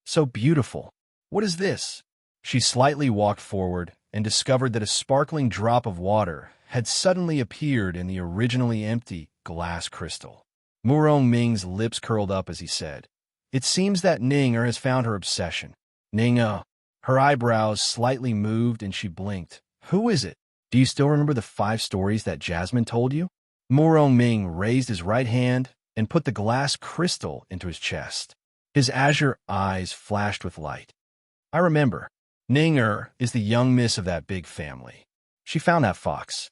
So beautiful. What is this? She slightly walked forward and discovered that a sparkling drop of water had suddenly appeared in the originally empty glass crystal. Murong Ming's lips curled up as he said, "It seems that Ning-er has found her obsession." Ning-er. Her eyebrows slightly moved and she blinked. Who is it? Do you still remember the 5 stories that Jasmine told you? Murong Ming raised his right hand and put the glass crystal into his chest. His azure eyes flashed with light. I remember. Ning-er is the young miss of that big family. She found that fox.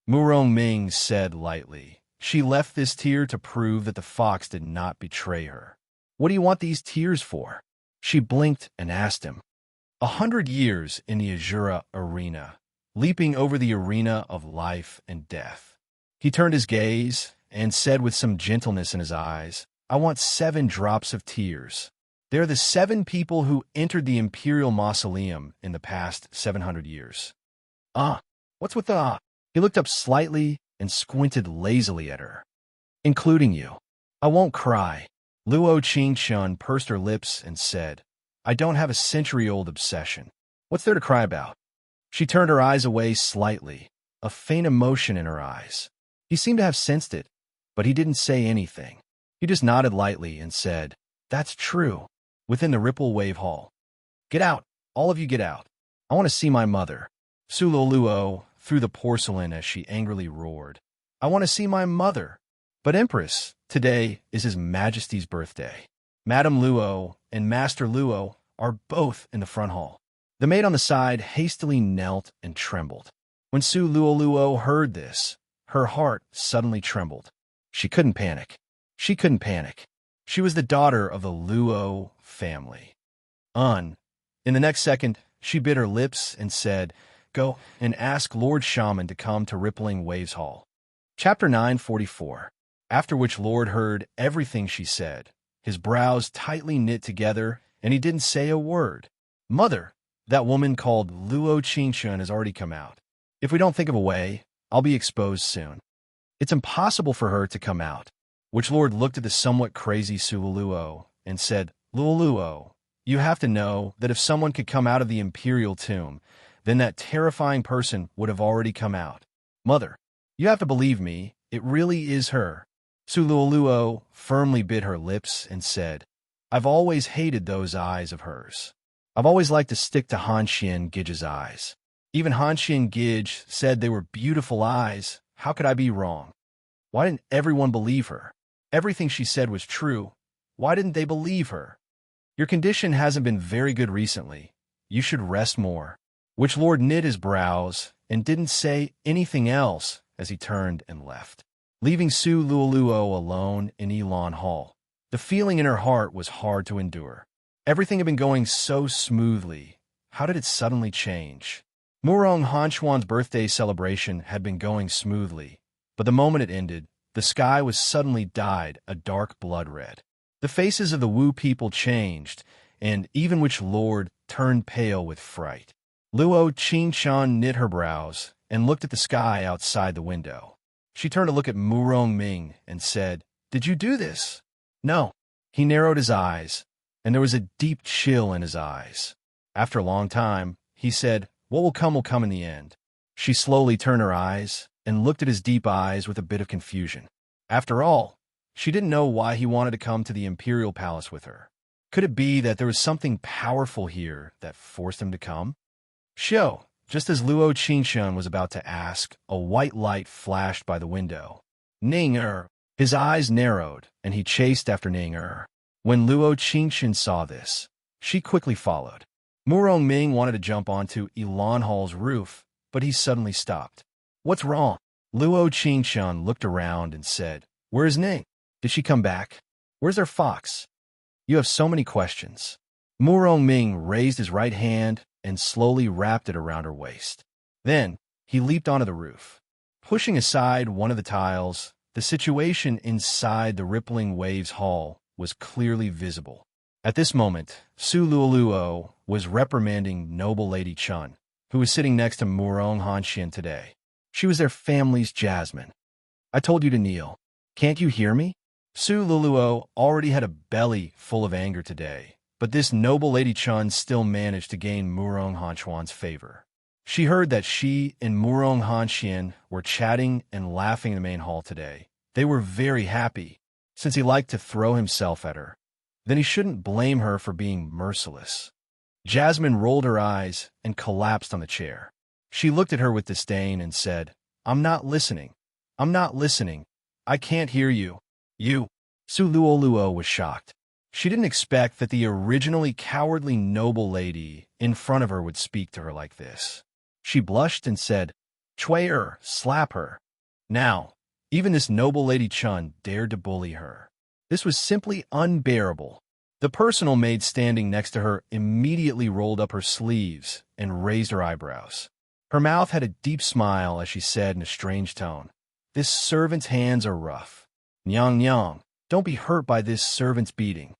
Murong Ming said lightly. She left this tear to prove that the fox did not betray her. What do you want these tears for? She blinked and asked him. 100 years in the Azura arena, leaping over the arena of life and death. He turned his gaze and said with some gentleness in his eyes, I want 7 drops of tears. They're the 7 people who entered the Imperial Mausoleum in the past 700 years. What's with the He looked up slightly and squinted lazily at her. Including you. I won't cry. Luo Qingxuan pursed her lips and said, I don't have a century-old obsession. What's there to cry about? She turned her eyes away slightly, a faint emotion in her eyes. He seemed to have sensed it, but he didn't say anything. He just nodded lightly and said, That's true, within the Ripple Wave Hall. Get out! All of you get out! I want to see my mother. Su Luo threw the porcelain as she angrily roared. I want to see my mother. But Empress, today is His Majesty's birthday. Madame Luo and Master Luo are both in the front hall. The maid on the side hastily knelt and trembled. When Su Luo heard this, her heart suddenly trembled. She couldn't panic. She couldn't panic. She was the daughter of the Luo family. In the next second, she bit her lips and said, Go and ask Lord Shaman to come to Rippling Waves Hall. Chapter 944. After which Lord heard everything she said. His brows tightly knit together, and he didn't say a word. Mother, that woman called Luo Qingshun has already come out. If we don't think of a way, I'll be exposed soon. It's impossible for her to come out. Which Lord looked at the somewhat crazy Su Luo and said, Luo, you have to know that if someone could come out of the imperial tomb, then that terrifying person would have already come out. Mother, you have to believe me, it really is her. Su Luo firmly bit her lips and said, I've always hated those eyes of hers. I've always liked to stick to Han Xian Gij's eyes. Even Han Xian Gij said they were beautiful eyes. How could I be wrong? Why didn't everyone believe her? Everything she said was true. Why didn't they believe her? Your condition hasn't been very good recently. You should rest more. Which Lord knit his brows and didn't say anything else as he turned and left, leaving Su Luo alone in Elon Hall. The feeling in her heart was hard to endure. Everything had been going so smoothly. How did it suddenly change? Murong Hanchuan's birthday celebration had been going smoothly, but the moment it ended, the sky was suddenly dyed a dark blood red. The faces of the Wu people changed, and even Witch Lord turned pale with fright. Luo Qingshan knit her brows and looked at the sky outside the window. She turned to look at Murong Ming and said, Did you do this? No. He narrowed his eyes, and there was a deep chill in his eyes. After a long time, he said, What will come in the end. She slowly turned her eyes and looked at his deep eyes with a bit of confusion. After all, she didn't know why he wanted to come to the imperial palace with her. Could it be that there was something powerful here that forced him to come? Shio, just as Luo Qingshan was about to ask, a white light flashed by the window. Ning-er. His eyes narrowed, and he chased after Ning-er. When Luo Qingshan saw this, she quickly followed. Murong Ming wanted to jump onto Elan Hall's roof, but he suddenly stopped. What's wrong? Luo Qingshan looked around and said, Where is Ning? Did she come back? Where's their fox? You have so many questions. Murong Ming raised his right hand and slowly wrapped it around her waist. Then, he leaped onto the roof. Pushing aside one of the tiles, the situation inside the Rippling Waves Hall was clearly visible. At this moment, Su Luo was reprimanding Noble Lady Chun, who was sitting next to Murong Hanxian today. She was their family's Jasmine. I told you to kneel. Can't you hear me? Su Luo already had a belly full of anger today, but this Noble Lady Chun still managed to gain Murong Hanchuan's favor. She heard that she and Murong Hanxian were chatting and laughing in the main hall today. They were very happy, since he liked to throw himself at her. Then he shouldn't blame her for being merciless. Jasmine rolled her eyes and collapsed on the chair. She looked at her with disdain and said, I'm not listening. I'm not listening. I can't hear you. You. Su Luo was shocked. She didn't expect that the originally cowardly noble lady in front of her would speak to her like this. She blushed and said, Chui-er, slap her. Now, even this noble Lady Chun dared to bully her. This was simply unbearable. The personal maid standing next to her immediately rolled up her sleeves and raised her eyebrows. Her mouth had a deep smile as she said in a strange tone, This servant's hands are rough. Nyang, don't be hurt by this servant's beating.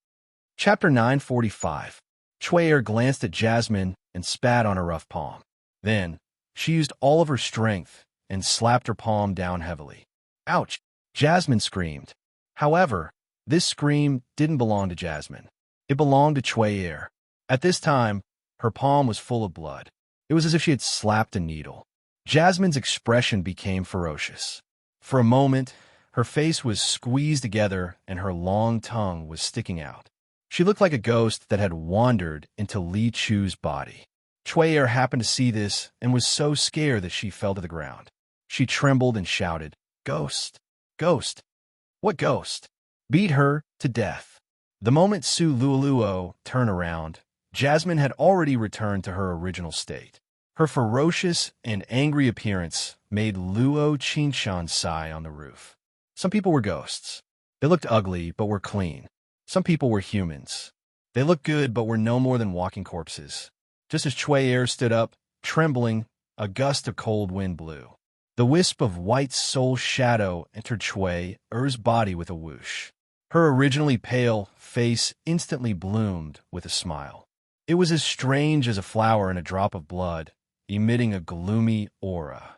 Chapter 945. Chui-er glanced at Jasmine and spat on her rough palm. Then, she used all of her strength and slapped her palm down heavily. Ouch! Jasmine screamed. However, this scream didn't belong to Jasmine. It belonged to Chui-er. At this time, her palm was full of blood. It was as if she had slapped a needle. Jasmine's expression became ferocious. For a moment, her face was squeezed together and her long tongue was sticking out. She looked like a ghost that had wandered into Li Chu's body. Chui happened to see this and was so scared that she fell to the ground. She trembled and shouted, "Ghost! Ghost! What ghost?" Beat her to death. The moment Su Luoluo turned around, Jasmine had already returned to her original state. Her ferocious and angry appearance made Luo Qingshan sigh on the roof. Some people were ghosts. They looked ugly, but were clean. Some people were humans. They looked good, but were no more than walking corpses. Just as Chui stood up, trembling, a gust of cold wind blew. The wisp of white soul shadow entered Chui-er's body with a whoosh. Her originally pale face instantly bloomed with a smile. It was as strange as a flower in a drop of blood, emitting a gloomy aura.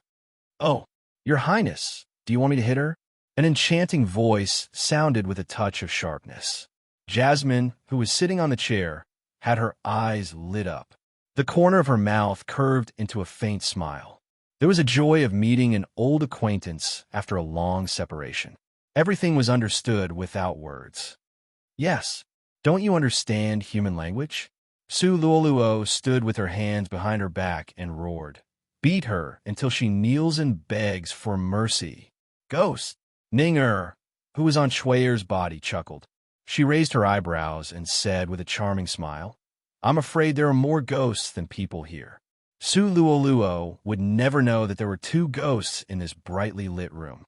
"Oh, Your Highness, do you want me to hit her?" An enchanting voice sounded with a touch of sharpness. Jasmine, who was sitting on the chair, had her eyes lit up. The corner of her mouth curved into a faint smile. There was a joy of meeting an old acquaintance after a long separation. Everything was understood without words. "Yes, don't you understand human language?" Su Luoluo stood with her hands behind her back and roared. "Beat her until she kneels and begs for mercy." "Ghost!" Ning, who was on Chui-er's body, chuckled. She raised her eyebrows and said with a charming smile, "I'm afraid there are more ghosts than people here." Su Luoluo would never know that there were two ghosts in this brightly lit room.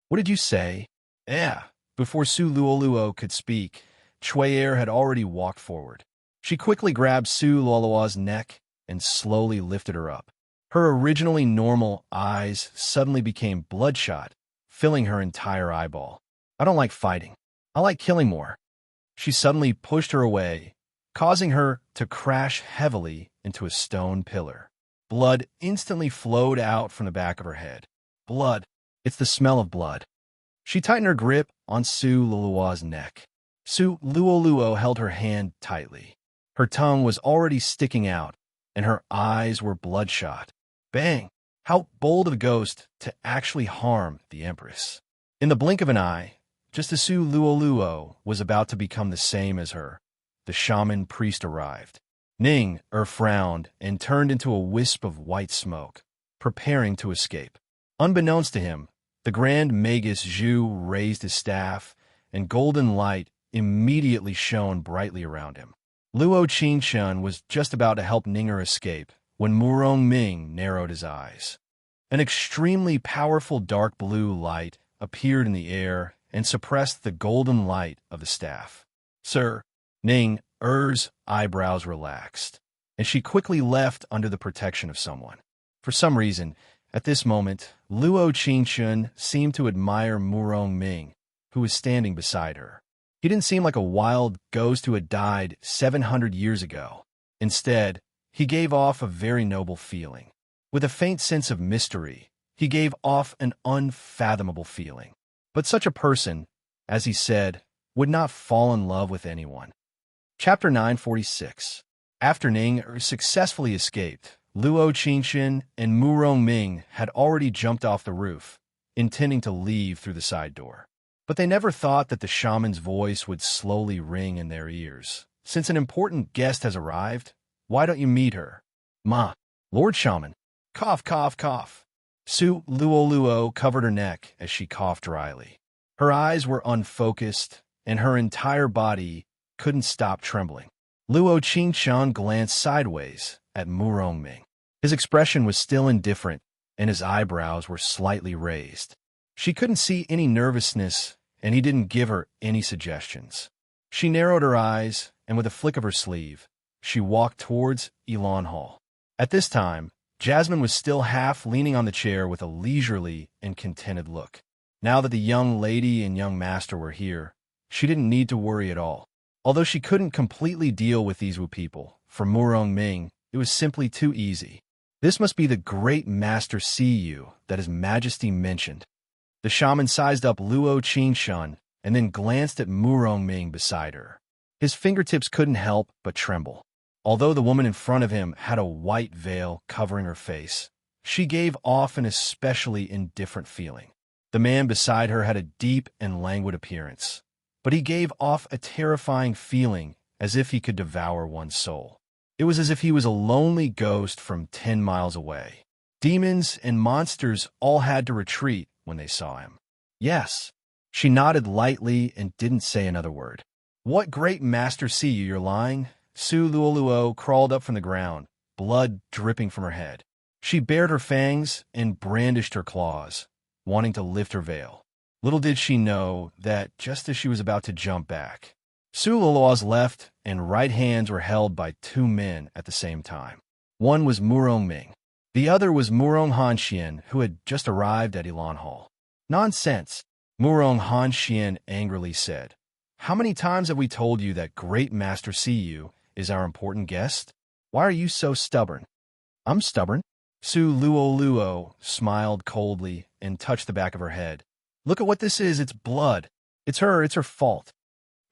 "What did you say?" "Yeah." Before Su Luoluo could speak, Chui-er had already walked forward. She quickly grabbed Su Luoluo's neck and slowly lifted her up. Her originally normal eyes suddenly became bloodshot, filling her entire eyeball. "I don't like fighting. I like killing more." She suddenly pushed her away, causing her to crash heavily into a stone pillar. Blood instantly flowed out from the back of her head. "Blood. It's the smell of blood." She tightened her grip on Su Luoluo's neck. Su Luoluo held her hand tightly. Her tongue was already sticking out, and her eyes were bloodshot. Bang! How bold of a ghost to actually harm the Empress. In the blink of an eye, just as Su Luoluo was about to become the same as her, the shaman priest arrived. Ning frowned and turned into a wisp of white smoke, preparing to escape. Unbeknownst to him, the Grand Magus Zhu raised his staff, and golden light immediately shone brightly around him. Luo Qingshan was just about to help Ninger escape when Murong Ming narrowed his eyes. An extremely powerful dark blue light appeared in the air and suppressed the golden light of the staff. "Sir," Ning-er's eyebrows relaxed, and she quickly left under the protection of someone. For some reason, at this moment, Luo Qingshan seemed to admire Murong Ming, who was standing beside her. He didn't seem like a wild ghost who had died 700 years ago. Instead, he gave off a very noble feeling. With a faint sense of mystery, he gave off an unfathomable feeling. But such a person, as he said, would not fall in love with anyone. Chapter 946. After Ning successfully escaped, Luo Qingshan and Murong Ming had already jumped off the roof, intending to leave through the side door. But they never thought that the shaman's voice would slowly ring in their ears. "Since an important guest has arrived, why don't you meet her?" "Ma, Lord Shaman." Cough, cough, cough. Su Luoluo covered her neck as she coughed dryly. Her eyes were unfocused, and her entire body couldn't stop trembling. Luo Qingshan glanced sideways at Murong Ming. His expression was still indifferent, and his eyebrows were slightly raised. She couldn't see any nervousness, and he didn't give her any suggestions. She narrowed her eyes, and with a flick of her sleeve, she walked towards Elan Hall. At this time, Jasmine was still half leaning on the chair with a leisurely and contented look. Now that the young lady and young master were here, she didn't need to worry at all. Although she couldn't completely deal with these Wu people, for Murong Ming, it was simply too easy. This must be the great Master Siyu that His Majesty mentioned. The shaman sized up Luo Qingshan and then glanced at Murong Ming beside her. His fingertips couldn't help but tremble. Although the woman in front of him had a white veil covering her face, she gave off an especially indifferent feeling. The man beside her had a deep and languid appearance, but he gave off a terrifying feeling as if he could devour one's soul. It was as if he was a lonely ghost from 10 miles away. Demons and monsters all had to retreat when they saw him. Yes. She nodded lightly and didn't say another word. What great master see you, you're lying? Su Luoluo crawled up from the ground, blood dripping from her head. She bared her fangs and brandished her claws, wanting to lift her veil. Little did she know that just as she was about to jump back, Su Luoluo's left and right hands were held by two men at the same time. One was Murong Ming. The other was Murong Hanxian, who had just arrived at Elan Hall. Nonsense, Murong Hanxian angrily said. How many times have we told you that Great Master Siyu is our important guest? Why are you so stubborn? I'm stubborn. Su Luoluo smiled coldly and touched the back of her head. Look at what this is. It's blood. It's her fault.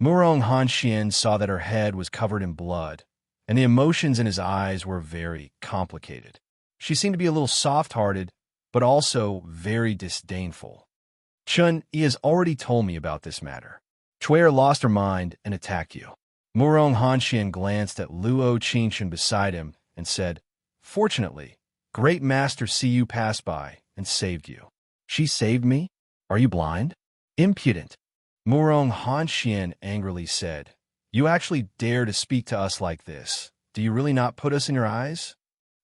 Murong Hanxian saw that her head was covered in blood, and the emotions in his eyes were very complicated. She seemed to be a little soft-hearted, but also very disdainful. Chun, he has already told me about this matter. Chuer lost her mind and attacked you. Murong Hanxian glanced at Luo Qingshan beside him and said, Fortunately, Great Master Siyu passed by and saved you. She saved me? Are you blind? Impudent. Murong Hanxian angrily said, You actually dare to speak to us like this. Do you really not put us in your eyes?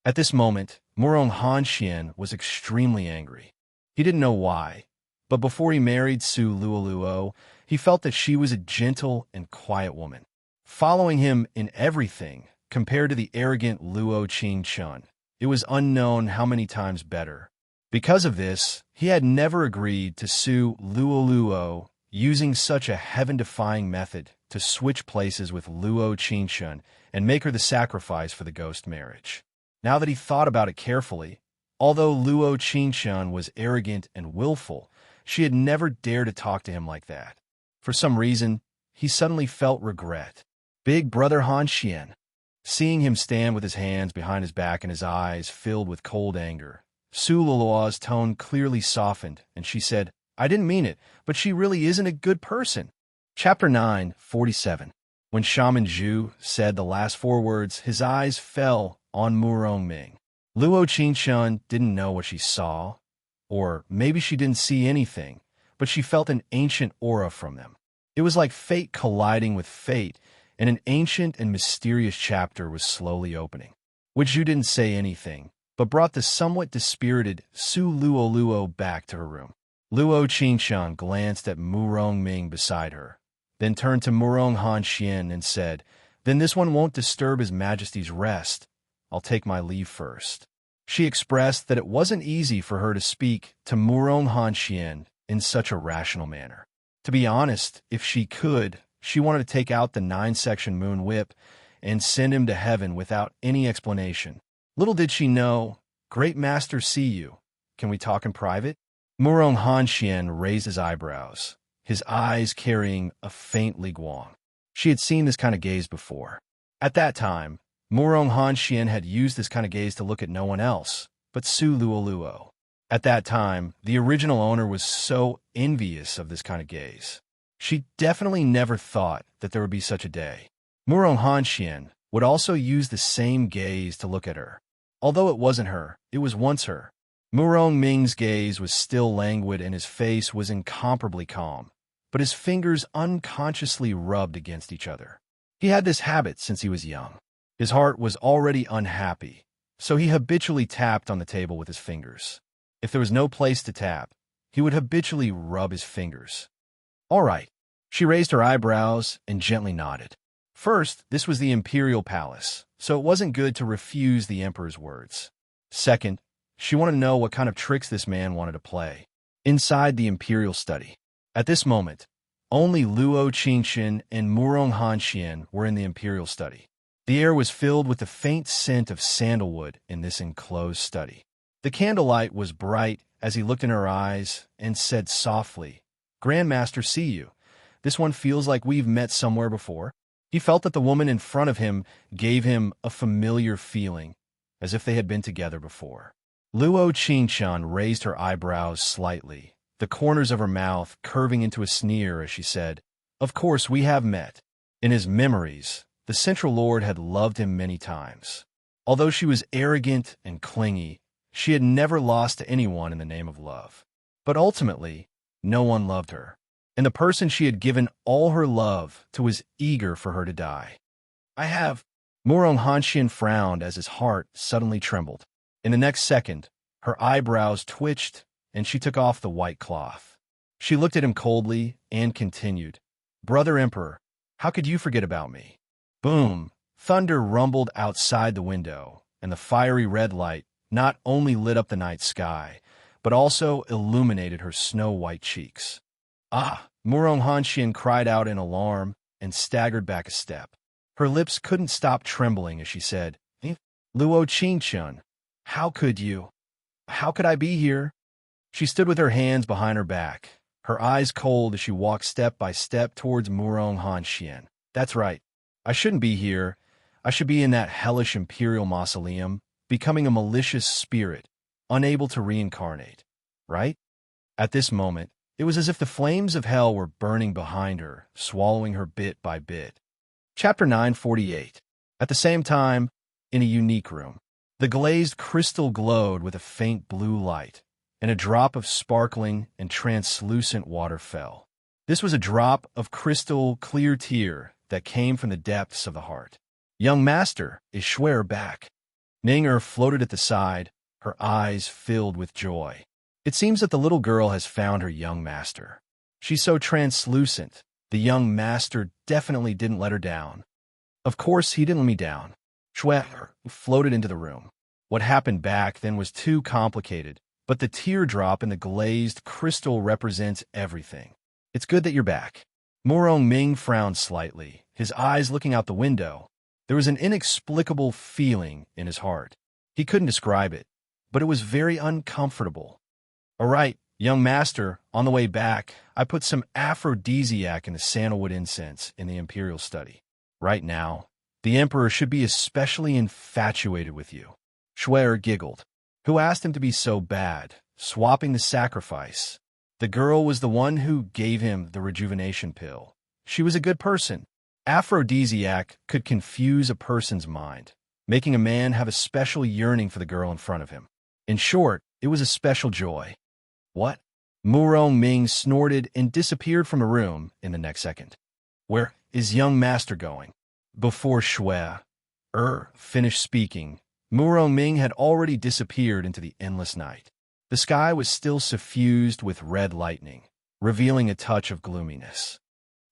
At this moment, Murong Hanxian was extremely angry. He didn't know why, but before he married Su Luoluo, he felt that she was a gentle and quiet woman, following him in everything compared to the arrogant Luo Qingchun. It was unknown how many times better. Because of this, he had never agreed to Su Luoluo using such a heaven-defying method to switch places with Luo Qingchun and make her the sacrifice for the ghost marriage. Now that he thought about it carefully, although Luo Qingchun was arrogant and willful, she had never dared to talk to him like that. For some reason, he suddenly felt regret. Big brother Hanxian. Seeing him stand with his hands behind his back and his eyes filled with cold anger, Su Luoluo's tone clearly softened, and she said, I didn't mean it, but she really isn't a good person. Chapter 9:47. When Shaman Zhu said the last four words, his eyes fell on Murong Ming. Luo Qingchun didn't know what she saw, or maybe she didn't see anything, but she felt an ancient aura from them. It was like fate colliding with fate, and an ancient and mysterious chapter was slowly opening. Zhu didn't say anything, but brought the somewhat dispirited Su Luoluo back to her room. Luo Qingchun glanced at Murong Ming beside her, then turned to Murong Hanxian and said, Then this one won't disturb His Majesty's rest. I'll take my leave first. She expressed that it wasn't easy for her to speak to Murong Hanxian in such a rational manner. To be honest, if she could, she wanted to take out the 9-section moon whip and send him to heaven without any explanation. Little did she know, Great Master see you. Can we talk in private? Murong Hanxian raised his eyebrows, his eyes carrying a faint liguang. She had seen this kind of gaze before. At that time, Murong Hanxian had used this kind of gaze to look at no one else but Su Luoluo. At that time, the original owner was so envious of this kind of gaze. She definitely never thought that there would be such a day. Murong Hanxian would also use the same gaze to look at her. Although it wasn't her, it was once her. Murong Ming's gaze was still languid and his face was incomparably calm, but his fingers unconsciously rubbed against each other. He had this habit since he was young. His heart was already unhappy, so he habitually tapped on the table with his fingers. If there was no place to tap, he would habitually rub his fingers. All right. She raised her eyebrows and gently nodded. First, this was the imperial palace, so it wasn't good to refuse the emperor's words. Second, she wanted to know what kind of tricks this man wanted to play. Inside the imperial study. At this moment, only Luo Qingshan and Murong Hanxian were in the imperial study. The air was filled with the faint scent of sandalwood in this enclosed study. The candlelight was bright as he looked in her eyes and said softly, Grandmaster see you. This one feels like we've met somewhere before. He felt that the woman in front of him gave him a familiar feeling, as if they had been together before. Luo Qingshan raised her eyebrows slightly, the corners of her mouth curving into a sneer as she said, Of course we have met. In his memories, the Central Lord had loved him many times. Although she was arrogant and clingy, she had never lost to anyone in the name of love. But ultimately, no one loved her, and the person she had given all her love to was eager for her to die. I have. Murong Hanshin frowned as his heart suddenly trembled. In the next second, her eyebrows twitched, and she took off the white cloth. She looked at him coldly and continued, "Brother Emperor, how could you forget about me?" Boom! Thunder rumbled outside the window, and the fiery red light not only lit up the night sky, but also illuminated her snow-white cheeks. "Ah!" Murong Hanshin cried out in alarm and staggered back a step. Her lips couldn't stop trembling as she said, "Luo Qingchun, how could you? How could I be here?" She stood with her hands behind her back, her eyes cold as she walked step by step towards Murong Hanshin. "That's right. I shouldn't be here. I should be in that hellish imperial mausoleum, becoming a malicious spirit, unable to reincarnate. Right?" At this moment, it was as if the flames of hell were burning behind her, swallowing her bit by bit. Chapter 948. At the same time, in a unique room, the glazed crystal glowed with a faint blue light, and a drop of sparkling and translucent water fell. This was a drop of crystal clear tear that came from the depths of the heart. "Young master, is Schwer back?" Ninger floated at the side, her eyes filled with joy. "It seems that the little girl has found her young master. She's so translucent. The young master definitely didn't let her down." "Of course he didn't let me down." Schwer floated into the room. What happened back then was too complicated, but the teardrop in the glazed crystal represents everything. "It's good that you're back." Murong Ming frowned slightly, his eyes looking out the window. There was an inexplicable feeling in his heart. He couldn't describe it, but it was very uncomfortable. "All right, young master, on the way back, I put some aphrodisiac in the sandalwood incense in the imperial study. Right now, the emperor should be especially infatuated with you." Schwer giggled. Who asked him to be so bad, swapping the sacrifice? The girl was the one who gave him the rejuvenation pill. She was a good person. Aphrodisiac could confuse a person's mind, making a man have a special yearning for the girl in front of him. In short, it was a special joy. "What?" Murong Ming snorted and disappeared from the room in the next second. "Where is young master going?" Before Schwer finished speaking, Murong Ming had already disappeared into the endless night. The sky was still suffused with red lightning, revealing a touch of gloominess.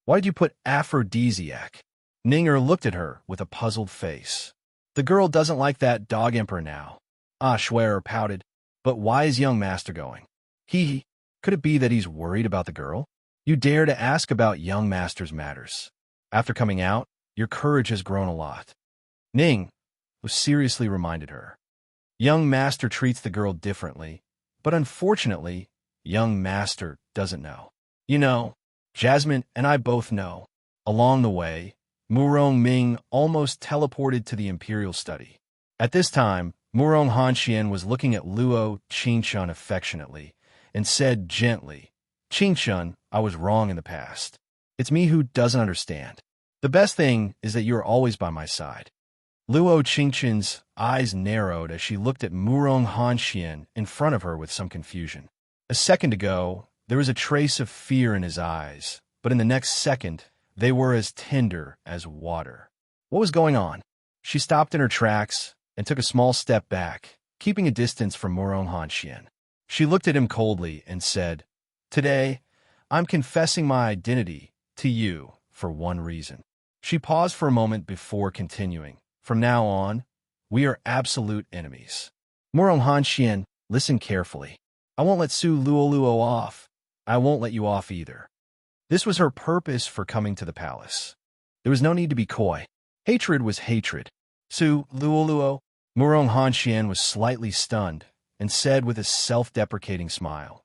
"Why did you put aphrodisiac?" Ninger looked at her with a puzzled face. "The girl doesn't like that dog emperor now." Schwer pouted. "But why is young master going?" Could it be that he's worried about the girl? You dare to ask about young master's matters. After coming out, your courage has grown a lot." Ning seriously reminded her. "Young master treats the girl differently, but unfortunately, young master doesn't know. You know, Jasmine and I both know." Along the way, Murong Ming almost teleported to the imperial study. At this time, Murong Hanshin was looking at Luo Qingchun affectionately and said gently, "Qingchun, I was wrong in the past. It's me who doesn't understand. The best thing is that you're always by my side." Luo Qingchun's eyes narrowed as she looked at Murong Hanshin in front of her with some confusion. A second ago, there was a trace of fear in his eyes, but in the next second, they were as tender as water. What was going on? She stopped in her tracks and took a small step back, keeping a distance from Murong Hanshin. She looked at him coldly and said, "Today, I'm confessing my identity to you for one reason." She paused for a moment before continuing. "From now on, we are absolute enemies." Murong Hanshin, listen carefully. I won't let Su Luoluo off. I won't let you off either. This was her purpose for coming to the palace. There was no need to be coy. Hatred was hatred. Su Luoluo. Murong Hanshin was slightly stunned and said with a self-deprecating smile,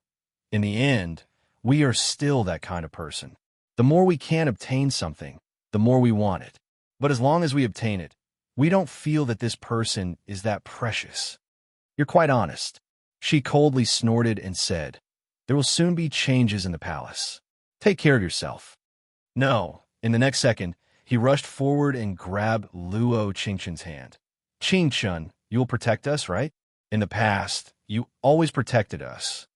"In the end, we are still that kind of person. The more we can obtain something, the more we want it. But as long as we obtain it, we don't feel that this person is that precious." "You're quite honest." She coldly snorted and said, "There will soon be changes in the palace. Take care of yourself." No, in the next second, He rushed forward and grabbed Luo Qingchun's hand. Qingchun, you will protect us, right? In the past, you always protected us.